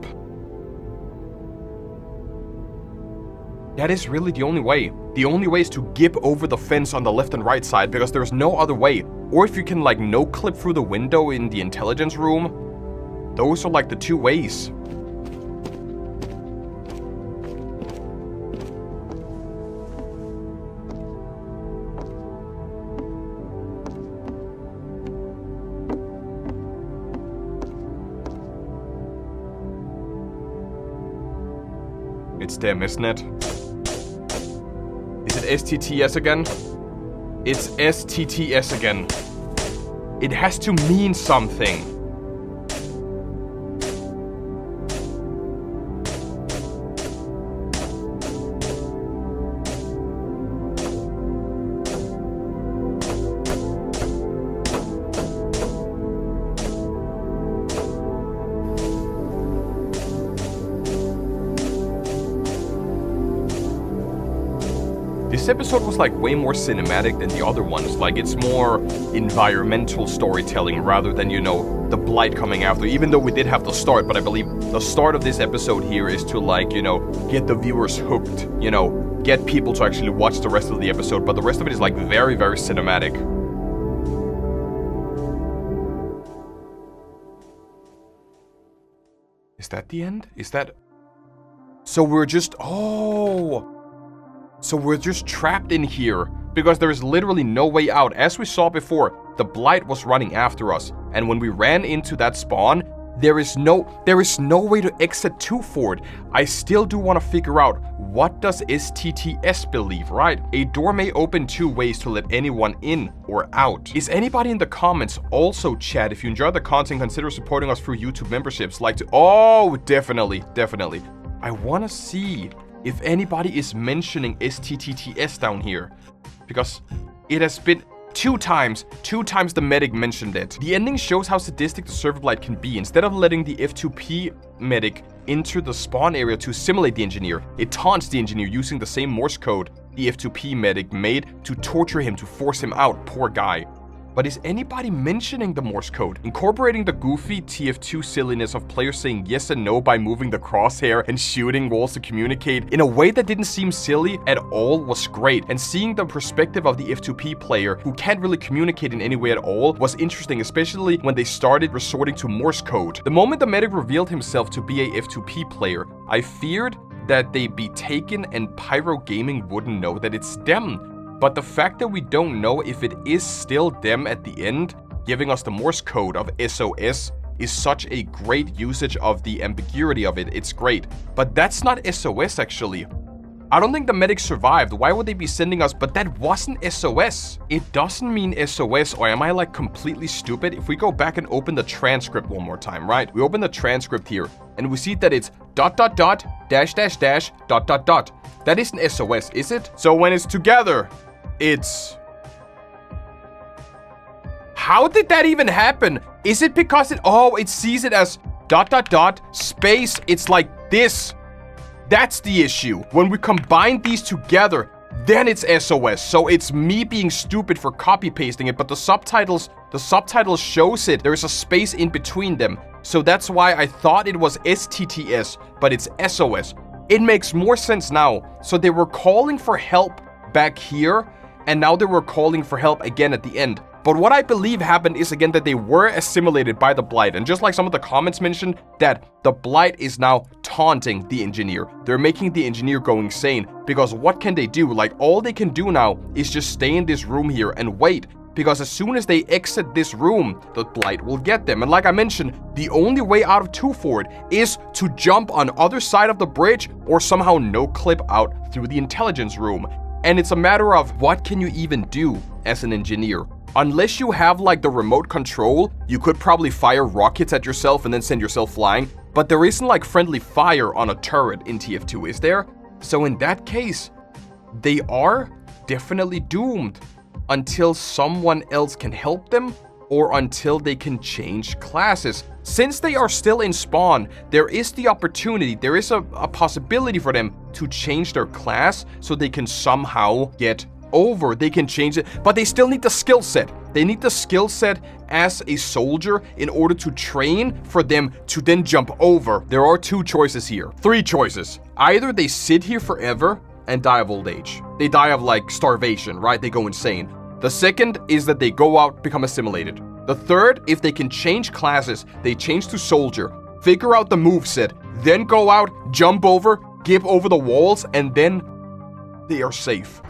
S2: That is really the only way. The only way is to gip over the fence on the left and right side because there's no other way. Or if you can like no-clip through the window in the intelligence room. Those are like the two ways. It's them, isn't it? Is it STTS again? It's STTS again. It has to mean something. This episode was like way more cinematic than the other ones. Like it's more environmental storytelling rather than, you know, the Blight coming after. Even though we did have the start, but I believe the start of this episode here is to like, you know, get the viewers hooked, you know, get people to actually watch the rest of the episode. But the rest of it is like very, very cinematic. Is that the end? Is that... So we're just... Oh... So we're just trapped in here, because there is literally no way out. As we saw before, the Blight was running after us, and when we ran into that spawn, there is no way to exit to Fort. I still do want to figure out, what does STTS believe, right? A door may open two ways to let anyone in or out. Is anybody in the comments also, chat, if you enjoy the content, consider supporting us through YouTube memberships, like to... Oh, definitely. I want to see if anybody is mentioning STTS down here, because it has been two times the medic mentioned it. The ending shows how sadistic the Serverblight can be. Instead of letting the F2P medic enter the spawn area to assimilate the engineer, it taunts the engineer using the same Morse code the F2P medic made to torture him to force him out, poor guy. But is anybody mentioning the Morse code? Incorporating the goofy TF2 silliness of players saying yes and no by moving the crosshair and shooting walls to communicate in a way that didn't seem silly at all was great. And seeing the perspective of the F2P player who can't really communicate in any way at all was interesting, especially when they started resorting to Morse code. The moment the medic revealed himself to be a F2P player, I feared that they'd be taken and Pyro Gaming wouldn't know that it's them. But the fact that we don't know if it is still them at the end, giving us the Morse code of SOS, is such a great usage of the ambiguity of it. It's great. But that's not SOS actually. I don't think the medic survived. Why would they be sending us? But that wasn't SOS. It doesn't mean SOS, or am I like completely stupid? If we go back and open the transcript one more time, right? We open the transcript here and we see that it's ... That isn't SOS, is it? So when it's together, it's... How did that even happen? Is it because it sees it as ... space? It's like this. That's the issue. When we combine these together, then it's SOS. So it's me being stupid for copy pasting it, but the subtitles shows it. There's a space in between them. So that's why I thought it was STTS, but it's SOS. It makes more sense now. So they were calling for help back here, and now they were calling for help again at the end. But what I believe happened is, again, that they were assimilated by the Blight. And just like some of the comments mentioned, that the Blight is now taunting the engineer. They're making the engineer go insane. Because what can they do? Like, all they can do now is just stay in this room here and wait. Because as soon as they exit this room, the Blight will get them. And like I mentioned, the only way out of 2 Fort is to jump on other side of the bridge or somehow no-clip out through the intelligence room. And it's a matter of what can you even do as an engineer? Unless you have like the remote control, you could probably fire rockets at yourself and then send yourself flying. But there isn't like friendly fire on a turret in TF2, is there? So in that case, they are definitely doomed until someone else can help them or until they can change classes. Since they are still in spawn, there is the opportunity, there is a possibility for them to change their class so they can somehow get over. They can change it, but they still need the skill set. They need the skill set as a soldier in order to train for them to then jump over. There are 2 choices here. 3 choices. Either they sit here forever and die of old age. They die of like starvation, right? They go insane. The second is that they go out, become assimilated. The third, if they can change classes, they change to soldier, figure out the moveset, then go out, jump over, give over the walls, and then they are safe.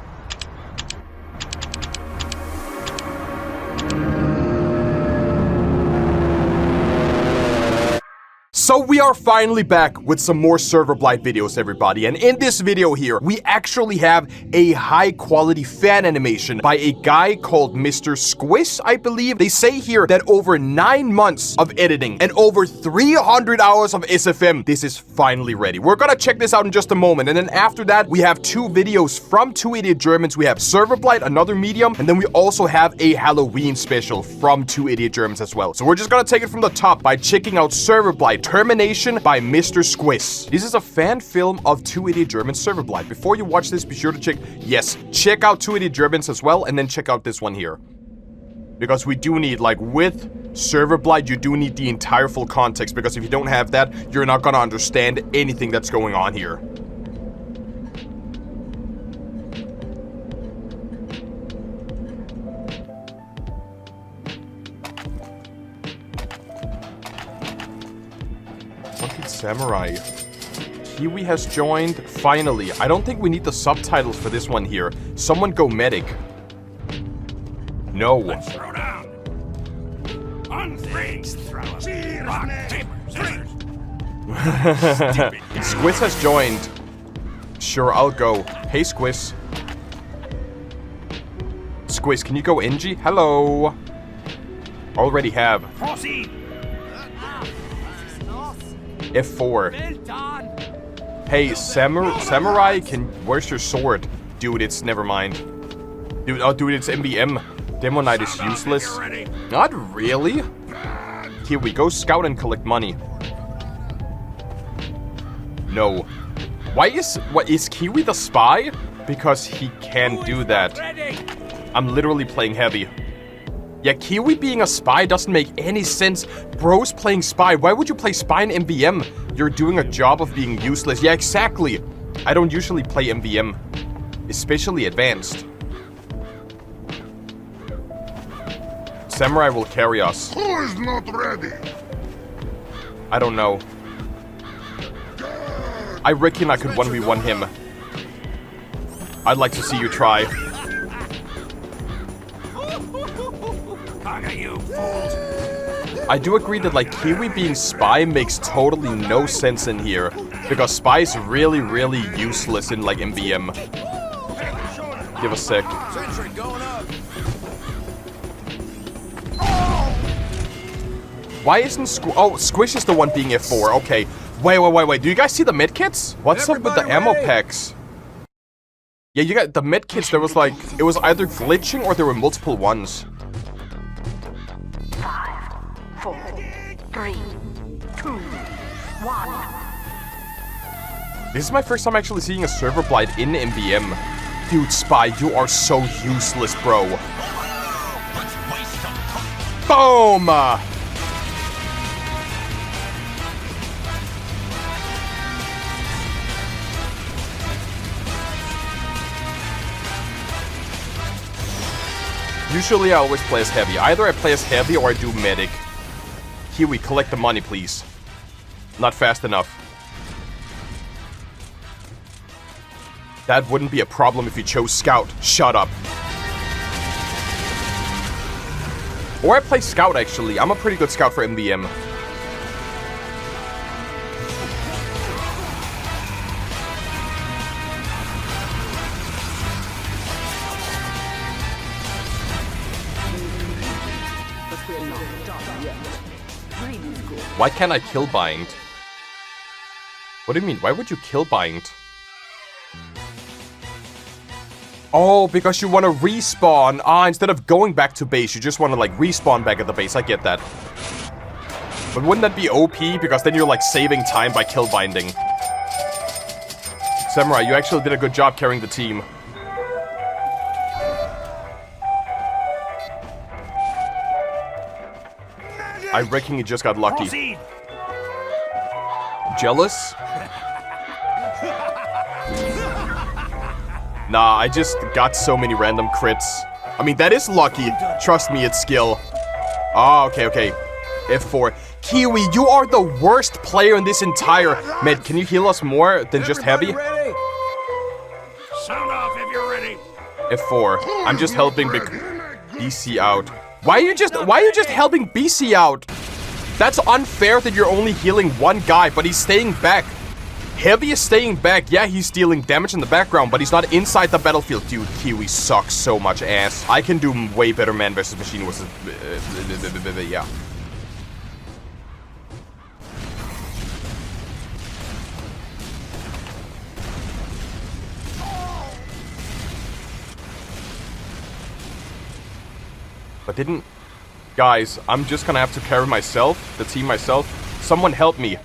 S2: So we are finally back with some more Serverblight videos, everybody. And in this video here, we actually have a high quality fan animation by a guy called Mr. Squish, I believe. They say here that over 9 months of editing and over 300 hours of SFM, this is finally ready. We're gonna check this out in just a moment. And then after that, we have 2 videos from 2 Idiot Germans. We have Serverblight, another medium, and then we also have a Halloween special from 2 Idiot Germans as well. So we're just gonna take it from the top by checking out Serverblight, Termination by Mr. Squish. This is a fan film of 2 Idiot Germans Serverblight. Before you watch this, be sure to check out 2 Idiot Germans as well, and then check out this one here. Because we do need, like, with Serverblight, you do need the entire full context, because if you don't have that, you're not gonna understand anything that's going on here. Samurai. Kiwi has joined, finally. I don't think we need the subtitles for this one here. Someone go medic. No.
S3: Let's throw down. Unfreeze. Rock, paper, scissors.
S2: Squiz has joined. Sure, I'll go. Hey, Squiz. Squiz, can you go NG? Hello. Already have.
S3: Proxy.
S2: F4. Hey, Samurai, where's your sword? Dude, it's, never mind. Dude, oh dude, it's MBM. Demo Knight is useless. Not really. Here we go, scout and collect money. No. What is Kiwi the spy? Because he can do that. I'm literally playing heavy. Yeah, Kiwi being a spy doesn't make any sense. Bro's playing spy. Why would you play spy in MVM? You're doing a job of being useless. Yeah, exactly. I don't usually play MVM. Especially advanced. Samurai will carry us.
S10: Who is not ready?
S2: I don't know. I reckon I could 1v1 him. I'd like to see you try. I do agree that, like, Kiwi being spy makes totally no sense in here. Because spy is really, really useless in, like, MVM. Give a sec. Why isn't Squish is the one being F4, okay. Wait. Do you guys see the medkits? What's up with the ammo packs? Yeah, you got the medkits, there was like, it was either glitching or there were multiple ones.
S9: 4, 3, 2, 1.
S2: This is my first time actually seeing a server blight in MBM. Dude, Spy, you are so useless, bro. Boom! Usually I always play as heavy. Either I play as heavy or I do medic. Kiwi, collect the money, please. Not fast enough. That wouldn't be a problem if you chose Scout. Shut up. Or I play Scout, actually. I'm a pretty good Scout for MBM. Why can't I kill bind? What do you mean? Why would you kill bind? Oh, because you want to respawn. Ah, instead of going back to base, you just want to, like, respawn back at the base. I get that. But wouldn't that be OP? Because then you're, like, saving time by kill binding. Samurai, you actually did a good job carrying the team. I reckon he just got lucky.
S3: Proceed.
S2: Jealous? Nah, I just got so many random crits. I mean, that is lucky. Trust me, it's skill. Oh, okay. F4. Kiwi, you are the worst player in this entire... Med, can you heal us more than just heavy?
S3: Sound off if you're ready.
S2: F4. I'm just helping BC out. Why are you just helping BC out? That's unfair that you're only healing one guy, but he's staying back. Heavy is staying back. Yeah, he's dealing damage in the background, but he's not inside the battlefield. Dude, Kiwi sucks so much ass. I can do way better man versus machine with yeah. But didn't... Guys, I'm just gonna have to carry myself, the team myself. Someone help me.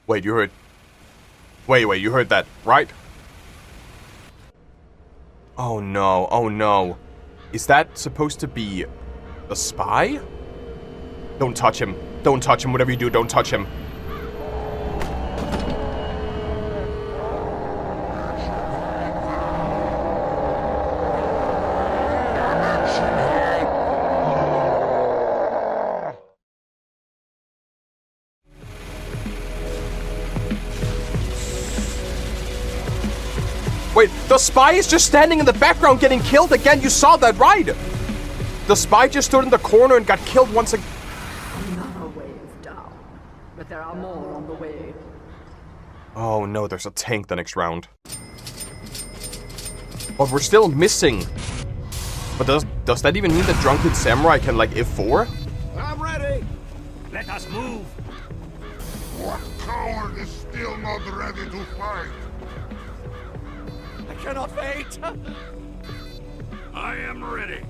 S2: Wait, you heard... Wait, you heard that, right? Oh no. Is that supposed to be a spy? Don't touch him. Don't touch him. Whatever you do, don't touch him. Wait, the spy is just standing in the background getting killed again. You saw that, right? The spy just stood in the corner and got killed once again.
S20: Another wave down, but there are more on the way.
S2: Oh no, there's a tank the next round. But we're still missing. But does that even mean that Drunken Samurai can, like, F4?
S3: I'm ready. Let us move.
S10: What coward is still not ready to fight?
S3: I cannot wait. I am ready.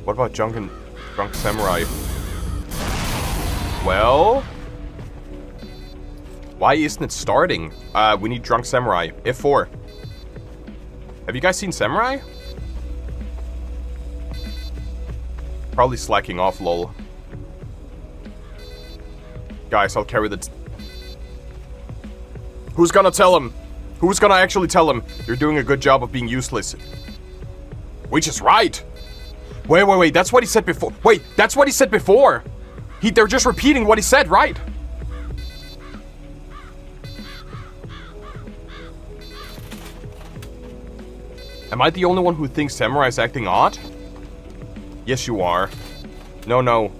S2: What about Drunk Samurai? Well... Why isn't it starting? We need Drunk Samurai. F4. Have you guys seen Samurai? Probably slacking off, lol. Guys, I'll carry the... Who's gonna tell him? Who's gonna actually tell him? You're doing a good job of being useless. Which is right. Wait. That's what he said before. Wait, that's what he said before. They're just repeating what he said, right? Am I the only one who thinks Samurai is acting odd? Yes, you are. No.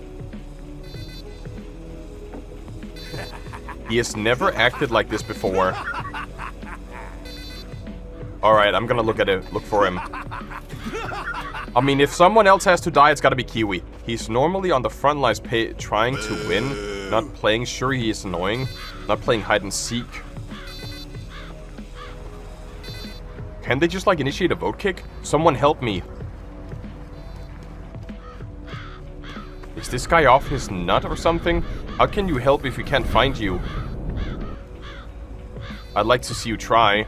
S2: He has never acted like this before. Alright, I'm gonna look for him. I mean, if someone else has to die, it's gotta be Kiwi. He's normally on the front lines trying to win, not playing. Sure, he is annoying. Not playing hide and seek. Can they just, like, initiate a vote kick? Someone help me. this guy off his nut or something? How can you help if we can't find you? I'd like to see you try.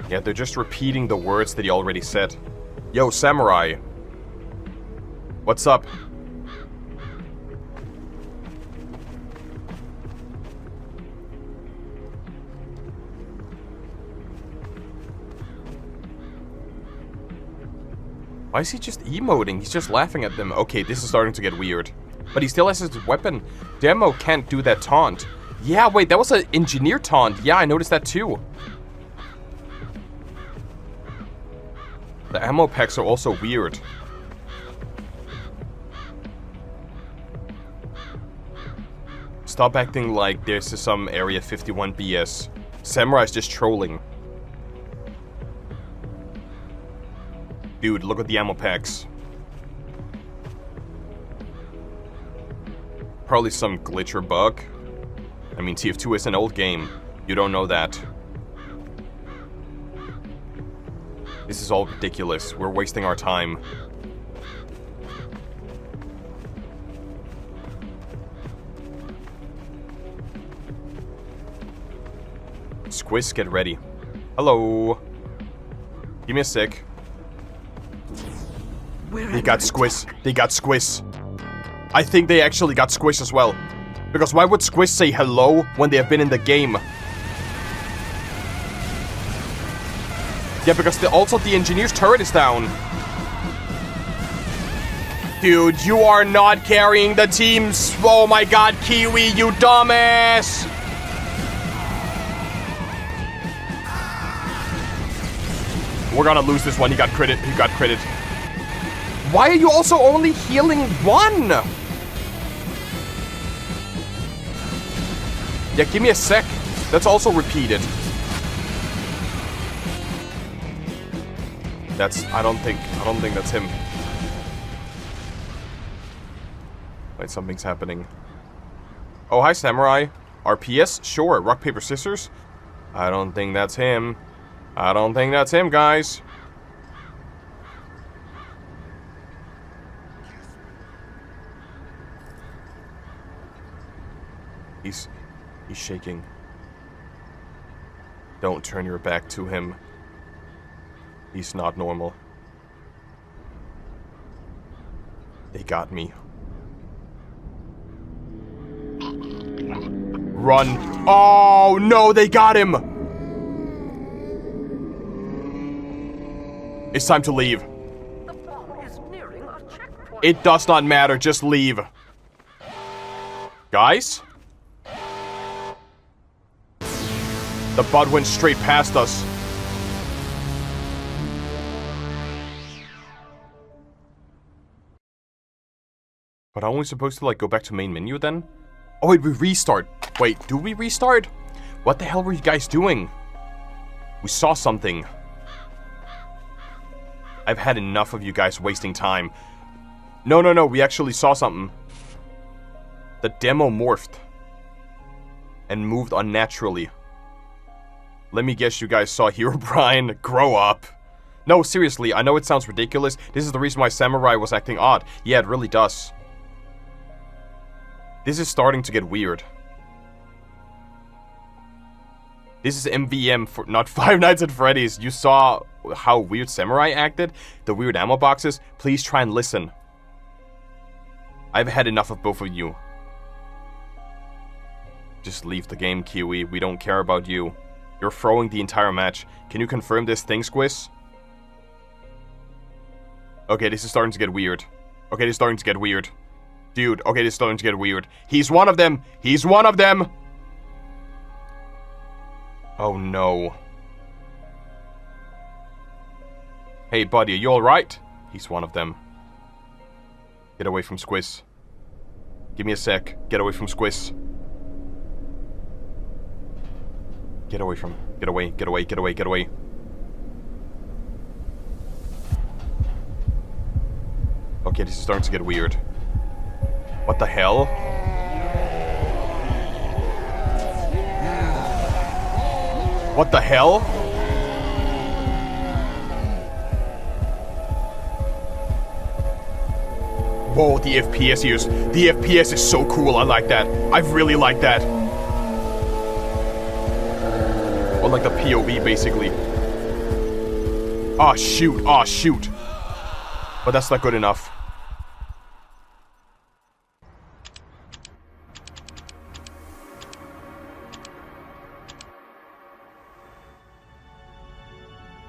S2: Yeah, they're just repeating the words that he already said. Yo, Samurai. What's up? Why is he just emoting? He's just laughing at them. Okay, this is starting to get weird. But he still has his weapon. Demo can't do that taunt. Yeah, wait, that was an engineer taunt. Yeah, I noticed that too. The ammo packs are also weird. Stop acting like this is some Area 51 BS. Samurai's just trolling. Dude, look at the ammo packs. Probably some glitch or bug. I mean, TF2 is an old game. You don't know that. This is all ridiculous. We're wasting our time. Squiz, get ready. Hello. Give me a sec. They got Squiz. They got Squiz. I think they actually got Squiz as well. Because why would Squiz say hello when they have been in the game? Yeah, because also the engineer's turret is down. Dude, you are not carrying the teams. Oh my god, Kiwi, you dumbass! We're gonna lose this one. He got credit. He got credit. Why are you also only healing one? Yeah, give me a sec. That's also repeated. I don't think that's him. Wait, something's happening. Oh, hi, Samurai. RPS? Sure. Rock, paper, scissors? I don't think that's him. I don't think that's him, guys. He's shaking. Don't turn your back to him. He's not normal. They got me. Run. Oh, no, they got him! It's time to leave. It does not matter, just leave. Guys? The bud went straight past us. But aren't we supposed to, like, go back to main menu then? Oh, wait, we restart. Wait, do we restart? What the hell were you guys doing? We saw something. I've had enough of you guys wasting time. No, we actually saw something. The demo morphed. And moved unnaturally. Let me guess you guys saw Herobrine. Grow up. No, seriously, I know it sounds ridiculous. This is the reason why Samurai was acting odd. Yeah, it really does. This is starting to get weird. This is MVM, for not Five Nights at Freddy's. You saw how weird Samurai acted? The weird ammo boxes? Please try and listen. I've had enough of both of you. Just leave the game, Kiwi. We don't care about you. You're throwing the entire match. Can you confirm this thing, Squiz? Okay, this is starting to get weird. Okay, this is starting to get weird. Dude, okay, this is starting to get weird. He's one of them! He's one of them! Oh no. Hey buddy, are you alright? He's one of them. Get away from Squiz. Give me a sec. Get away from Squiz. Get away from... Get away, get away, get away, get away. Okay, this is starting to get weird. What the hell? What the hell? Oh, the FPS here the FPS is so cool. I like that. I really like that. Or like the POV, basically. Oh, shoot. Oh, shoot. But that's not good enough.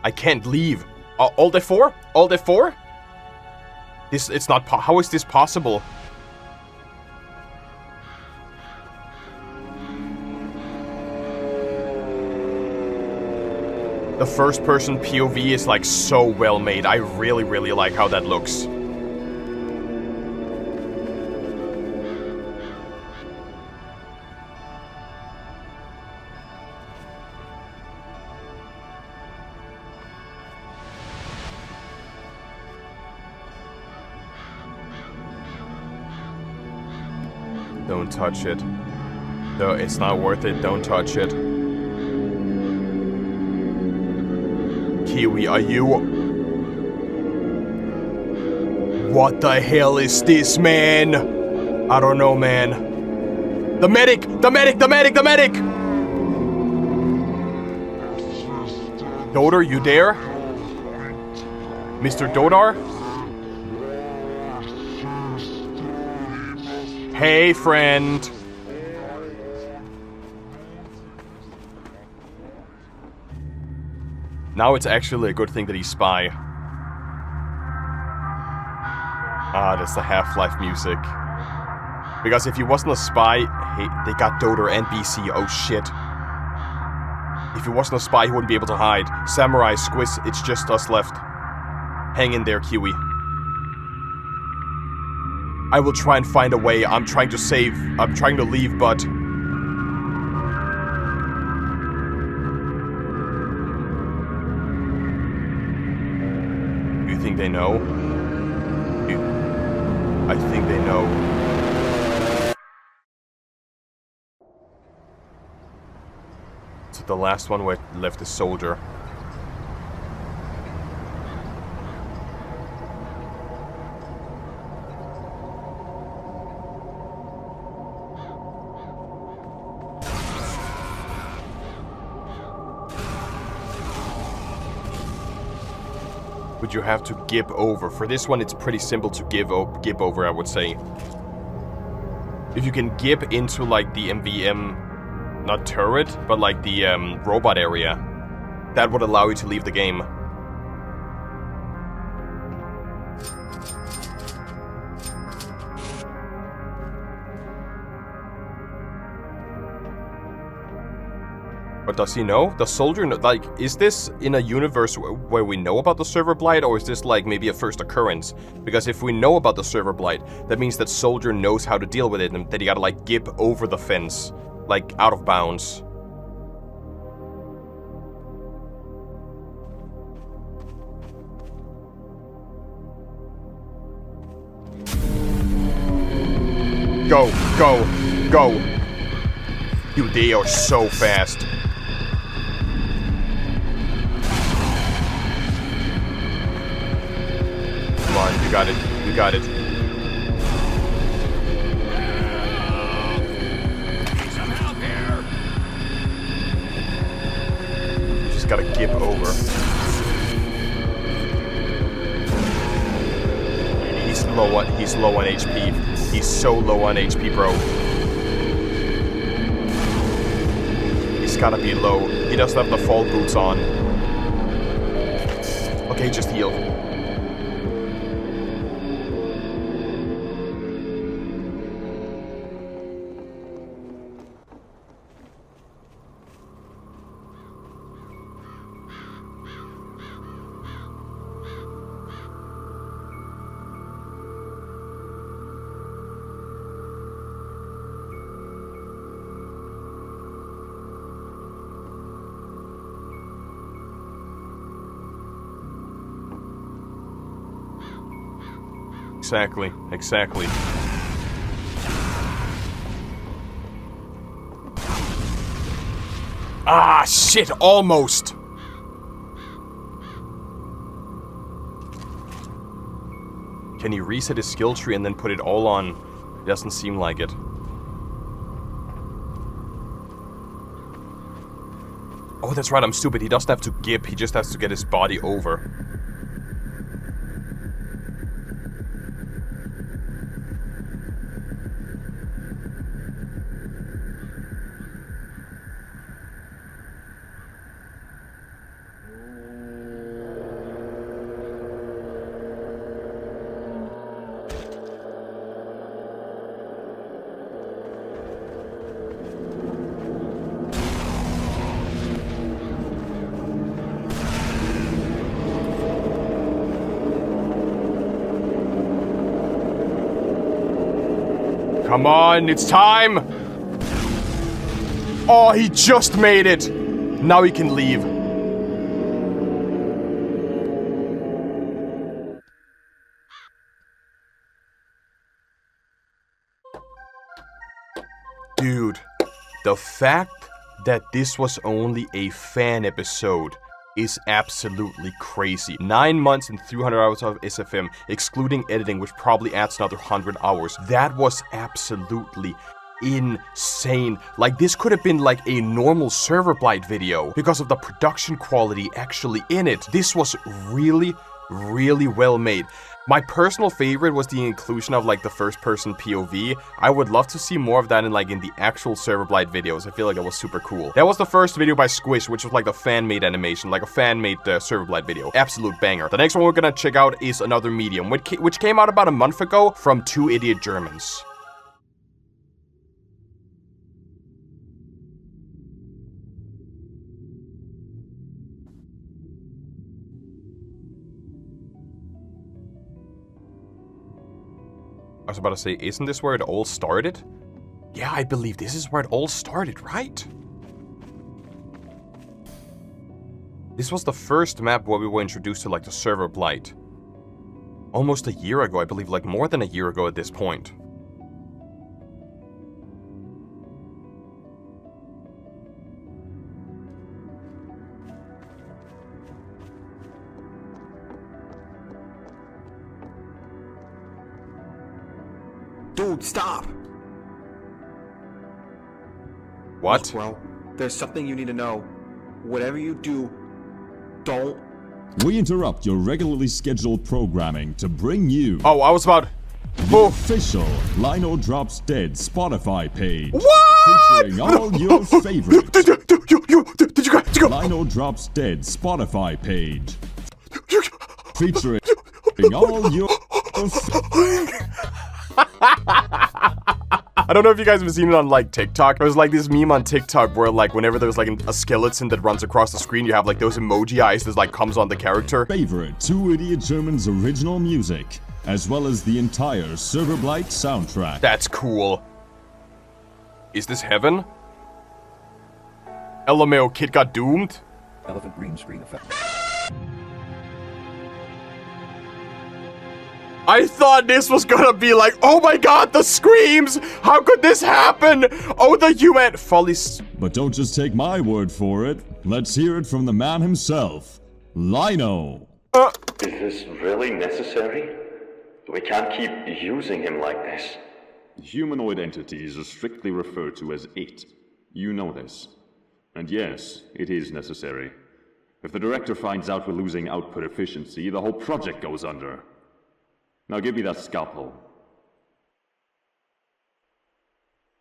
S2: I can't leave. Alt F4? Alt F4? It's not how is this possible? The first person POV is like so well made. I really, really like how that looks. Don't touch it. No, it's not worth it. Don't touch it. Kiwi, are you... What the hell is this, man? I don't know, man. The medic! The medic! The medic! The medic! Dodar, you there? Mr. Dodar? Hey, friend. Now it's actually a good thing that he's spy. Ah, that's the Half-Life music. Because if he wasn't a spy... Hey, they got Dodar and BC. Oh, shit. If he wasn't a spy, he wouldn't be able to hide. Samurai, Squiz, it's just us left. Hang in there, Kiwi. I will try and find a way. I'm trying to save. I'm trying to leave, but... Do you think they know? I think they know. So the last one where left is soldier. Would you have to give over? For this one, it's pretty simple to give over, I would say. If you can give into, like, the MVM... Not turret, but, like, the robot area. That would allow you to leave the game. But does he know? The soldier know? Like, is this in a universe where we know about the server blight, or is this like maybe a first occurrence? Because if we know about the server blight, that means that soldier knows how to deal with it, and that he gotta like gib over the fence, like out of bounds. Go, go, go. Dude, they are so fast. Come on, you got it. You got it. You just gotta gib over. He's low on HP. He's so low on HP, bro. He's gotta be low. He doesn't have the fall boots on. Okay, just heal. Exactly, exactly. Ah, shit, almost! Can he reset his skill tree and then put it all on? It doesn't seem like it. Oh, that's right, I'm stupid. He doesn't have to gip, he just has to get his body over. Come on, it's time! Oh, he just made it! Now he can leave. Dude, the fact that this was only a fan episode is absolutely crazy. 9 months and 300 hours of SFM, excluding editing, which probably adds another 100 hours. That was absolutely insane. Like, this could have been like a normal Serverblight video because of the production quality actually in it. This was really, really well made. My personal favorite was the inclusion of like the first person POV. I would love to see more of that in the actual Serverblight videos. I feel like it was super cool. That was the first video by Squish, which was like the fan-made animation, like a fan-made Serverblight video. Absolute banger. The next one we're gonna check out is Another Medium, which came out about a month ago from 2 idiot Germans. I was about to say, isn't this where it all started? Yeah, I believe this is where it all started, right? This was the first map where we were introduced to like the server Blight. Almost a year ago, I believe, like more than a year ago at this point.
S18: Dude, stop!
S2: What?
S18: Well, there's something you need to know. Whatever you do, don't...
S1: We interrupt your regularly scheduled programming to bring you...
S2: Oh, I was about...
S1: The official Lino Drops Dead Spotify page.
S2: What?
S1: Featuring all your favorites.
S2: Did you guys go?
S1: Lino Drops Dead Spotify page. Featuring all your...
S2: I don't know if you guys have seen it on like TikTok. There was like this meme on TikTok where like whenever there's like a skeleton that runs across the screen, you have like those emoji eyes that like comes on the character.
S1: Favorite 2 Idiot Germans original music, as well as the entire Serverblight soundtrack.
S2: That's cool. Is this heaven? LMAO kid got doomed?
S21: Elephant green screen effect.
S2: I thought this was gonna be like, oh my god, the screams! How could this happen? Oh, the human follies.
S1: But don't just take my word for it. Let's hear it from the man himself, Lino.
S22: Is this really necessary? We can't keep using him like this.
S4: Humanoid entities are strictly referred to as it. You know this. And yes, it is necessary. If the director finds out we're losing output efficiency, the whole project goes under. Now give me that scalpel.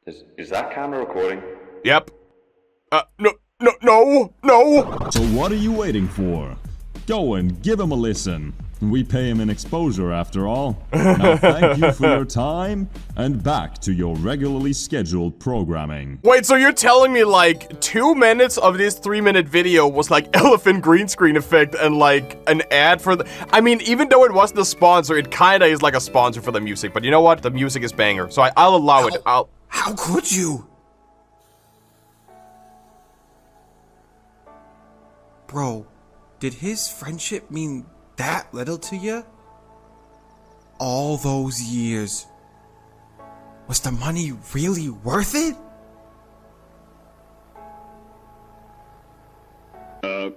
S22: Is that camera recording?
S2: Yep. No.
S1: So what are you waiting for? Go and give him a listen. We pay him in exposure after all. Now thank you for your time, and back to your regularly scheduled programming.
S2: Wait, so you're telling me like 2 minutes of this 3-minute video was like elephant green screen effect and like an ad for the... I mean, even though it wasn't a sponsor, it kinda is like a sponsor for the music, but you know what? The music is banger, so I'll allow it.
S18: How could you? Bro, did his friendship mean that little to you? All those years. Was the money really worth it?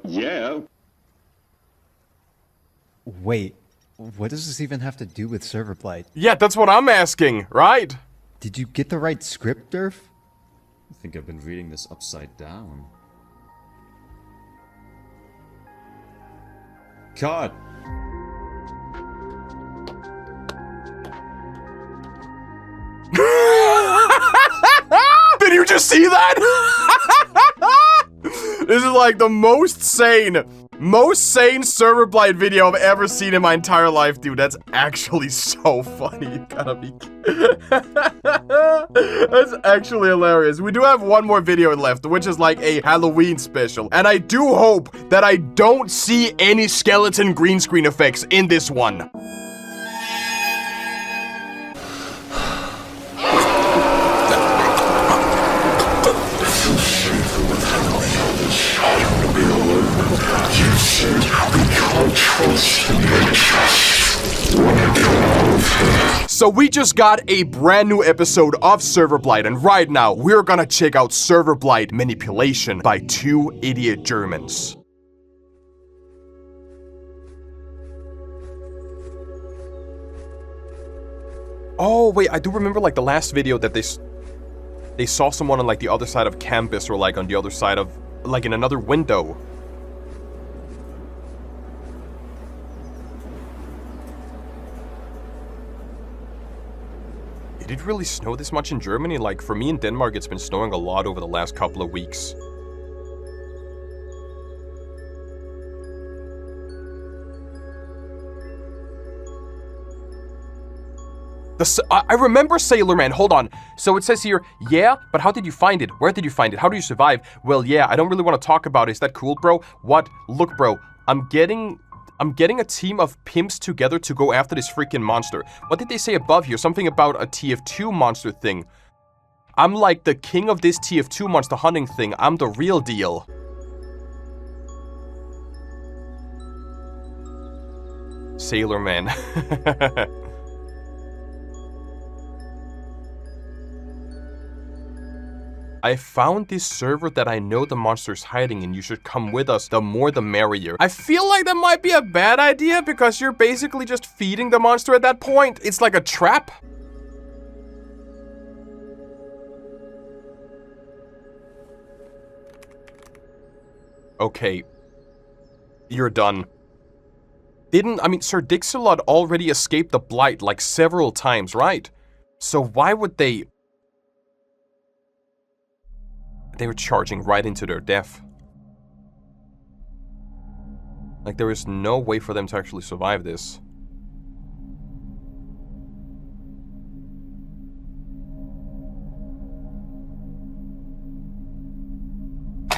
S4: Yeah.
S23: Wait,
S6: What does this even have to do with Serverblight?
S2: Yeah, that's what I'm asking, right?
S6: Did you get the right script, Durf?
S1: I think I've been reading this upside down. Cut!
S2: Did you just see that? This is like the most sane Serverblight video I've ever seen in my entire life, dude. That's actually so funny. You gotta be That's actually hilarious. We do have one more video left, which is like a Halloween special. And I do hope that I don't see any skeleton green screen effects in this one. So we just got a brand new episode of Serverblight, and right now we're gonna check out Serverblight Manipulation by two idiot Germans. Oh wait, I do remember like the last video that they saw someone on like the other side of campus, or like on the other side of, like in another window. Did it really snow this much in Germany? Like, for me in Denmark, it's been snowing a lot over the last couple of weeks. I remember Sailor Man, hold on. So it says here, yeah, but how did you find it? Where did you find it? How do you survive? Well, yeah, I don't really want to talk about it. Is that cool, bro? What? Look, bro, I'm getting a team of pimps together to go after this freaking monster. What did they say above here? Something about a TF2 monster thing. I'm like the king of this TF2 monster hunting thing. I'm the real deal. Sailor Man. I found this server that I know the monster's hiding in. You should come with us. The more the merrier. I feel like that might be a bad idea because you're basically just feeding the monster at that point. It's like a trap. Okay. You're done. Sir Dixelot already escaped the Blight like several times, right? So why would they... They were charging right into their death. Like, there is no way for them to actually survive this.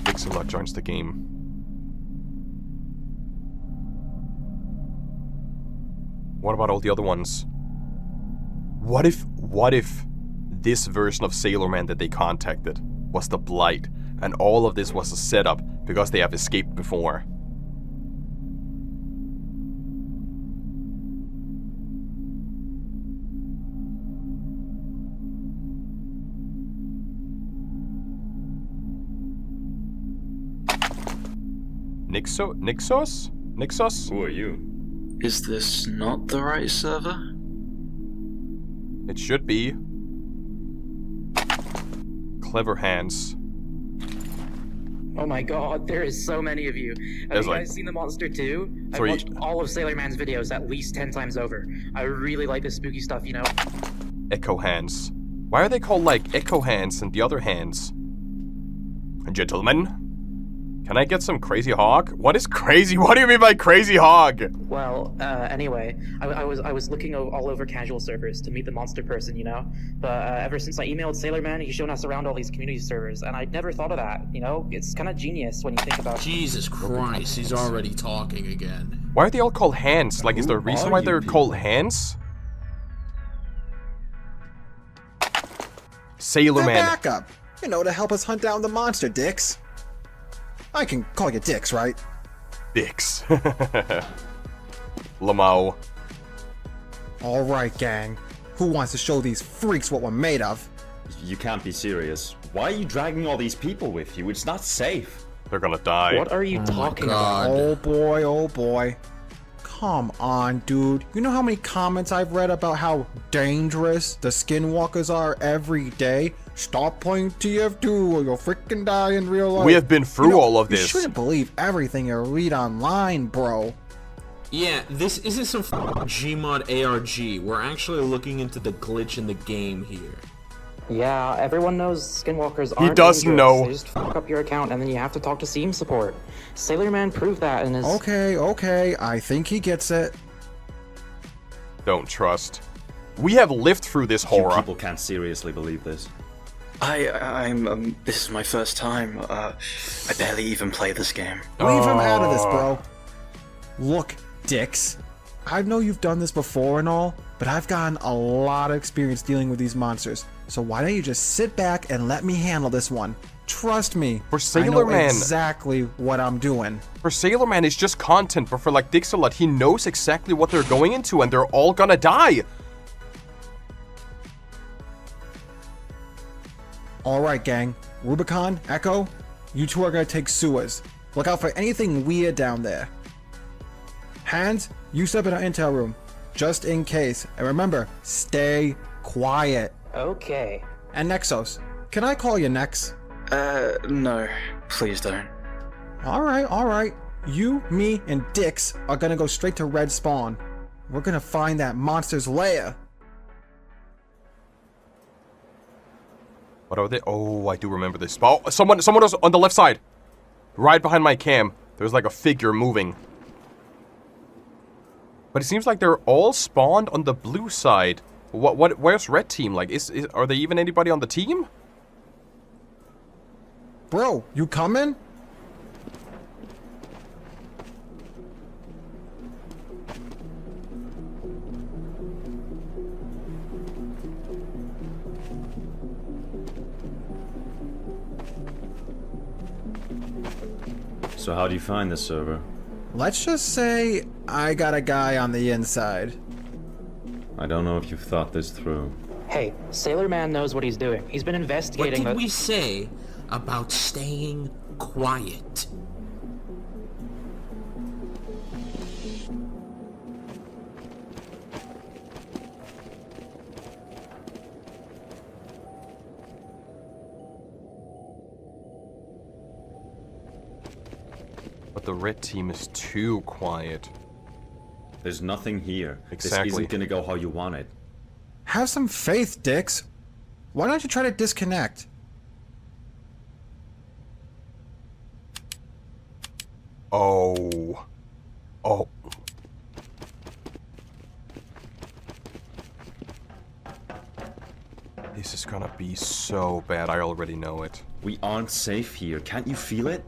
S2: Dixelot joins the game. What about all the other ones? What if this version of Sailor Man that they contacted was the Blight, and all of this was a setup because they have escaped before? Nixos?
S4: Who are you?
S21: Is this not the right server?
S2: It should be. Clever hands.
S23: Oh my god, there is so many of you. Have you guys seen the monster too? I've watched all of Sailor Man's videos at least 10 times over. I really like this spooky stuff, you know?
S2: Echo hands. Why are they called like Echo hands and the other hands? Gentlemen, can I get some crazy hog? What is crazy? What do you mean by crazy hog?
S23: Well, anyway, I was looking all over casual servers to meet the monster person, you know? But ever since I emailed Sailor Man, he's shown us around all these community servers, and I'd never thought of that, you know? It's kind of genius when you think about it.
S3: Jesus Christ, he's already talking again.
S2: Why are they all called hands? Like, is there a reason why they're called hands? Sailor Man.
S18: Backup! You know, to help us hunt down the monster, Dix. I can call you Dix, right?
S2: Dix. Lamau.
S18: Alright, gang. Who wants to show these freaks what we're made of?
S1: You can't be serious. Why are you dragging all these people with you? It's not safe.
S2: They're gonna die.
S23: What are you talking about?
S18: Oh boy, oh boy. Come on, dude. You know how many comments I've read about how dangerous the skinwalkers are every day? Stop playing TF2 or you'll freaking die in real life.
S2: We have been through all of
S18: You
S2: this.
S18: shouldn't believe everything you read online, bro.
S7: Yeah, this isn't some Gmod ARG. We're actually looking into the glitch in the game here.
S23: Yeah, everyone knows skinwalkers
S2: He
S23: aren't
S2: doesn't
S23: dangerous.
S2: know.
S23: They just fuck up your account and then you have to talk to Steam support. Sailor Man proved that in his...
S18: Okay, I think he gets it.
S2: Don't trust. We have lived through this horror.
S8: People can't seriously believe this.
S21: I'm this is my first time. I barely even play this game.
S18: Leave him out of this, bro. Look, dicks. I know you've done this before and all, but I've gotten a lot of experience dealing with these monsters. So why don't you just sit back and let me handle this one? Trust me,
S2: For
S18: I
S2: Sailor
S18: know
S2: Man,
S18: exactly what I'm doing.
S2: for Sailor Man, it's just content, but for like Dixalut, he knows exactly what they're going into, and they're all gonna die.
S18: Alright, gang. Rubicon, Echo, you two are gonna take sewers. Look out for anything weird down there. Hands, you step in our intel room, just in case. And remember, stay quiet.
S23: Okay.
S18: And Nexos, can I call you Nex?
S21: No, please don't.
S18: Alright. You, me, and Dix are gonna go straight to Red Spawn. We're gonna find that monster's lair.
S2: What are they? Oh, I do remember this spot. Oh, someone was on the left side. Right behind my cam. There's like a figure moving. But it seems like they're all spawned on the blue side. Where's red team? Like, are there even anybody on the team?
S18: Bro, you coming?
S8: So how do you find this server?
S18: Let's just say I got a guy on the inside.
S8: I don't know if you've thought this through.
S23: Hey, Sailor Man knows what he's doing. He's been investigating...
S7: What did we say about staying quiet?
S2: But the red team is too quiet.
S8: There's nothing here.
S2: Exactly.
S8: This isn't gonna go how you want it.
S18: Have some faith, Dix. Why don't you try to disconnect?
S2: Oh. This is gonna be so bad, I already know it.
S8: We aren't safe here. Can't you feel it?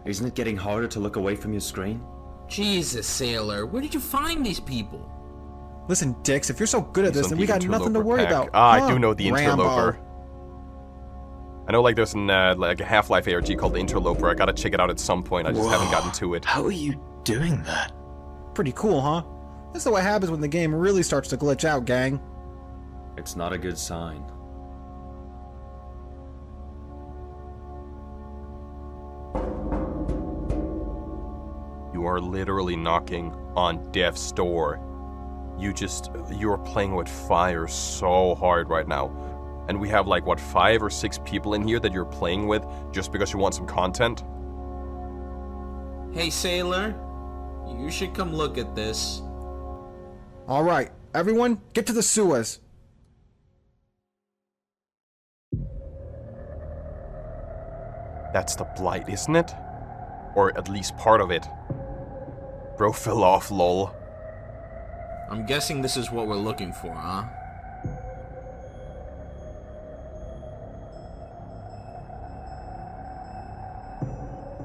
S8: Isn't it getting harder to look away from your screen?
S7: Jesus, Sailor, where did you find these people?
S18: Listen, Dix, if you're so good at this, then we got nothing to worry about.
S2: I do know the
S18: Rambo.
S2: interloper. I know, like, there's an, like a Half-Life ARG called the Interloper. I gotta check it out at some point. I just haven't gotten to it.
S21: How are you doing that?
S18: Pretty cool, huh? This is what happens when the game really starts to glitch out, gang.
S8: It's not a good sign.
S2: You are literally knocking on death's door. You're playing with fire so hard right now. And we have like, what, 5 or 6 people in here that you're playing with just because you want some content?
S7: Hey, Sailor, you should come look at this.
S18: Alright, everyone, get to the sewers.
S2: That's the Blight, isn't it? Or at least part of it. Bro fell off, lol.
S7: I'm guessing this is what we're looking for, huh?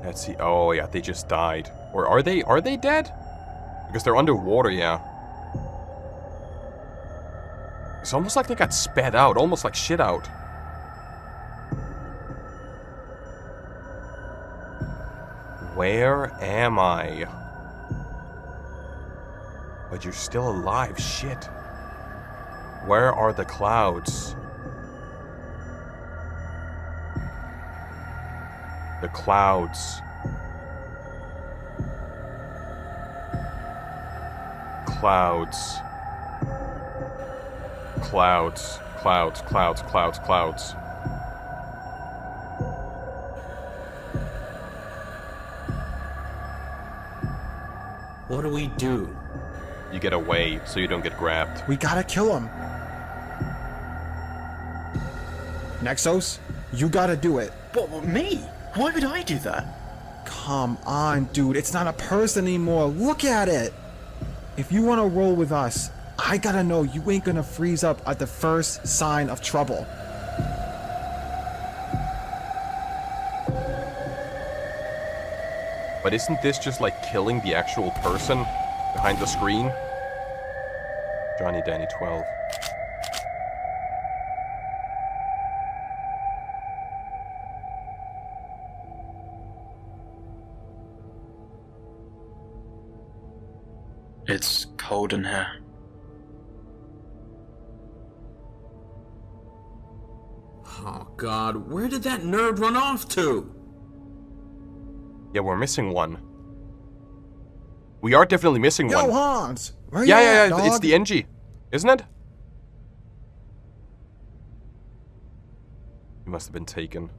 S2: Let's see. Oh yeah, they just died. Or are they dead? Because they're underwater, yeah. It's almost like they got spat out, almost like shit out. Where am I? But you're still alive, shit. Where are the clouds? The clouds. Clouds. Clouds. Clouds, clouds, clouds, clouds.
S7: What do we do?
S2: You get away so you don't get grabbed.
S18: We gotta kill him. Nexos, you gotta do it.
S21: What, me? Why would I do that?
S18: Come on, dude. It's not a person anymore. Look at it. If you want to roll with us, I gotta know you ain't gonna freeze up at the first sign of trouble.
S2: But isn't this just like killing the actual person behind the screen? Johnny Danny 12.
S21: It's cold in here.
S7: Oh god, where did that nerd run off to?
S2: Yeah, we're missing one. We are definitely missing one.
S18: Yo, Hans! Where
S2: Yeah,
S18: you
S2: yeah,
S18: at,
S2: yeah,
S18: dog?
S2: it's the NG, isn't it? He must have been taken.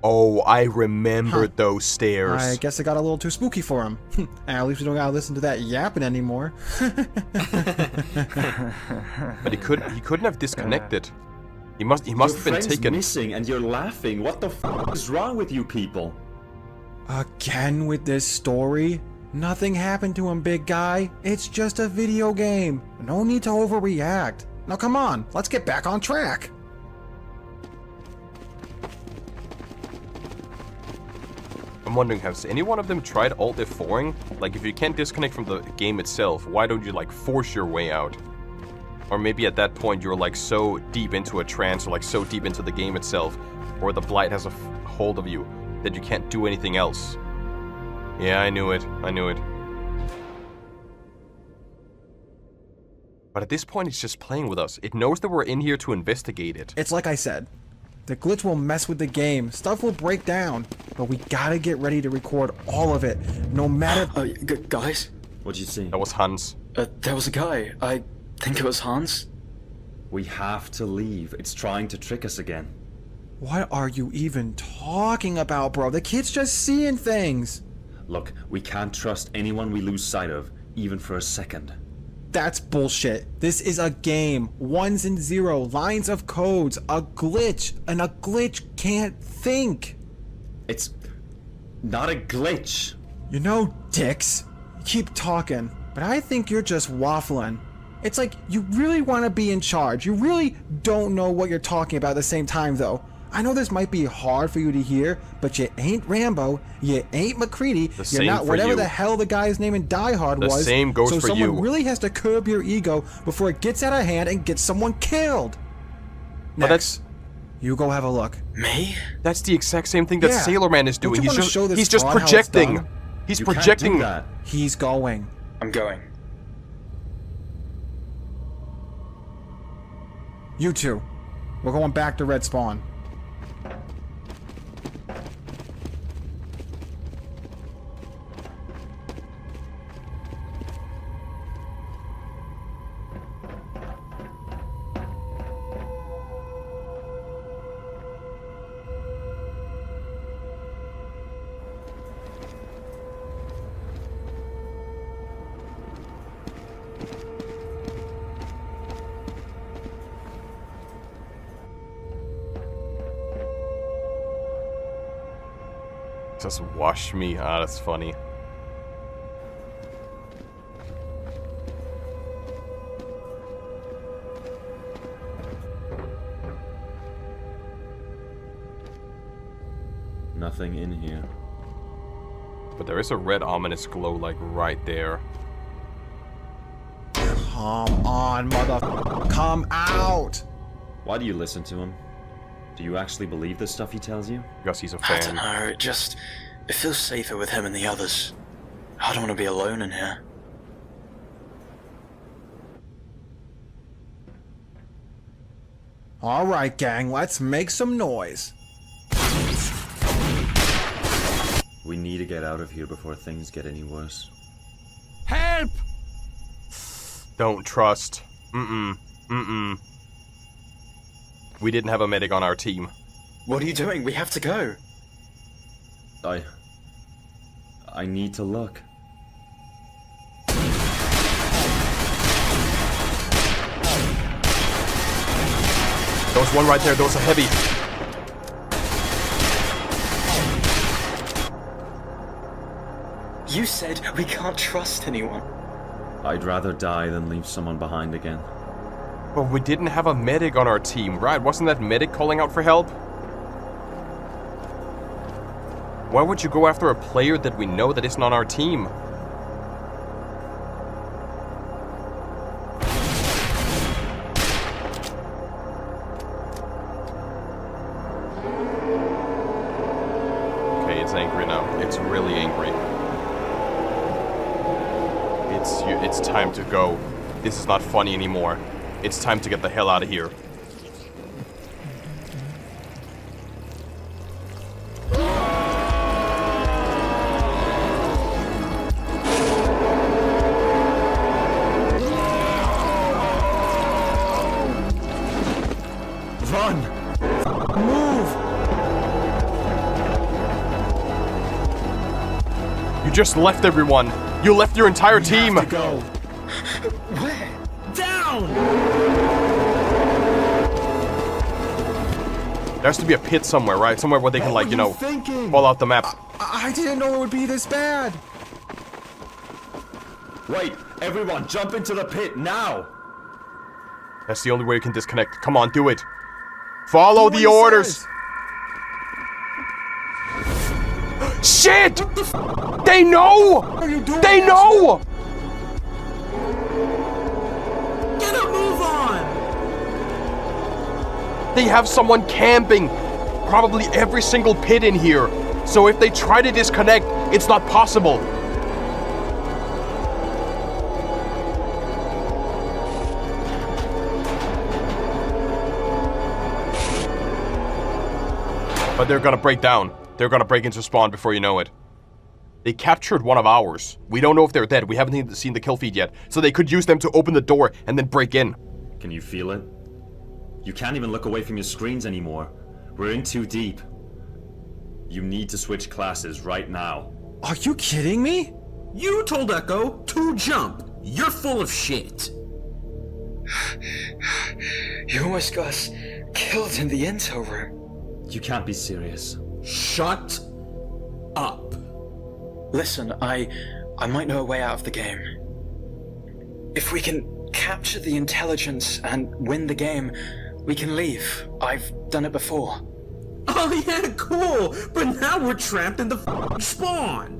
S2: Oh, I remembered those stairs.
S18: I guess it got a little too spooky for him. At least we don't gotta listen to that yapping anymore.
S2: But he couldn't have disconnected. He must have been taken.
S8: Missing, and you're laughing. What the f is wrong with you people?
S18: Again with this story? Nothing happened to him, big guy. It's just a video game. No need to overreact. Now come on, let's get back on track.
S2: I'm wondering, has any one of them tried Alt F4ing? Like, if you can't disconnect from the game itself, why don't you, like, force your way out? Or maybe at that point you're, like, so deep into a trance, or, like, so deep into the game itself, or the Blight has a hold of you, that you can't do anything else. Yeah, I knew it. I knew it. But at this point, it's just playing with us. It knows that we're in here to investigate it.
S18: It's like I said. The glitch will mess with the game. Stuff will break down. But we gotta get ready to record all of it. No matter...
S21: Guys?
S8: What'd you see?
S2: That was Hans.
S21: There was a guy. I think it was Hans.
S8: We have to leave. It's trying to trick us again.
S18: What are you even talking about, bro? The kid's just seeing things.
S8: Look, we can't trust anyone we lose sight of, even for a second.
S18: That's bullshit. This is a game. Ones and zero, lines of codes, a glitch, and a glitch can't think.
S8: It's not a glitch.
S18: You know, dicks, you keep talking, but I think you're just waffling. It's like you really want to be in charge. You really don't know what you're talking about at the same time, though. I know this might be hard for you to hear, but you ain't Rambo, you ain't McCready, you're not whatever the hell the guy's name in Die Hard was.
S2: The same goes for you.
S18: So someone really has to curb your ego before it gets out of hand and gets someone killed. Next, you go have a look.
S21: Me?
S2: That's the exact same thing that Sailor Man is doing. He's just
S18: fraud how it's
S2: projecting.
S18: done?
S2: He's
S8: You
S2: projecting.
S8: can't do that.
S18: He's going.
S21: I'm going.
S18: You two, we're going back to Red Spawn.
S2: Just wash me. Ah, that's funny.
S8: Nothing in here.
S2: But there is a red ominous glow, like, right there.
S18: Come on, mother... Come out!
S8: Why do you listen to him? Do you actually believe the stuff he tells you?
S2: Because he's a
S21: I
S2: fan.
S21: don't know, it feels safer with him and the others. I don't want to be alone in here.
S18: Alright, gang, let's make some noise.
S8: We need to get out of here before things get any worse.
S3: Help!
S2: Don't trust. We didn't have a medic on our team.
S21: What are you doing? We have to go.
S8: I need to look.
S2: There was one right there. There was a heavy.
S21: You said we can't trust anyone.
S8: I'd rather die than leave someone behind again.
S2: But we didn't have a medic on our team, right? Wasn't that medic calling out for help? Why would you go after a player that we know that isn't on our team? Okay, it's angry now. It's really angry. It's time to go. This is not funny anymore. It's time to get the hell out of here.
S8: Run!
S2: Move! You just left everyone. You left your entire team.
S8: Have to go.
S21: Where?
S3: Down!
S2: There has to be a pit somewhere, right? Somewhere where they can, like, you know, fall out the map.
S18: I didn't know it would be this bad.
S8: Wait, everyone, jump into the pit now!
S2: That's the only way you can disconnect. Come on, do it. Follow the orders. Shit! They know!
S18: What are you doing?
S2: They know!
S3: Get a move on!
S2: They have someone camping probably every single pit in here. So if they try to disconnect, it's not possible. But they're gonna break down. They're gonna break into spawn before you know it. They captured one of ours. We don't know if they're dead. We haven't even seen the kill feed yet. So they could use them to open the door and then break in.
S8: Can you feel it? You can't even look away from your screens anymore. We're in too deep. You need to switch classes right now.
S18: Are you kidding me?
S3: You told Echo to jump. You're full of shit.
S21: You almost got us killed in the intel room.
S8: You can't be serious.
S3: Shut up.
S21: Listen, I might know a way out of the game. If we can capture the intelligence and win the game, we can leave. I've done it before.
S3: Oh yeah, cool. But now we're trapped in the spawn.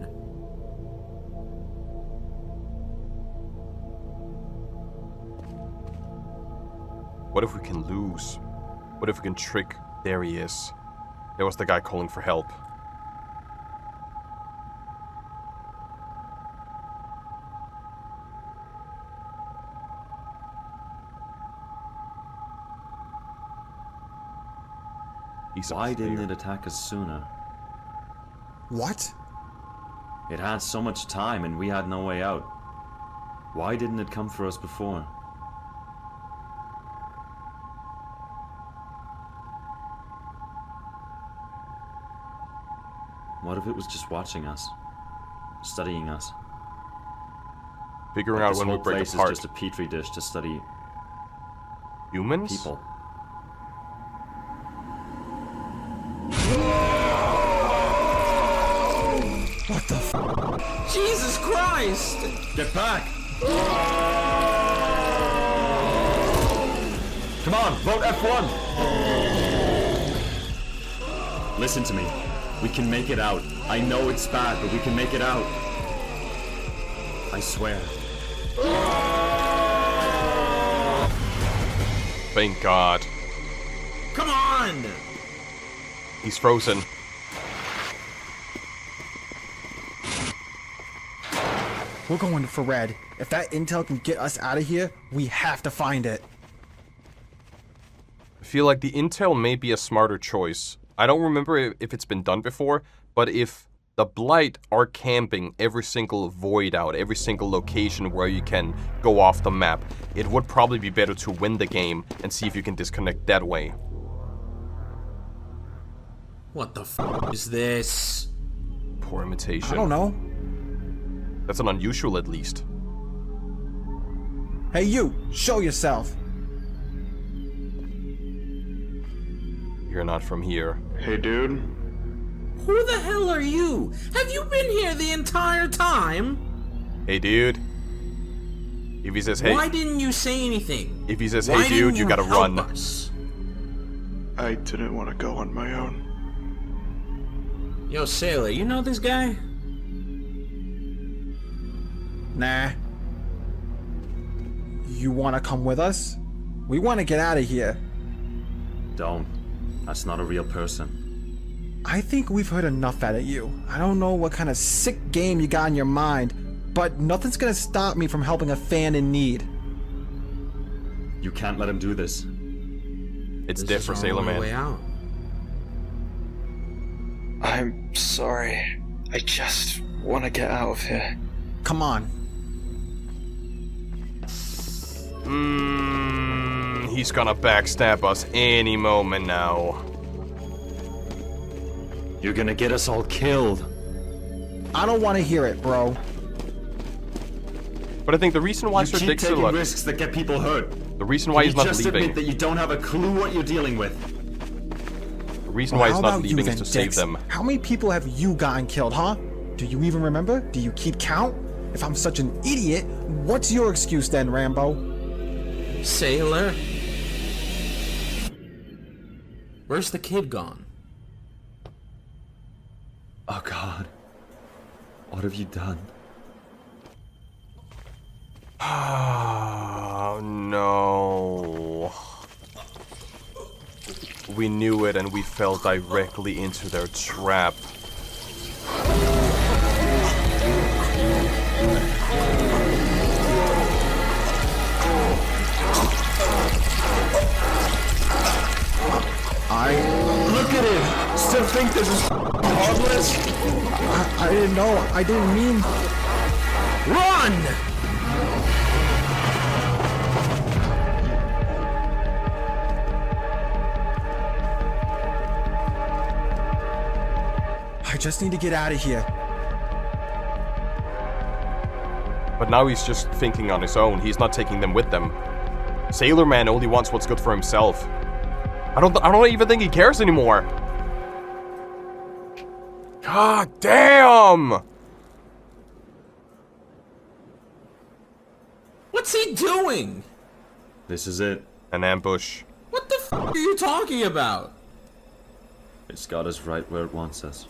S2: What if we can lose? What if we can trick? There he is. There was the guy calling for help.
S8: Why didn't it attack us sooner?
S18: What?
S8: It had so much time and we had no way out. Why didn't it come for us before? What if it was just watching us? Studying us?
S2: Figuring
S8: Like
S2: out
S8: this
S2: when we
S8: whole
S2: break
S8: place
S2: apart.
S8: is just a petri dish to study
S2: humans?
S8: people.
S18: What the f?
S3: Jesus Christ!
S8: Get back! Come on, vote F1! Listen to me. We can make it out. I know it's bad, but we can make it out. I swear.
S2: Thank God.
S3: Come on!
S2: He's frozen.
S18: We're going for red. If that intel can get us out of here, we have to find it.
S2: I feel like the intel may be a smarter choice. I don't remember if it's been done before, but if The Blight are camping every single void out, every single location where you can go off the map. It would probably be better to win the game and see if you can disconnect that way.
S7: What the f is this?
S2: Poor imitation.
S18: I don't know.
S2: That's an unusual at least.
S18: Hey you, show yourself.
S2: You're not from here.
S11: Hey dude.
S7: Who the hell are you? Have you been here the entire time?
S2: Hey dude. If he says hey...
S7: Why didn't you say anything?
S2: If he says
S7: Why
S2: hey dude, you gotta run.
S7: Us?
S11: I didn't want to go on my own.
S7: Yo, Sailor, you know this guy?
S18: Nah. You wanna come with us? We wanna get out of here.
S8: Don't. That's not a real person.
S18: I think we've heard enough out of you. I don't know what kind of sick game you got in your mind, but nothing's gonna stop me from helping a fan in need.
S8: You can't let him do this.
S2: It's death for Sailor Man.
S7: Way out.
S21: I'm sorry. I just want to get out of here.
S18: Come on.
S2: He's gonna backstab us any moment now.
S8: You're gonna get us all killed.
S18: I don't want to hear it, bro.
S2: But I think the reason why
S8: you
S2: Sir
S8: keep
S2: Dixon
S8: taking risks that get people hurt.
S2: The reason why he's not
S8: just
S2: leaving.
S8: Admit that you don't have a clue what you're dealing with.
S2: The reason why he's not leaving is to save them.
S18: How many people have you gotten killed, huh? Do you even remember? Do you keep count? If I'm such an idiot, what's your excuse then, Rambo?
S7: Sailor? Where's the kid gone?
S8: Oh God. What have you done?
S2: Oh no. We knew it and we fell directly into their trap.
S8: Look at him! Still think this is harmless?
S18: I didn't know. I didn't mean...
S7: Run!
S18: I just need to get out of here.
S2: But now he's just thinking on his own. He's not taking them with them. Sailor Man only wants what's good for himself. I don't even think he cares anymore. God damn!
S7: What's he doing?
S8: This is it.
S2: An ambush.
S7: What the f are you talking about?
S8: It's got us right where it wants us.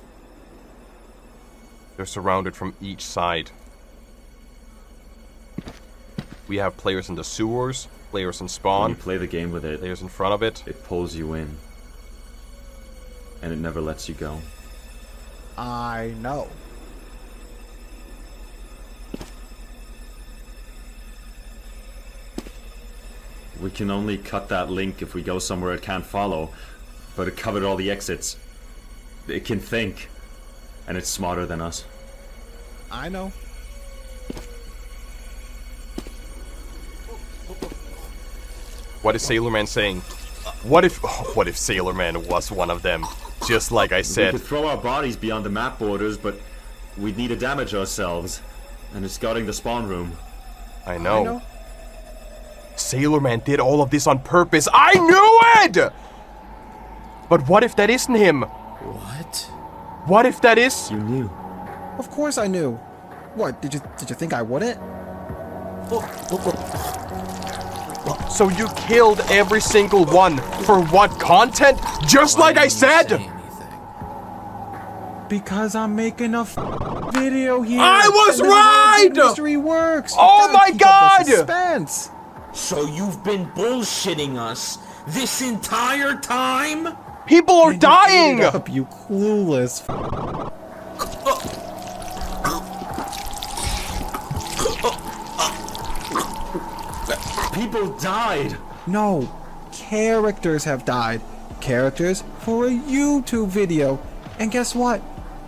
S2: They're surrounded from each side. We have players in the sewers, players in spawn.
S8: When you play the game with it,
S2: players in front of it.
S8: It pulls you in. And it never lets you go.
S18: I know.
S8: We can only cut that link if we go somewhere it can't follow, but it covered all the exits. It can think, and it's smarter than us.
S18: I know.
S2: What is Sailor Man saying? What if Sailor Man was one of them? Just like I said.
S8: We could throw our bodies beyond the map borders, but we'd need to damage ourselves. And it's guarding the spawn room.
S2: I know. Sailor Man did all of this on purpose. I knew it! But what if that isn't him?
S7: What?
S2: What if that is?
S8: You knew.
S18: Of course I knew. What, did you think I wouldn't?
S2: So you killed every single one for what content? Just like I said!
S18: Because I'm making a video here.
S2: I was right!
S18: The industry works.
S2: Oh my God!
S18: Suspense.
S7: So you've been bullshitting us this entire time?
S2: People are dying!
S18: Up, you clueless.
S8: People died!
S18: No, characters have died. Characters for a YouTube video. And guess what?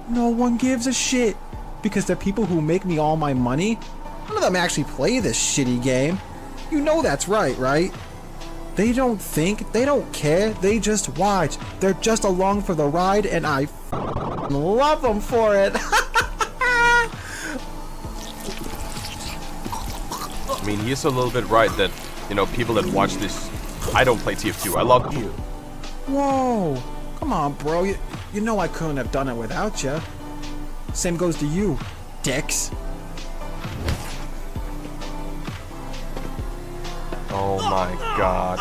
S18: No one gives a shit. Because the people who make me all my money, none of them actually play this shitty game. You know that's right? They don't think, they don't care, they just watch. They're just along for the ride, and I love them for it.
S2: I mean, he is a little bit right that, you know, people that watch this, I don't play TF2, I love you.
S18: Whoa, come on, bro. You know I couldn't have done it without you. Same goes to you, dicks.
S2: Oh my god.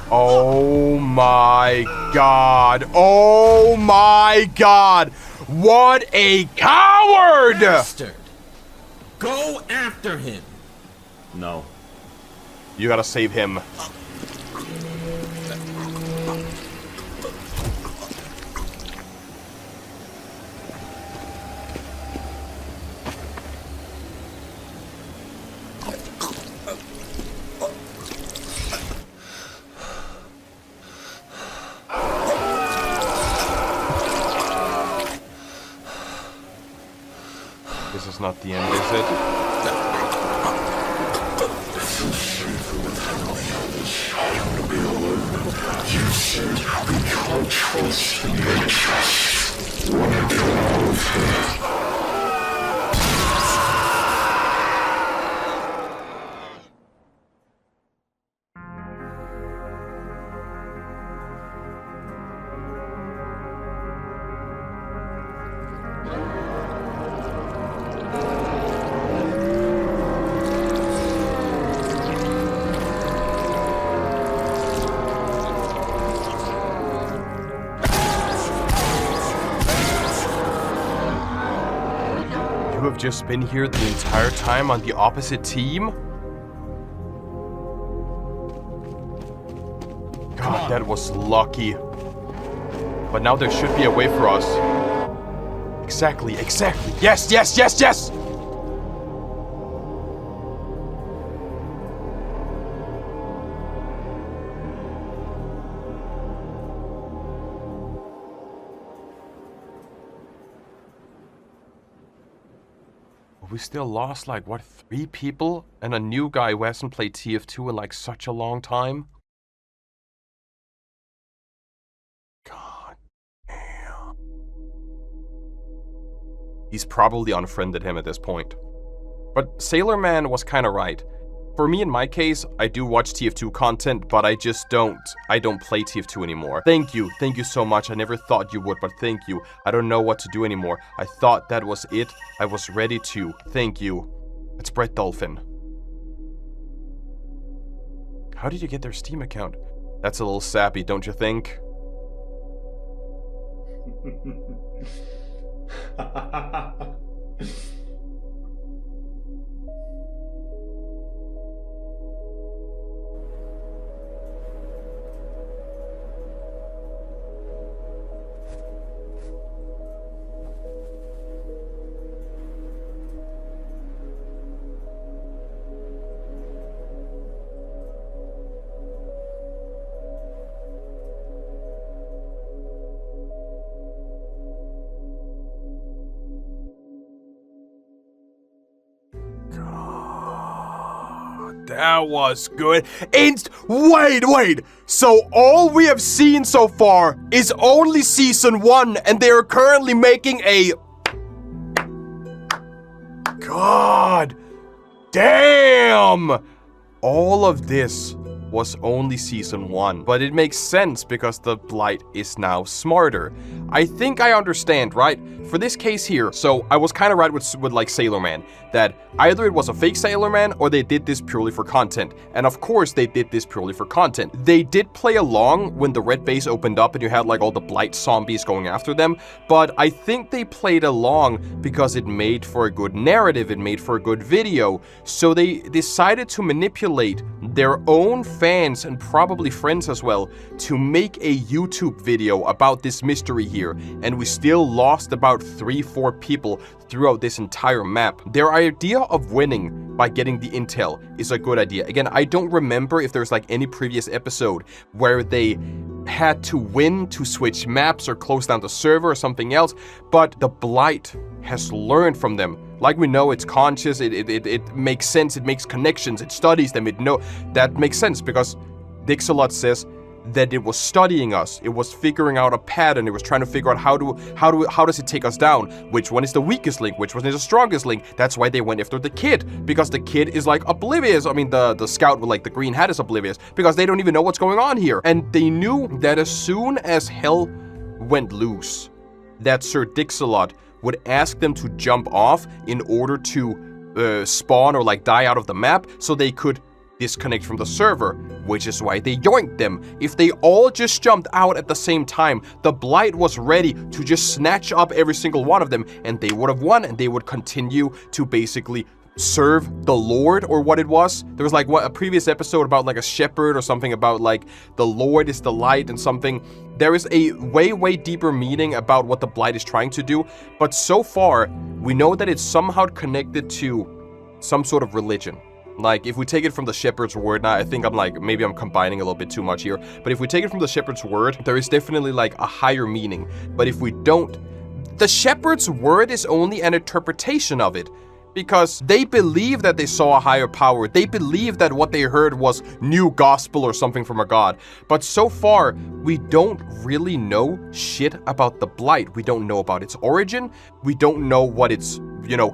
S2: Oh my god. Oh my god. What a coward!
S7: Bastard. Go after him.
S8: No.
S2: You gotta save him. This is not the end, is it?
S10: You said we can't trust in your trust. Wanna get out of here?
S2: You have just been here the entire time on the opposite team? God, that was lucky. But now there should be a way for us. Exactly. Yes! We still lost, like, what, 3 people? And a new guy who hasn't played TF2 in, like, such a long time? God damn. He's probably unfriended him at this point. But Sailor Man was kinda right. For me, in my case, I do watch TF2 content, but I don't play TF2 anymore. Thank you so much. I never thought you would, but thank you. I don't know what to do anymore. I thought that was it. I was ready to. Thank you. It's Brett Dolphin. How did you get their Steam account? That's a little sappy, don't you think? That was good. Wait! So all we have seen so far is only season 1, and they are currently making a... God damn! All of this was only season 1, but it makes sense because the Blight is now smarter. I think I understand, right? For this case here, so I was kind of right with like Sailor Man, that either it was a fake Sailor Man or they did this purely for content. And of course they did this purely for content. They did play along when the red base opened up and you had like all the Blight zombies going after them, but I think they played along because it made for a good narrative, it made for a good video, so they decided to manipulate their own fans and probably friends as well to make a YouTube video about this mystery here, and we still lost about 3-4 people throughout this entire map. Their idea of winning by getting the intel is a good idea. Again, I don't remember if there's like any previous episode where they had to win to switch maps or close down the server or something else, but the Blight has learned from them. Like we know, it's conscious, it makes sense, it makes connections, it studies them, that makes sense because Dixalot says that it was studying us, it was figuring out a pattern, it was trying to figure out how does it take us down, which one is the weakest link, which one is the strongest link. That's why they went after the kid, because the kid is like oblivious. I mean, the scout with like the green hat is oblivious, because they don't even know what's going on here. And they knew that as soon as hell went loose, that Sir Dixalot would ask them to jump off in order to spawn or like die out of the map, so they could disconnect from the server, which is why they yoinked them. If they all just jumped out at the same time, the Blight was ready to just snatch up every single one of them, and they would have won, and they would continue to basically serve the Lord, or what it was. There was like a previous episode about like a shepherd or something about like the Lord is the light and something. There is a way deeper meaning about what the Blight is trying to do, but so far we know that it's somehow connected to some sort of religion. Like, if we take it from the shepherd's word, now I think maybe I'm combining a little bit too much here, but if we take it from the shepherd's word, there is definitely like a higher meaning. But if we don't, the shepherd's word is only an interpretation of it, because they believe that they saw a higher power. They believe that what they heard was new gospel or something from a god. But so far, we don't really know shit about the Blight. We don't know about its origin. We don't know what it's,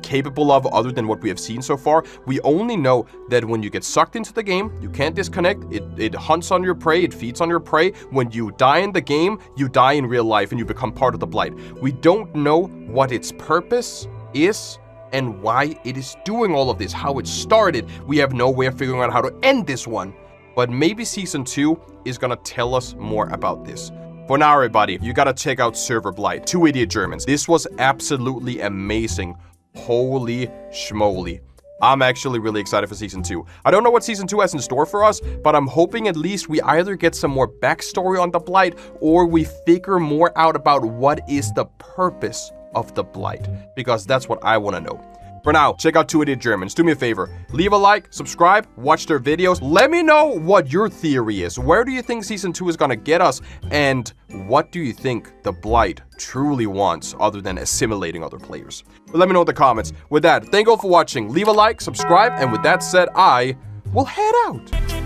S2: capable of other than what we have seen so far. We only know that when you get sucked into the game, you can't disconnect. It hunts on your prey. It feeds on your prey. When you die in the game, you die in real life and you become part of the Blight. We don't know what its purpose is and why it is doing all of this, how it started. We have no way of figuring out how to end this one. But maybe Season 2 is gonna tell us more about this. For now, everybody, you gotta check out Serverblight, 2 Idiot Germans. This was absolutely amazing. Holy schmoly. I'm actually really excited for Season 2. I don't know what Season 2 has in store for us, but I'm hoping at least we either get some more backstory on the Blight, or we figure more out about what is the purpose of the Blight, because that's what I want to know. For now, check out 2 Idiot Germans. Do me a favor, leave a like, subscribe, watch their videos. Let me know what your theory is. Where do you think Season 2 is gonna get us? And what do you think the Blight truly wants other than assimilating other players? But let me know in the comments. With that, thank you all for watching. Leave a like, subscribe, and with that said, I will head out.